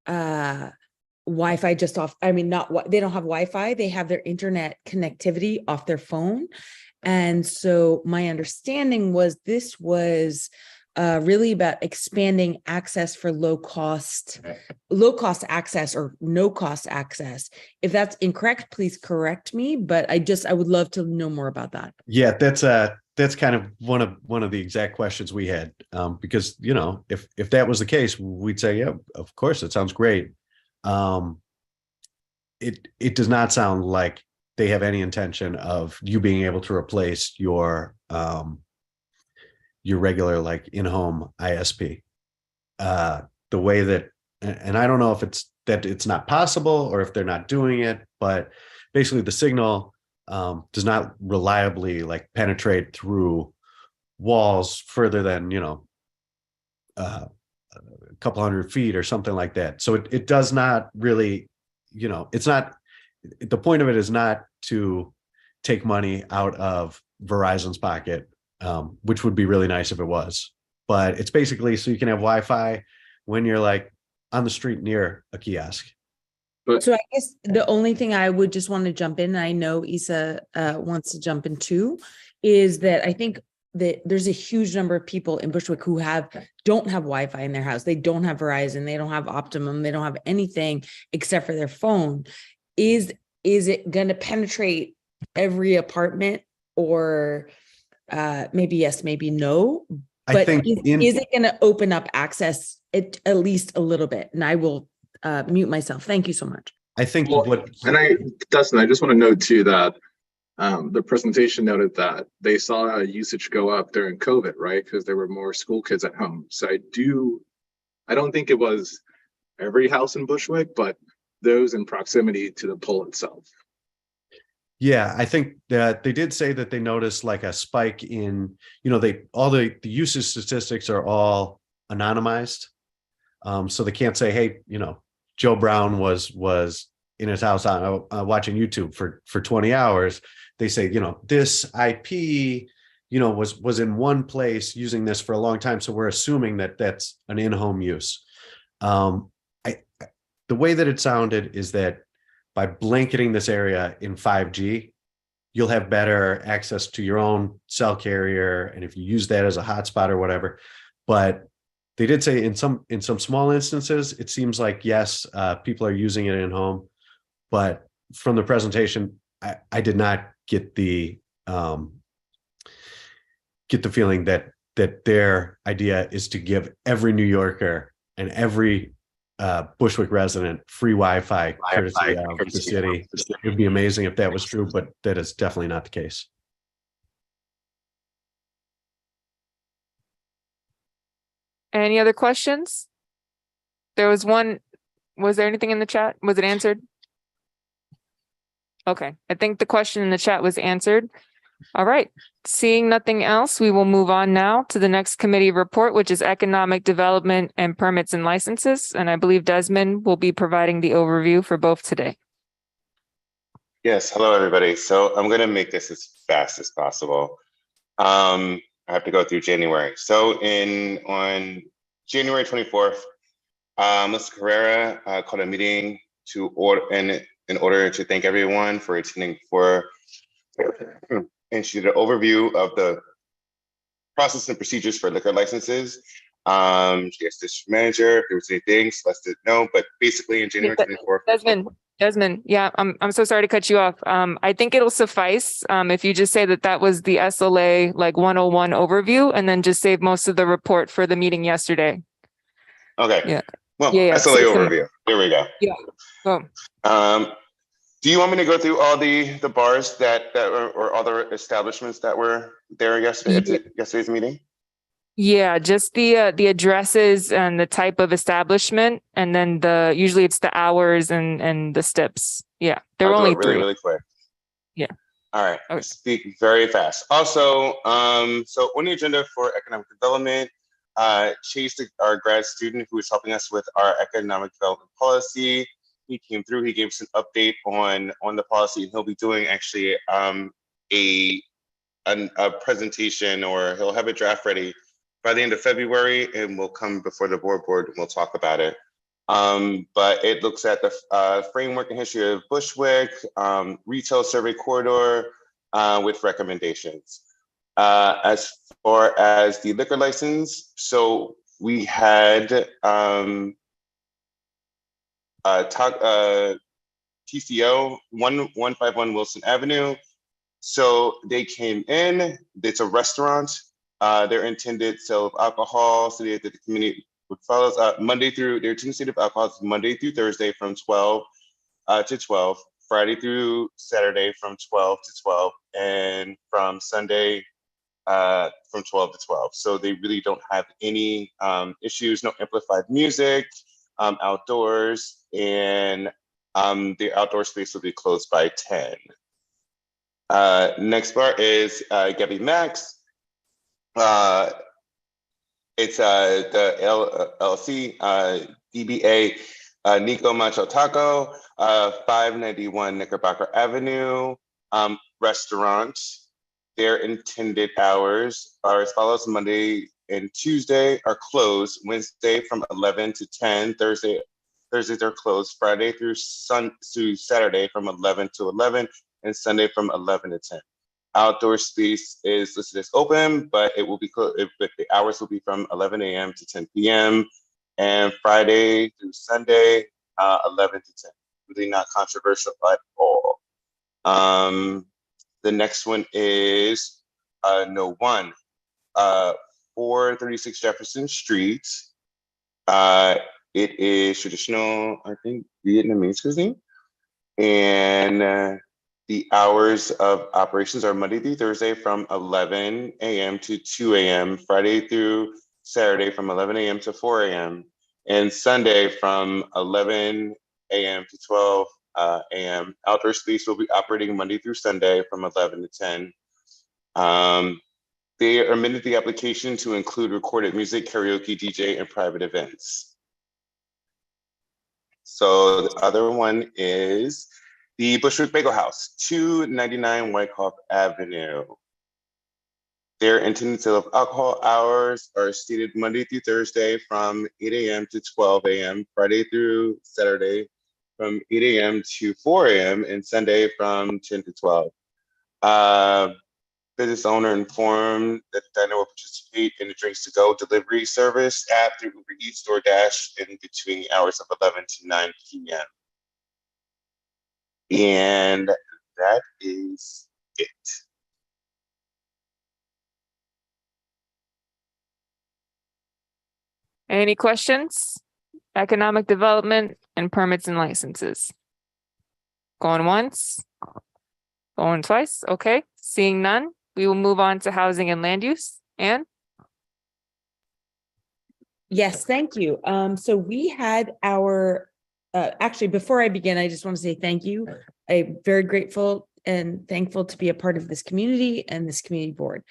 Wi-Fi just off. I mean, they don't have Wi-Fi, they have their internet connectivity off their phone. And so my understanding was this was really about expanding access for low cost access or no cost access. If that's incorrect, please correct me, but I would love to know more about that. Yeah, that's kind of one of the exact questions we had, because if that was the case, we'd say, yeah, of course, it sounds great. It does not sound like they have any intention of you being able to replace your regular like in-home ISP. The way that, and I don't know if it's that it's not possible or if they're not doing it, but basically the signal does not reliably like penetrate through walls further than a couple hundred feet or something like that. So it does not really, it's not, the point of it is not to take money out of Verizon's pocket, which would be really nice if it was, but it's basically so you can have Wi-Fi when you're like on the street near a kiosk. So I guess the only thing I would just want to jump in, and I know Isa wants to jump in too, is that I think that there's a huge number of people in Bushwick who don't have Wi-Fi in their house. They don't have Verizon, they don't have Optimum, they don't have anything except for their phone. Is it going to penetrate every apartment, or maybe yes, maybe no? But I think is it going to open up access at least a little bit? And I will mute myself. Thank you so much. I think Dustin, I just want to note too that the presentation noted that they saw usage go up during COVID, right? Because there were more school kids at home. So I don't think it was every house in Bushwick, but those in proximity to the pole itself. Yeah, I think that they did say that they noticed like a spike in, all the usage statistics are all anonymized. So they can't say, hey, Joe Brown was in his house on watching YouTube for 20 hours. They say, this IP, was in one place using this for a long time. So we're assuming that that's an in-home use. The way that it sounded is that by blanketing this area in 5G, you'll have better access to your own cell carrier. And if you use that as a hotspot or whatever, but they did say in some small instances, it seems like, yes, people are using it in home, but from the presentation, I did not get the feeling that their idea is to give every New Yorker and every Bushwick resident free Wi-Fi courtesy of the city. It would be amazing if that was true, but that is definitely not the case. Any other questions? There was one. Was there anything in the chat? Was it answered? Okay, I think the question in the chat was answered. All right, seeing nothing else, we will move on now to the next committee report, which is Economic Development and Permits and Licenses. And I believe Desmond will be providing the overview for both today. Yes, hello everybody. So I'm going to make this as fast as possible. I have to go through January. So on January 24th, Ms. Carrera called a meeting in order to thank everyone for attending and she did an overview of the process and procedures for liquor licenses. She asked the manager if there was anything, Celeste didn't know, but basically in January 24th. Desmond, yeah, I'm so sorry to cut you off. I think it'll suffice if you just say that was the SLA like 101 overview, and then just save most of the report for the meeting yesterday. Okay. Yeah. Well, yeah. SLA overview. There we go. Yeah. Oh. Do you want me to go through all the bars that were or other establishments that were there yesterday at yesterday's meeting? Yeah, just the addresses and the type of establishment, and then usually it's the hours and the steps. Yeah, there were I'll do only it really, three. really quick. Yeah. All right, Okay. speak very fast. Also, so on the agenda for economic development, Chase, our grad student who is helping us with our economic development policy, he came through, he gave us an update on the policy, and he'll be doing actually a presentation, or he'll have a draft ready by the end of February, and we'll come before the board and we'll talk about it. But it looks at the framework and history of Bushwick, retail survey corridor with recommendations. As far as the liquor license, so we had TCO 151 Wilson Avenue. So they came in, it's a restaurant. Their intended sale of alcohol, so that the community would follow their intended sale of alcohol is Monday through Thursday from 12 to 12, Friday through Saturday from 12 to 12, and from Sunday from 12 to 12. So they really don't have any issues, no amplified music, outdoors, and the outdoor space will be closed by 10. Next bar is Gabby Max. It's the LLC, DBA Nico Macho Taco, 591 Knickerbocker Avenue, restaurant. Their intended hours are as follows: Monday and Tuesday are closed, Wednesday from 11 to 10, Thursdays are closed, Friday through Saturday from 11 to 11, and Sunday from 11 to 10. Outdoor space is listed as open, but it will be closed. But the hours will be from 11 a.m. to 10 p.m. and Friday through Sunday, 11 to 10. Really not controversial at all. The next one is No One, 436 Jefferson Street. It is traditional, I think, Vietnamese cuisine, and the hours of operations are Monday through Thursday from 11 a.m. to 2 a.m., Friday through Saturday from 11 a.m. to 4 a.m., and Sunday from 11 a.m. to 12 a.m. Outdoor space will be operating Monday through Sunday from 11 to 10. They amended the application to include recorded music, karaoke, DJ, and private events. So the other one is the Bushwick Bagel House, 299 Wyckoff Avenue. Their intended sale of alcohol hours are stated Monday through Thursday from 8 a.m. to 12 a.m., Friday through Saturday from 8 a.m. to 4 a.m., and Sunday from 10 to 12. Business owner informed that the diner will participate in the drinks to go delivery service app through Uber Eats, DoorDash in between the hours of 11 to 9 p.m. And that is it. Any questions? Economic development and permits and licenses. Going once, going twice. Okay, seeing none, we will move on to housing and land use. Anne? Yes, thank you. So we had our, actually, before I begin, I just want to say thank you. I'm very grateful and thankful to be a part of this community and this community board.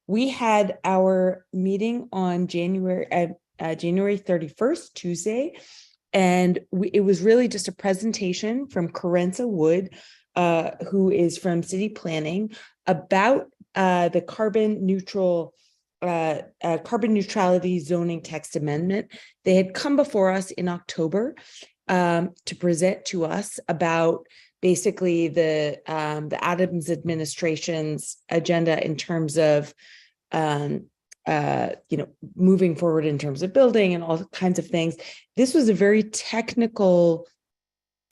We had our meeting on January 31st, Tuesday, and it was really just a presentation from Carenza Wood, who is from City Planning, about the carbon neutrality zoning text amendment. They had come before us in October to present to us about basically the Adams administration's agenda in terms of moving forward in terms of building and all kinds of things. This was a very technical,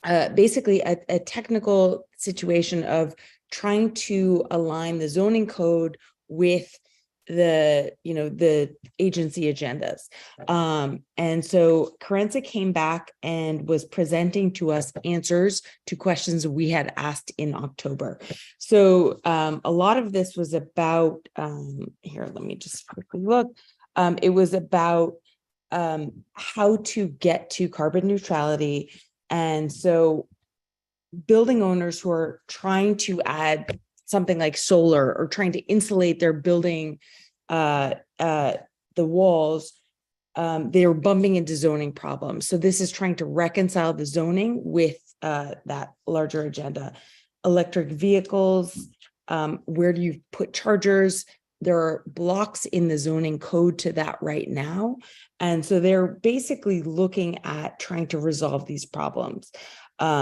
basically a technical situation of trying to align the zoning code with the agency agendas. And so Carenza came back and was presenting to us answers to questions we had asked in October. So a lot of this was about, here, let me just quickly look. It was about how to get to carbon neutrality. And so building owners who are trying to add something like solar or trying to insulate their building, the walls, they were bumping into zoning problems. So this is trying to reconcile the zoning with that larger agenda. Electric vehicles, where do you put chargers? There are blocks in the zoning code to that right now. And so they're basically looking at trying to resolve these problems.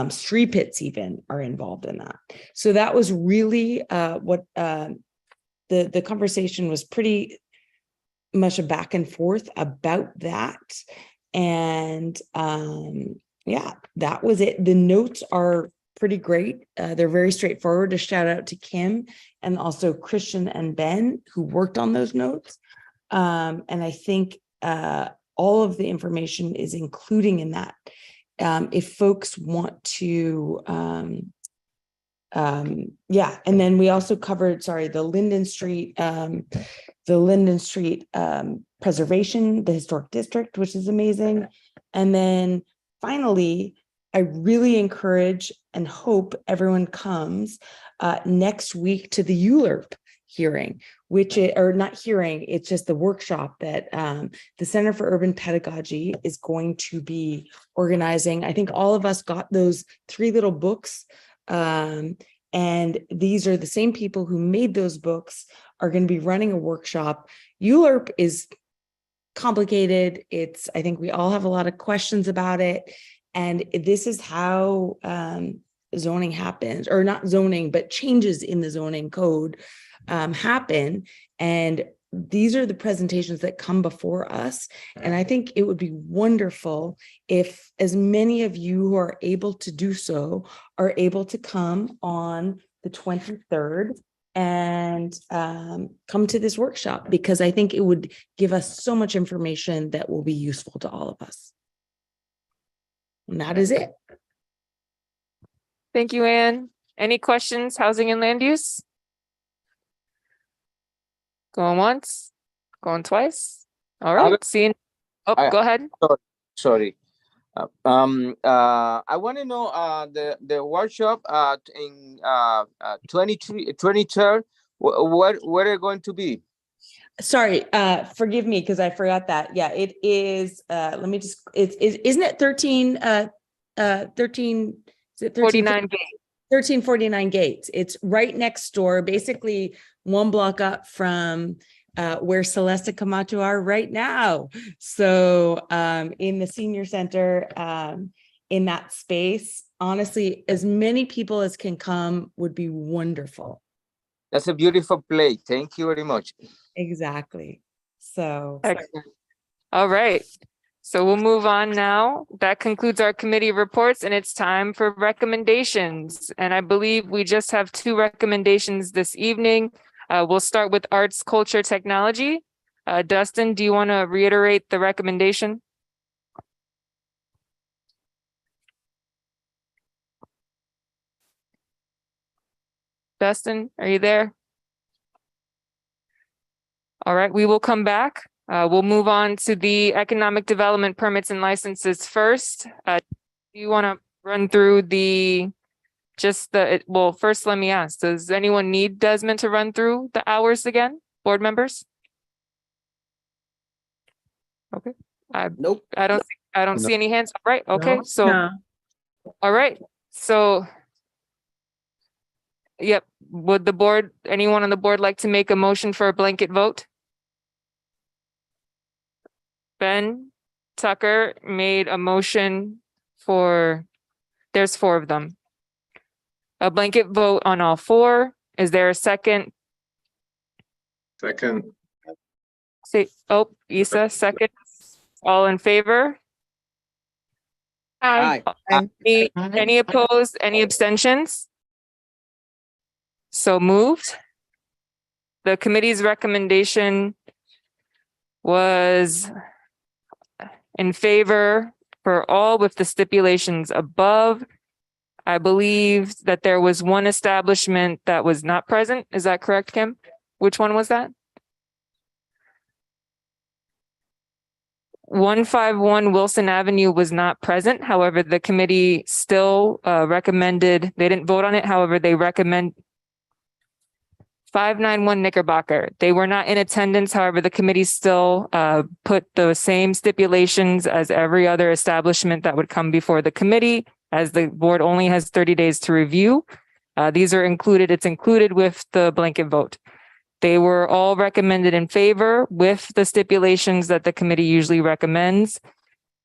Street pits even are involved in that. So that was really what the conversation was, pretty much a back and forth about that. And yeah, that was it. The notes are pretty great. They're very straightforward. A shout out to Kim and also Christian and Ben who worked on those notes. And I think all of the information is including in that. If folks want to, yeah, and then we also covered, the Linden Street, preservation, the historic district, which is amazing. And then finally, I really encourage and hope everyone comes next week to the ULURP hearing, which is, or not hearing, it's just the workshop that the Center for Urban Pedagogy is going to be organizing. I think all of us got those 3 little books, and these are the same people who made those books are going to be running a workshop. ULURP is complicated. I think we all have a lot of questions about it. And this is how zoning happens, or not zoning, but changes in the zoning code happen. And these are the presentations that come before us. And I think it would be wonderful if as many of you who are able to do so are able to come on the 23rd and come to this workshop, because I think it would give us so much information that will be useful to all of us. And that is it. Thank you, Anne. Any questions, housing and land use? Going once, going twice. All right, seeing. Oh, go ahead. Sorry. I want to know the workshop in 23rd. Where are going to be? Sorry, forgive me because I forgot that. Yeah, it is. Let me just. Isn't it 13? 13. Is it 49 Gates? 1349 Gates. It's right next door, basically 1 block up from where Celeste Camacho are right now. So in the senior center, in that space, honestly, as many people as can come would be wonderful. That's a beautiful place. Thank you very much. Exactly. So excellent. All right. So we'll move on now. That concludes our committee reports, and it's time for recommendations. And I believe we just have 2 recommendations this evening. We'll start with arts, culture, technology. Dustin, do you want to reiterate the recommendation? Dustin, are you there? All right, we will come back. We'll move on to the economic development permits and licenses first. Do you want to run through well, first let me ask, does anyone need Desmond to run through the hours again, board members? Okay. Nope. I don't see any hands. All right. Okay. No. So, No. All right. So, yep. Would anyone on the board like to make a motion for a blanket vote? Ben Tucker made a motion there's 4 of them. A blanket vote on all 4. Is there a second? Second. Isa, second. All in favor? Aye. Any opposed? Any abstentions? So moved. The committee's recommendation was in favor for all with the stipulations above. I believe that there was one establishment that was not present. Is that correct, Kim? Which one was that? 151 Wilson Avenue was not present. However, the committee still recommended, they didn't vote on it. However, they recommend 591 Knickerbocker. They were not in attendance. However, the committee still put the same stipulations as every other establishment that would come before the committee, as the board only has 30 days to review. These are included. It's included with the blanket vote. They were all recommended in favor with the stipulations that the committee usually recommends.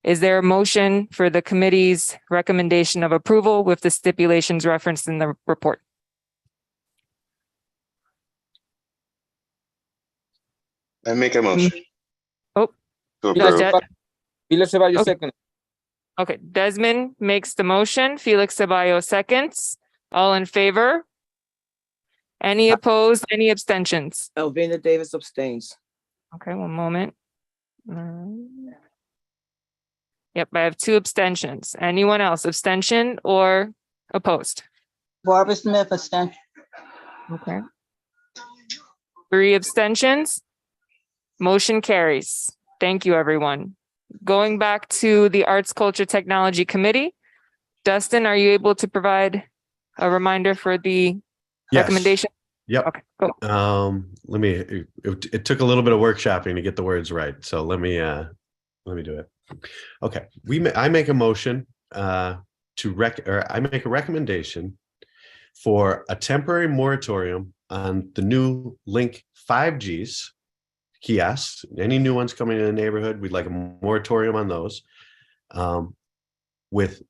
Is there a motion for the committee's recommendation of approval with the stipulations referenced in the report? I make a motion. Oh, To approve. Felix Ceballos Okay. second. Okay, Desmond makes the motion. Felix Ceballos seconds. All in favor? Any opposed? Any abstentions? Elvina Davis abstains. Okay, one moment. Yep, I have 2 abstentions. Anyone else? Abstention or opposed? Barbara Smith, abstention. Okay. 3 abstentions. Motion carries. Thank you, everyone. Going back to the Arts, Culture, Technology Committee. Dustin, are you able to provide a reminder for the Yes. recommendation? Yep. Okay, go. Let me, it took a little bit of workshopping to get the words right. So let me do it. Okay, I make a motion I make a recommendation for a temporary moratorium on the new Link 5Gs kiosks. Any new ones coming in the neighborhood, we'd like a moratorium on those. With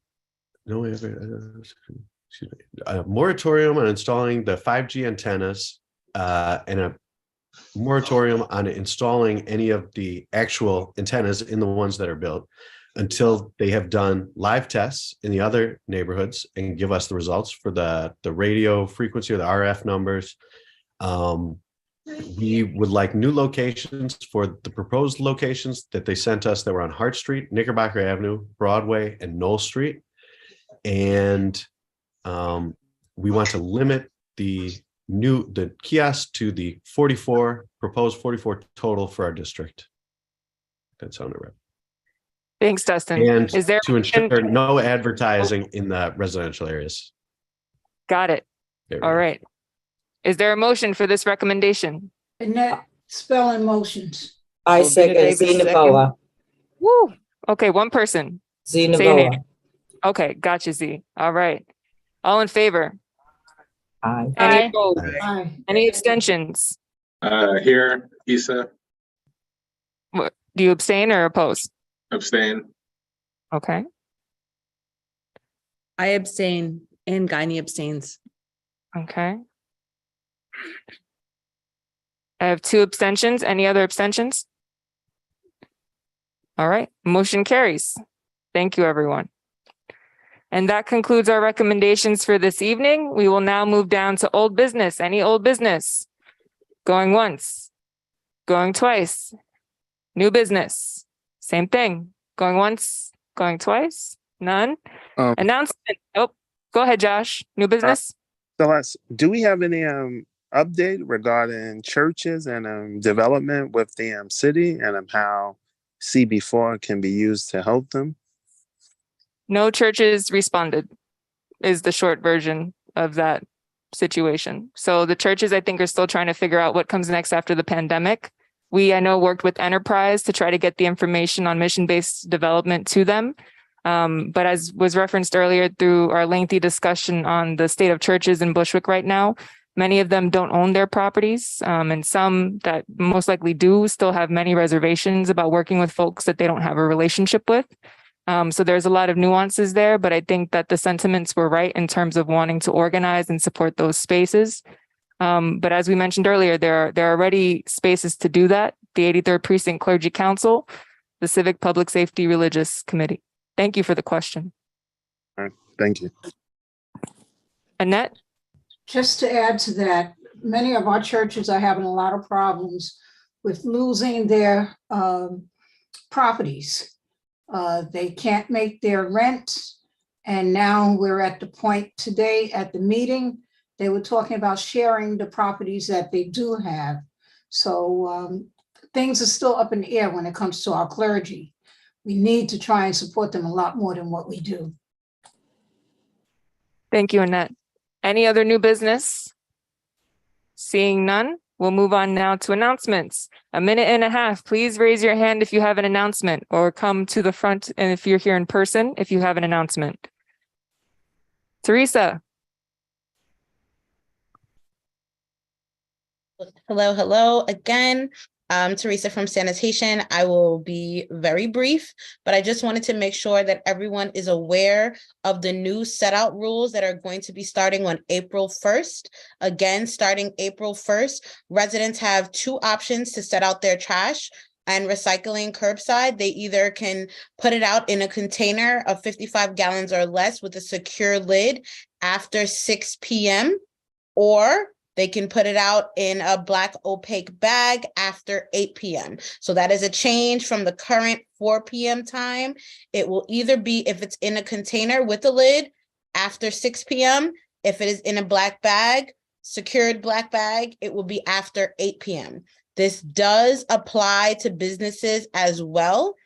no, excuse me, a moratorium on installing the 5G antennas and a moratorium on installing any of the actual antennas in the ones that are built until they have done live tests in the other neighborhoods and give us the results for the radio frequency or the RF numbers. We would like new locations for the proposed locations that they sent us that were on Hart Street, Knickerbocker Avenue, Broadway, and Knoll Street. And we want to limit the kiosk to the 44, proposed 44 total for our district. That sounded right. Thanks, Dustin. And Is there to ensure no advertising in the residential areas. Got it. All right. Is there a motion for this recommendation? Annette, spelling motions. I Elvina second Davis Zinavoa. Woo. Okay, one person. Say your Zinavoa. name. Okay, gotcha, Z. All right. All in favor? Aye. Any Aye. opposed? Aye. Any abstentions? Here, Issa, What, do you abstain or oppose? abstain. Okay. I abstain and Guiney abstains. Okay. I have 2 abstentions. Any other abstentions? All right, motion carries. Thank you, everyone. And that concludes our recommendations for this evening. We will now move down to old business. Any old business? Going once, going twice. New business, same thing. Going once, going twice. None. Announcement. Oh, go ahead, Josh. New business. Do we have any update regarding churches and development with the city and how CB4 can be used to help them? No churches responded is the short version of that situation. So the churches, I think, are still trying to figure out what comes next after the pandemic. We, I know, worked with Enterprise to try to get the information on mission-based development to them. But as was referenced earlier through our lengthy discussion on the state of churches in Bushwick right now, many of them don't own their properties. And some that most likely do still have many reservations about working with folks that they don't have a relationship with. So there's a lot of nuances there, but I think that the sentiments were right in terms of wanting to organize and support those spaces. But as we mentioned earlier, there are already spaces to do that. The 83rd Precinct Clergy Council, the Civic Public Safety Religious Committee. Thank you for the question. All right, thank you. Annette? Just to add to that, many of our churches are having a lot of problems with losing their properties. They can't make their rent. And now we're at the point today at the meeting, they were talking about sharing the properties that they do have. So things are still up in the air when it comes to our clergy. We need to try and support them a lot more than what we do. Thank you, Annette. Any other new business? Seeing none, we'll move on now to announcements. A minute and a half. Please raise your hand if you have an announcement, or come to the front and if you're here in person, if you have an announcement. Teresa. Hello again. Teresa from Sanitation. I will be very brief, but I just wanted to make sure that everyone is aware of the new set out rules that are going to be starting on April 1st. Again, starting April 1st, residents have two options to set out their trash and recycling curbside. They either can put it out in a container of 55 gallons or less with a secure lid after 6 p.m. or they can put it out in a black opaque bag after 8 p.m. So that is a change from the current 4 p.m. time. It will either be, if it's in a container with a lid, after 6 p.m. If it is in a black bag, secured black bag, it will be after 8 p.m. This does apply to businesses as well.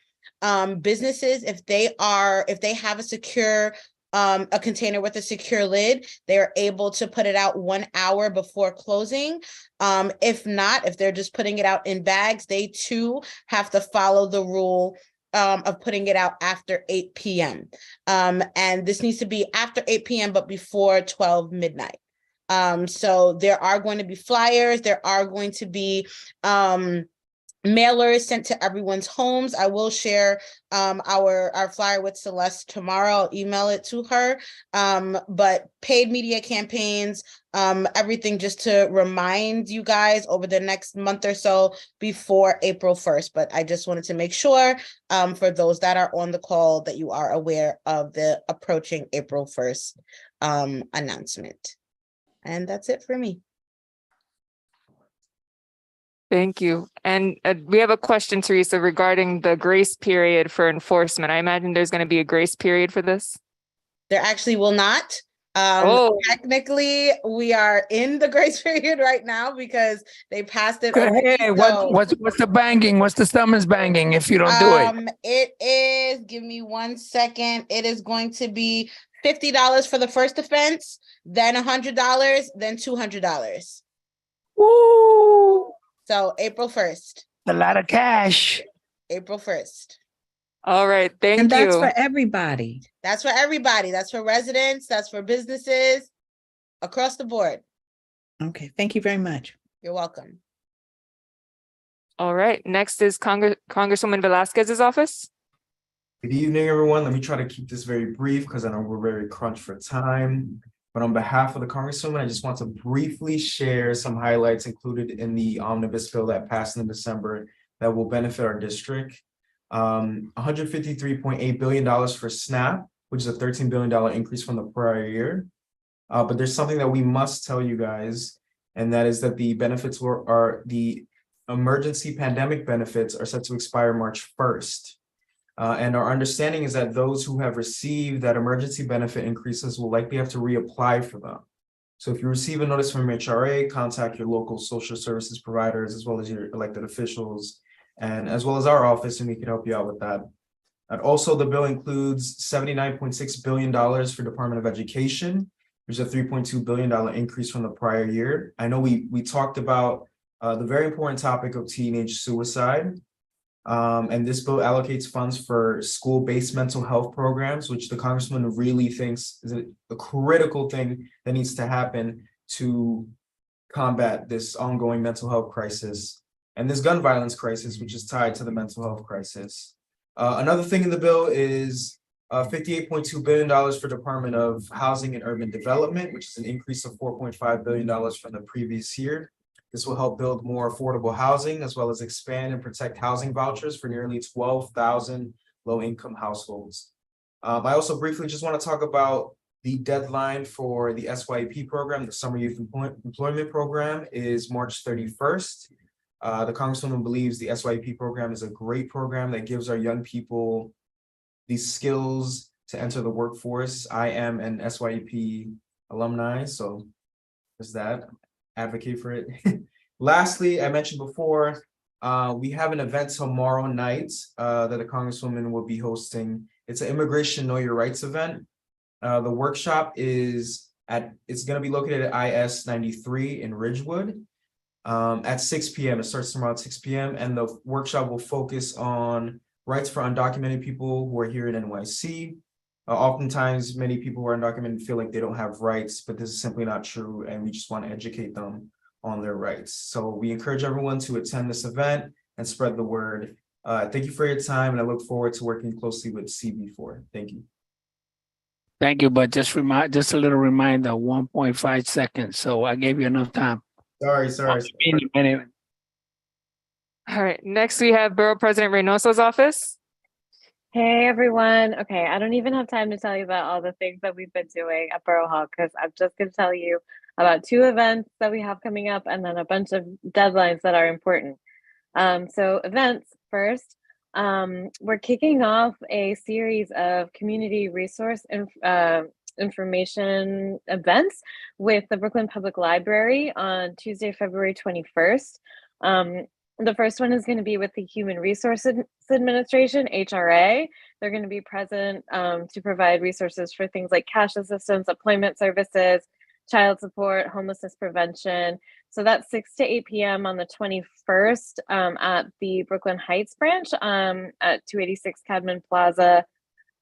Businesses, if they have a secure a container with a secure lid, they are able to put it out 1 hour before closing. If not, if they're just putting it out in bags, they too have to follow the rule of putting it out after 8 p.m. And this needs to be after 8 p.m. but before 12 midnight. So there are going to be flyers, there are going to be mailers sent to everyone's homes. I will share our flyer with Celeste tomorrow. I'll email it to her. But paid media campaigns, everything just to remind you guys over the next month or so before April 1st. But I just wanted to make sure for those that are on the call that you are aware of the approaching April 1st announcement. And that's it for me. Thank you. And we have a question, Teresa, regarding the grace period for enforcement. I imagine there's going to be a grace period for this. There actually will not. Technically, we are in the grace period right now because they passed it. Hey, what's the banging? What's the summons banging if you don't do it? It is, give me 1 second. It is going to be $50 for the first offense, then $100, then $200. Woo! So April 1st. A lot of cash. April 1st. All right. Thank you. And that's for everybody. That's for everybody. That's for residents. That's for businesses across the board. Okay. Thank you very much. You're welcome. All right. Next is Congresswoman Velasquez's office. Good evening, everyone. Let me try to keep this very brief because I know we're very crunched for time. But on behalf of the Congresswoman, I just want to briefly share some highlights included in the omnibus bill that passed in December that will benefit our district. $153.8 billion for SNAP, which is a $13 billion increase from the prior year. But there's something that we must tell you guys, and that is that the benefits are the emergency pandemic benefits are set to expire March 1st. And our understanding is that those who have received that emergency benefit increases will likely have to reapply for them. So if you receive a notice from HRA, contact your local social services providers, as well as your elected officials, and as well as our office, and we can help you out with that. And also, the bill includes $79.6 billion for Department of Education, which is a $3.2 billion increase from the prior year. I know we talked about the very important topic of teenage suicide. And this bill allocates funds for school-based mental health programs, which the Congressman really thinks is a critical thing that needs to happen to combat this ongoing mental health crisis and this gun violence crisis, which is tied to the mental health crisis. Another thing in the bill is $58.2 billion for Department of Housing and Urban Development, which is an increase of $4.5 billion from the previous year. This will help build more affordable housing, as well as expand and protect housing vouchers for nearly 12,000 low-income households. I also briefly just want to talk about The deadline for the SYP program, the Summer Youth Employment Program, is March 31st. The Congresswoman believes the SYP program is a great program that gives our young people these skills to enter the workforce. I am an SYP alumni, so there's that. Advocate for it. Lastly, I mentioned before, we have an event tomorrow night that the Congresswoman will be hosting. It's an Immigration Know Your Rights event. The workshop it's going to be located at IS 93 in Ridgewood at 6 p.m. It starts tomorrow at 6 p.m. And the workshop will focus on rights for undocumented people who are here in NYC. Oftentimes, many people who are undocumented feel like they don't have rights, but this is simply not true. And we just want to educate them on their rights. So we encourage everyone to attend this event and spread the word. Thank you for your time. And I look forward to working closely with CB4. Thank you. Thank you, but just a little reminder, 1.5 seconds. So I gave you enough time. Sorry. Anyway. All right, next we have Borough President Reynoso's office. Hey everyone. Okay, I don't even have time to tell you about all the things that we've been doing at Borough Hall because I'm just going to tell you about 2 events that we have coming up and then a bunch of deadlines that are important. So events first. We're kicking off a series of community resource information events with the Brooklyn Public Library on Tuesday, February 21st. The first one is going to be with the Human Resources Administration, HRA. They're going to be present to provide resources for things like cash assistance, employment services, child support, homelessness prevention. So that's 6 to 8 p.m. on the 21st at the Brooklyn Heights branch at 286 Cadman Plaza.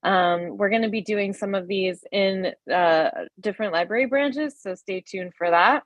We're going to be doing some of these in different library branches, so stay tuned for that.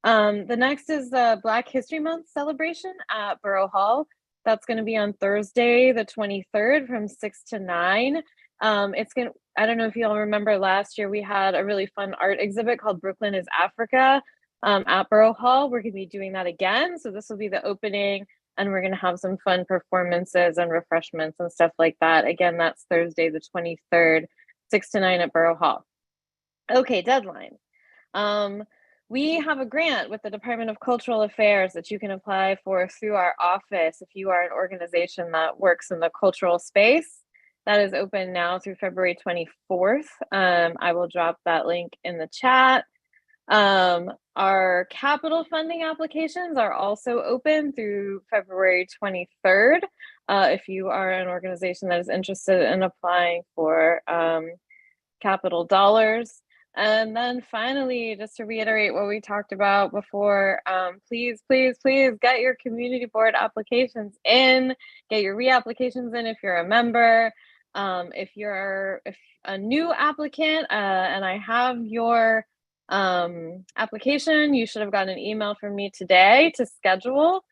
The next is the Black History Month celebration at Borough Hall. That's going to be on Thursday, the 23rd from 6 to 9. I don't know if you all remember last year, we had a really fun art exhibit called Brooklyn is Africa at Borough Hall. We're going to be doing that again. So this will be the opening and we're going to have some fun performances and refreshments and stuff like that. Again, that's Thursday, the 23rd, 6 to 9 at Borough Hall. Okay, deadline. We have a grant with the Department of Cultural Affairs that you can apply for through our office if you are an organization that works in the cultural space. That is open now through February 24th. I will drop that link in the chat. Our capital funding applications are also open through February 23rd. If you are an organization that is interested in applying for capital dollars. And then finally, just to reiterate what we talked about before, please get your community board applications in, get your reapplications in if you're a member. If you're a new applicant and I have your application, you should have gotten an email from me today to schedule.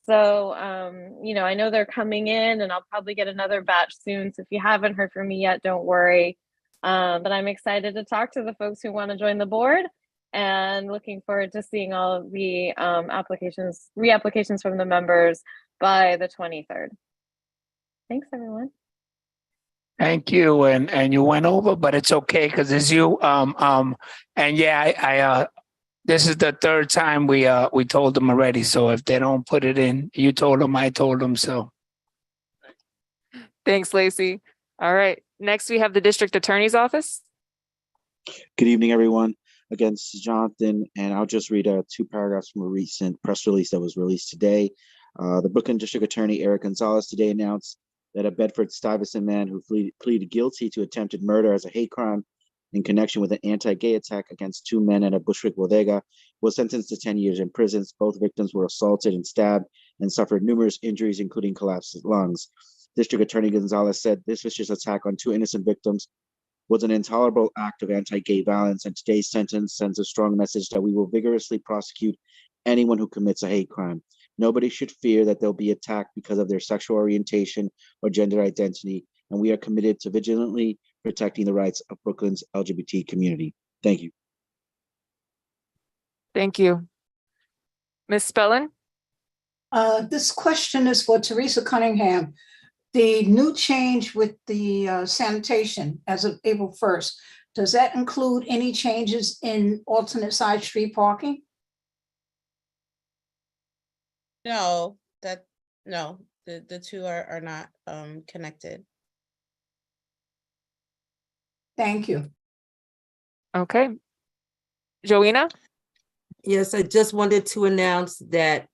So, I know they're coming in and I'll probably get another batch soon. So if you haven't heard from me yet, don't worry. But I'm excited to talk to the folks who want to join the board and looking forward to seeing all of the reapplications from the members by the 23rd. Thanks, everyone. Thank you, and you went over, but it's okay because it's you. And yeah, this is the 3rd time we told them already. So if they don't put it in, you told them, I told them so. Thanks, Lacey. All right. Next, we have the District Attorney's Office. Good evening, everyone. Again, this is Jonathan, and I'll just read 2 paragraphs from a recent press release that was released today. The Brooklyn District Attorney Eric Gonzalez today announced that a Bedford-Stuyvesant man who pleaded guilty to attempted murder as a hate crime in connection with an anti-gay attack against 2 men at a Bushwick bodega was sentenced to 10 years in prison. Both victims were assaulted and stabbed and suffered numerous injuries, including collapsed lungs. District Attorney Gonzalez said this vicious attack on 2 innocent victims was an intolerable act of anti-gay violence, and today's sentence sends a strong message that we will vigorously prosecute anyone who commits a hate crime. Nobody should fear that they'll be attacked because of their sexual orientation or gender identity, and we are committed to vigilantly protecting the rights of Brooklyn's LGBT community. Thank you. Thank you. Ms. Spellin? This question is for Teresa Cunningham. The new change with the sanitation as of April 1st, Does that include any changes in alternate side street parking? No, the two are not connected. Thank you. Okay. Joanna? Yes, I just wanted to announce that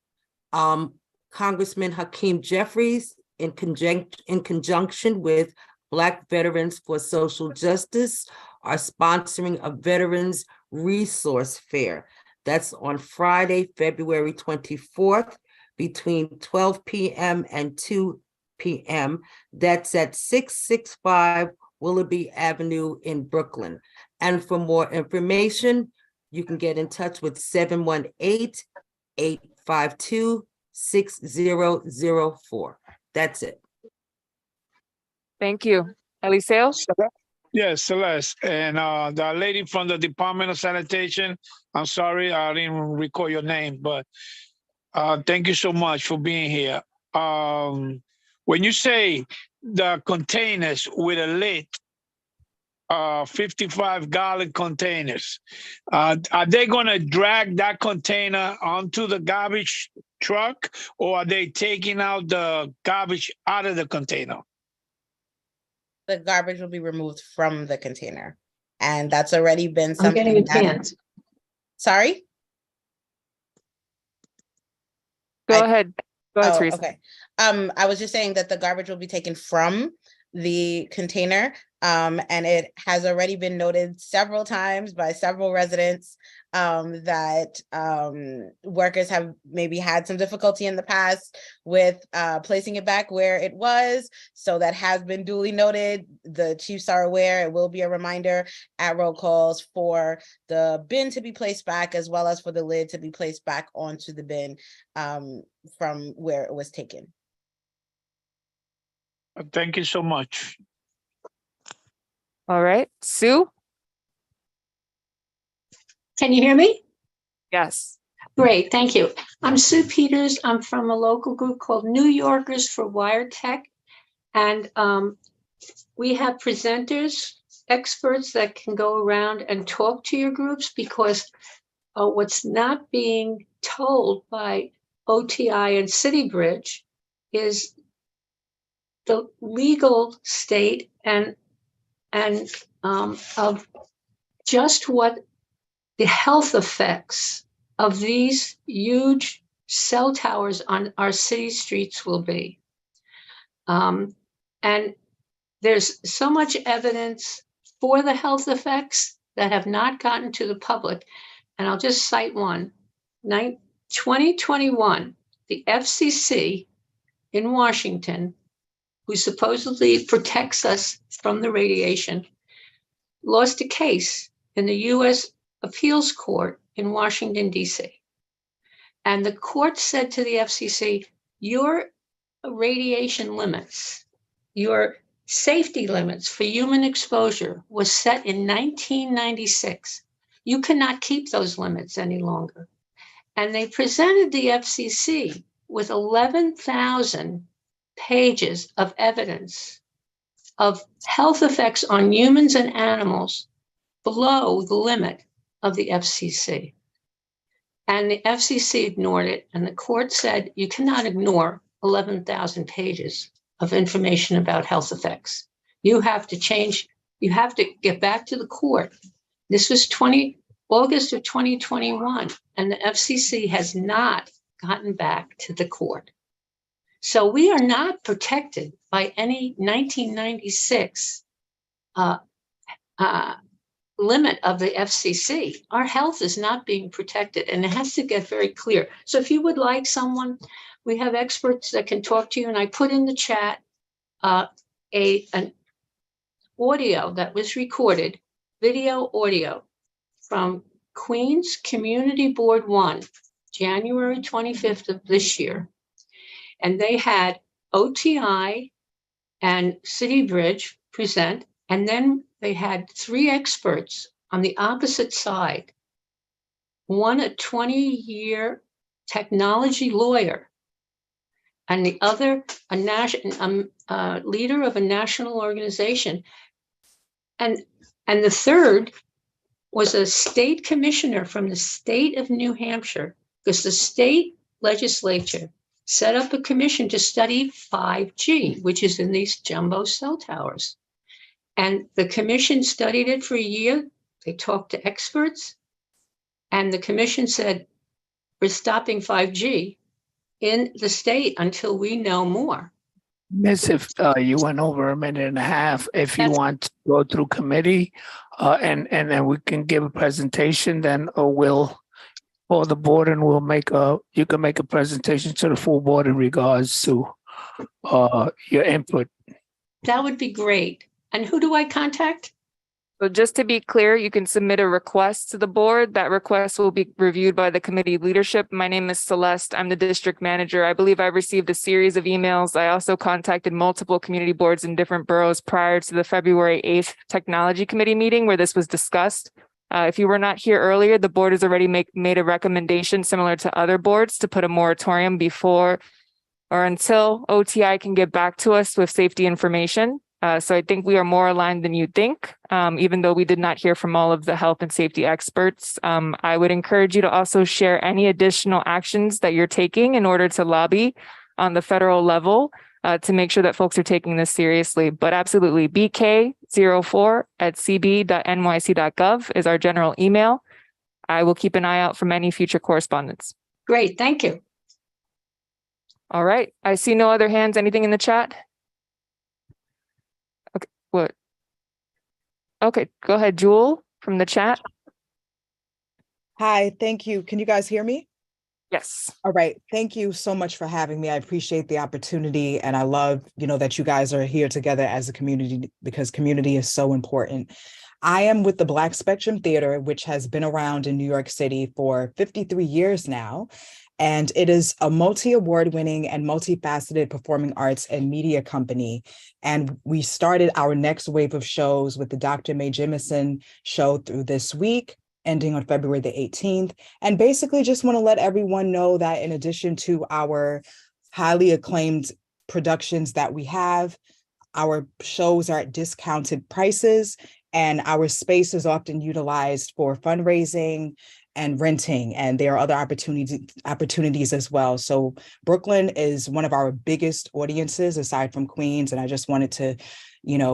Congressman Hakeem Jeffries, in conjunction with Black Veterans for Social Justice, are sponsoring a Veterans Resource Fair. That's on Friday, February 24th, between 12 p.m. and 2 p.m. That's at 665 Willoughby Avenue in Brooklyn. And for more information, you can get in touch with 718-852-6004. That's it. Thank you. Eliseo? Yes, Celeste. And the lady from the Department of Sanitation, I'm sorry, I didn't recall your name, but thank you so much for being here. When you say the containers with a lid, 55-gallon containers, are they going to drag that container onto the garbage truck, or are they taking out the garbage out of the container? The garbage will be removed from the container. And that's already been I'm something getting that- pants. Sorry? Go ahead. Go ahead, Oh, Teresa. okay. I was just saying that the garbage will be taken from the container. And it has already been noted several times by several residents that workers have maybe had some difficulty in the past with placing it back where it was. So that has been duly noted. The chiefs are aware. It will be a reminder at roll calls for the bin to be placed back, as well as for the lid to be placed back onto the bin from where it was taken. Thank you so much. All right. Sue? Can you hear me? Yes. Great, thank you. I'm Sue Peters. I'm from a local group called New Yorkers for WireTech. And we have presenters, experts that can go around and talk to your groups, because what's not being told by OTI and City Bridge is the legal state and of just what the health effects of these huge cell towers on our city streets will be. And there's so much evidence for the health effects that have not gotten to the public. And I'll just cite one. 2021, the FCC in Washington, who supposedly protects us from the radiation, lost a case in the US Appeals Court in Washington, D.C. And the court said to the FCC, your radiation limits, your safety limits for human exposure was set in 1996. You cannot keep those limits any longer. And they presented the FCC with 11,000 pages of evidence of health effects on humans and animals below the limit of the FCC. And the FCC ignored it, and the court said you cannot ignore 11,000 pages of information about health effects. You have to change, you have to get back to the court. This was August of 2021, and the FCC has not gotten back to the court. So we are not protected by any 1996 limit of the FCC. Our health is not being protected, and it has to get very clear. So if you would like someone, we have experts that can talk to you, and I put in the chat an audio that was recorded, video audio from Queens Community Board 1, January 25th of this year. And they had OTI and City Bridge present, and then they had 3 experts on the opposite side. One, a 20-year technology lawyer, and the other, a leader of a national organization. And And the third was a state commissioner from the state of New Hampshire, because the state legislature set up a commission to study 5G, which is in these jumbo cell towers. And the commission studied it for a year. They talked to experts, and the commission said, we're stopping 5G in the state until we know more. Miss, if you went over a minute and a half, if you want to go through committee, and then we can give a presentation, then we'll for the board, and you can make a presentation to the full board in regards to your input. That would be great. And who do I contact? So just to be clear, you can submit a request to the board. That request will be reviewed by the committee leadership. My name is Celeste. I'm the district manager. I believe I received a series of emails. I also contacted multiple community boards in different boroughs prior to the February 8th Technology Committee meeting where this was discussed. If you were not here earlier, the board has already made a recommendation similar to other boards to put a moratorium before or until OTI can get back to us with safety information. So I think we are more aligned than you'd think, even though we did not hear from all of the health and safety experts. I would encourage you to also share any additional actions that you're taking in order to lobby on the federal level to make sure that folks are taking this seriously. But absolutely, bk04@cb.nyc.gov is our general email. I will keep an eye out for any future correspondence. Great, thank you. All right, I see no other hands. Anything in the chat? What? Okay, go ahead, Jewel from the chat. Hi, thank you. Can you guys hear me? Yes. All right. Thank you so much for having me. I appreciate the opportunity, and I love, that you guys are here together as a community because community is so important. I am with the Black Spectrum Theater, which has been around in New York City for 53 years now. And it is a multi-award-winning and multifaceted performing arts and media company. And we started our next wave of shows with the Dr. Mae Jemison show through this week, ending on February the 18th. And basically just want to let everyone know that in addition to our highly acclaimed productions that we have, our shows are at discounted prices, and our space is often utilized for fundraising and renting, and there are other opportunities as well. So Brooklyn is one of our biggest audiences aside from Queens, and I just wanted to,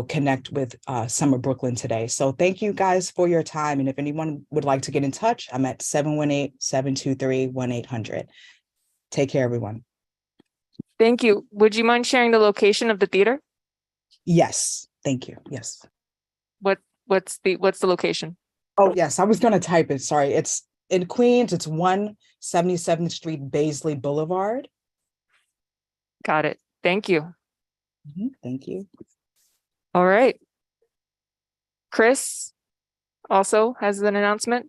connect with some of Brooklyn today. So thank you guys for your time, and if anyone would like to get in touch, I'm at 718-723-1800. Take care, everyone. Thank you. Would you mind sharing the location of the theater? Yes, thank you. Yes. What's the location? Oh, yes, I was going to type it. Sorry. It's in Queens. It's 177th Street, Baisley Boulevard. Got it. Thank you. Thank you. All right. Chris also has an announcement.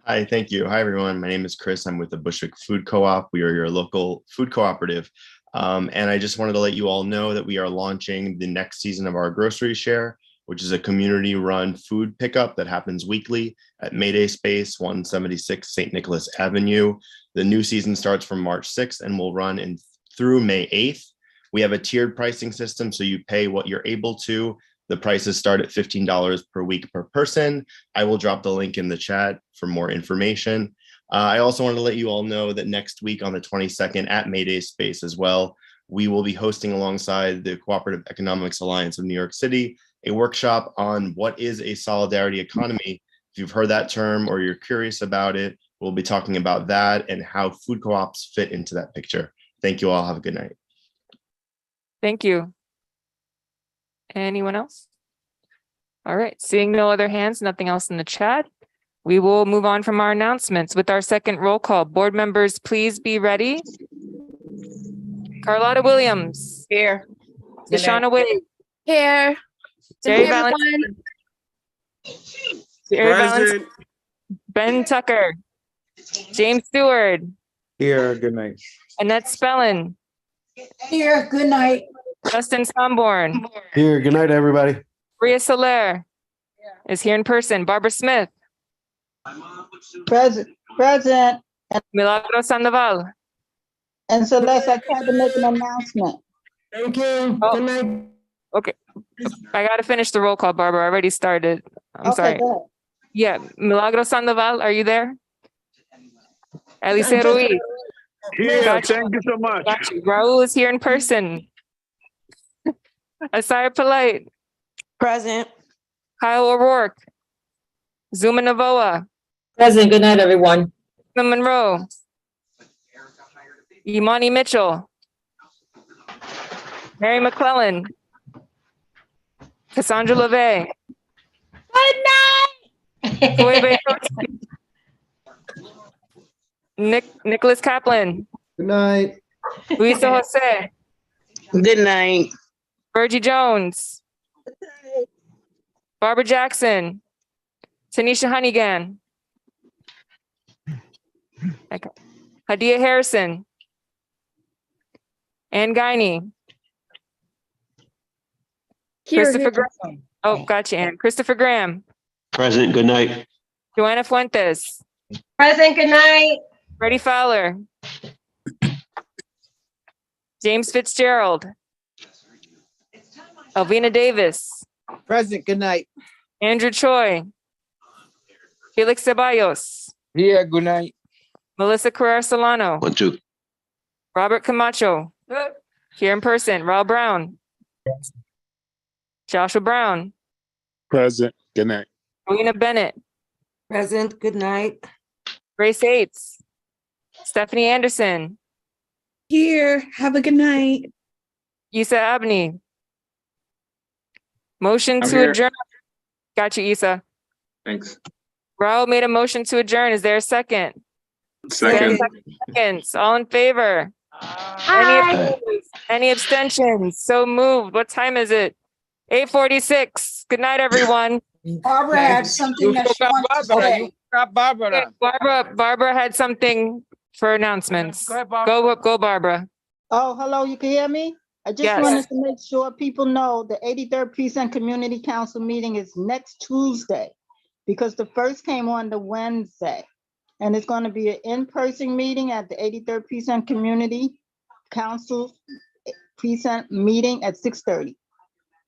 Hi, thank you. Hi, everyone. My name is Chris. I'm with the Bushwick Food Co-op. We are your local food cooperative. And I just wanted to let you all know that we are launching the next season of our grocery share, which is a community-run food pickup that happens weekly at Mayday Space, 176 St. Nicholas Avenue. The new season starts from March 6th and will run through May 8th. We have a tiered pricing system, so you pay what you're able to. The prices start at $15 per week per person. I will drop the link in the chat for more information. I also wanted to let you all know that next week on the 22nd at Mayday Space as well, we will be hosting alongside the Cooperative Economics Alliance of New York City a workshop on what is a solidarity economy. If you've heard that term or you're curious about it, we'll be talking about that and how food co-ops fit into that picture. Thank you all. Have a good night. Thank you. Anyone else? All right. Seeing no other hands, nothing else in the chat. We will move on from our announcements with our second roll call. Board members, please be ready. Carlotta Williams. Here. Deshauna Wade. Here. Jerry Valentine. Jerry Valentine. Ben Tucker. James Stewart. Here, good night. Annette Spellin. Here, good night. Justin Somborn. Here, good night, everybody. Maria Soler is here in person. Barbara Smith. Present. Milagro Sandoval. And Celeste, I tried to make an announcement. Thank you. Oh. Good night. Okay. I got to finish the roll call, Barbara. I already started. I'm sorry. go Yeah, Milagro Sandoval, are you there? Elise just- Ruiz. Here, Got you. thank you so much. Got you. Raul is here in person. Asaya Polite. Present. Kyle O'Rourke. Zuma Navoa. Present. Good night, everyone. Monroe. Imani Mitchell. Mary McClellan. Cassandra LeVay. Good night. Kuebe Nicholas Kaplan. Good night. Luisa Jose. Good night. Virgie Jones. Barbara Jackson. Tanisha Honeygan. Okay. Hadia Harrison. Ann Guiney. Christopher Graham. Oh, gotcha, Ann. Christopher Graham. Present. Good night. Joanna Fuentes. Present. Good night. Freddie Fowler. James Fitzgerald. Alvina Davis. Present. Good night. Andrew Choi. Felix Ceballos. Here. Good night. Melissa Carrera Solano. 1, 2. Robert Camacho. Here in person. Raul Brown. Joshua Brown. Present. Good night. Rowena Bennett. Present, good night. Grace Yates. Stephanie Anderson. Here, have a good night. Isa Abney. Motion I'm to here. adjourn. Got you, Isa. Thanks. Raul made a motion to adjourn. Is there a second? Second. Seconds. All in favor? Any opposed? Any abstentions? So moved. What time is it? 8:46. Good night, everyone. Barbara had something that she wants to say. Barbara had something for announcements. Go, Barbara. Oh, hello, you can hear me? I just Yes. wanted to make sure people know the 83rd Precinct Community Council meeting is next Tuesday because the first came on the Wednesday. And it's going to be an in-person meeting at the 83rd Precinct Community Council Precinct meeting at 6:30.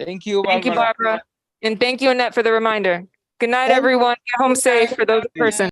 Thank you, Thank you, Barbara. And thank you, Annette, for the reminder. Good night, Thank you. everyone. Get home safe for those in person.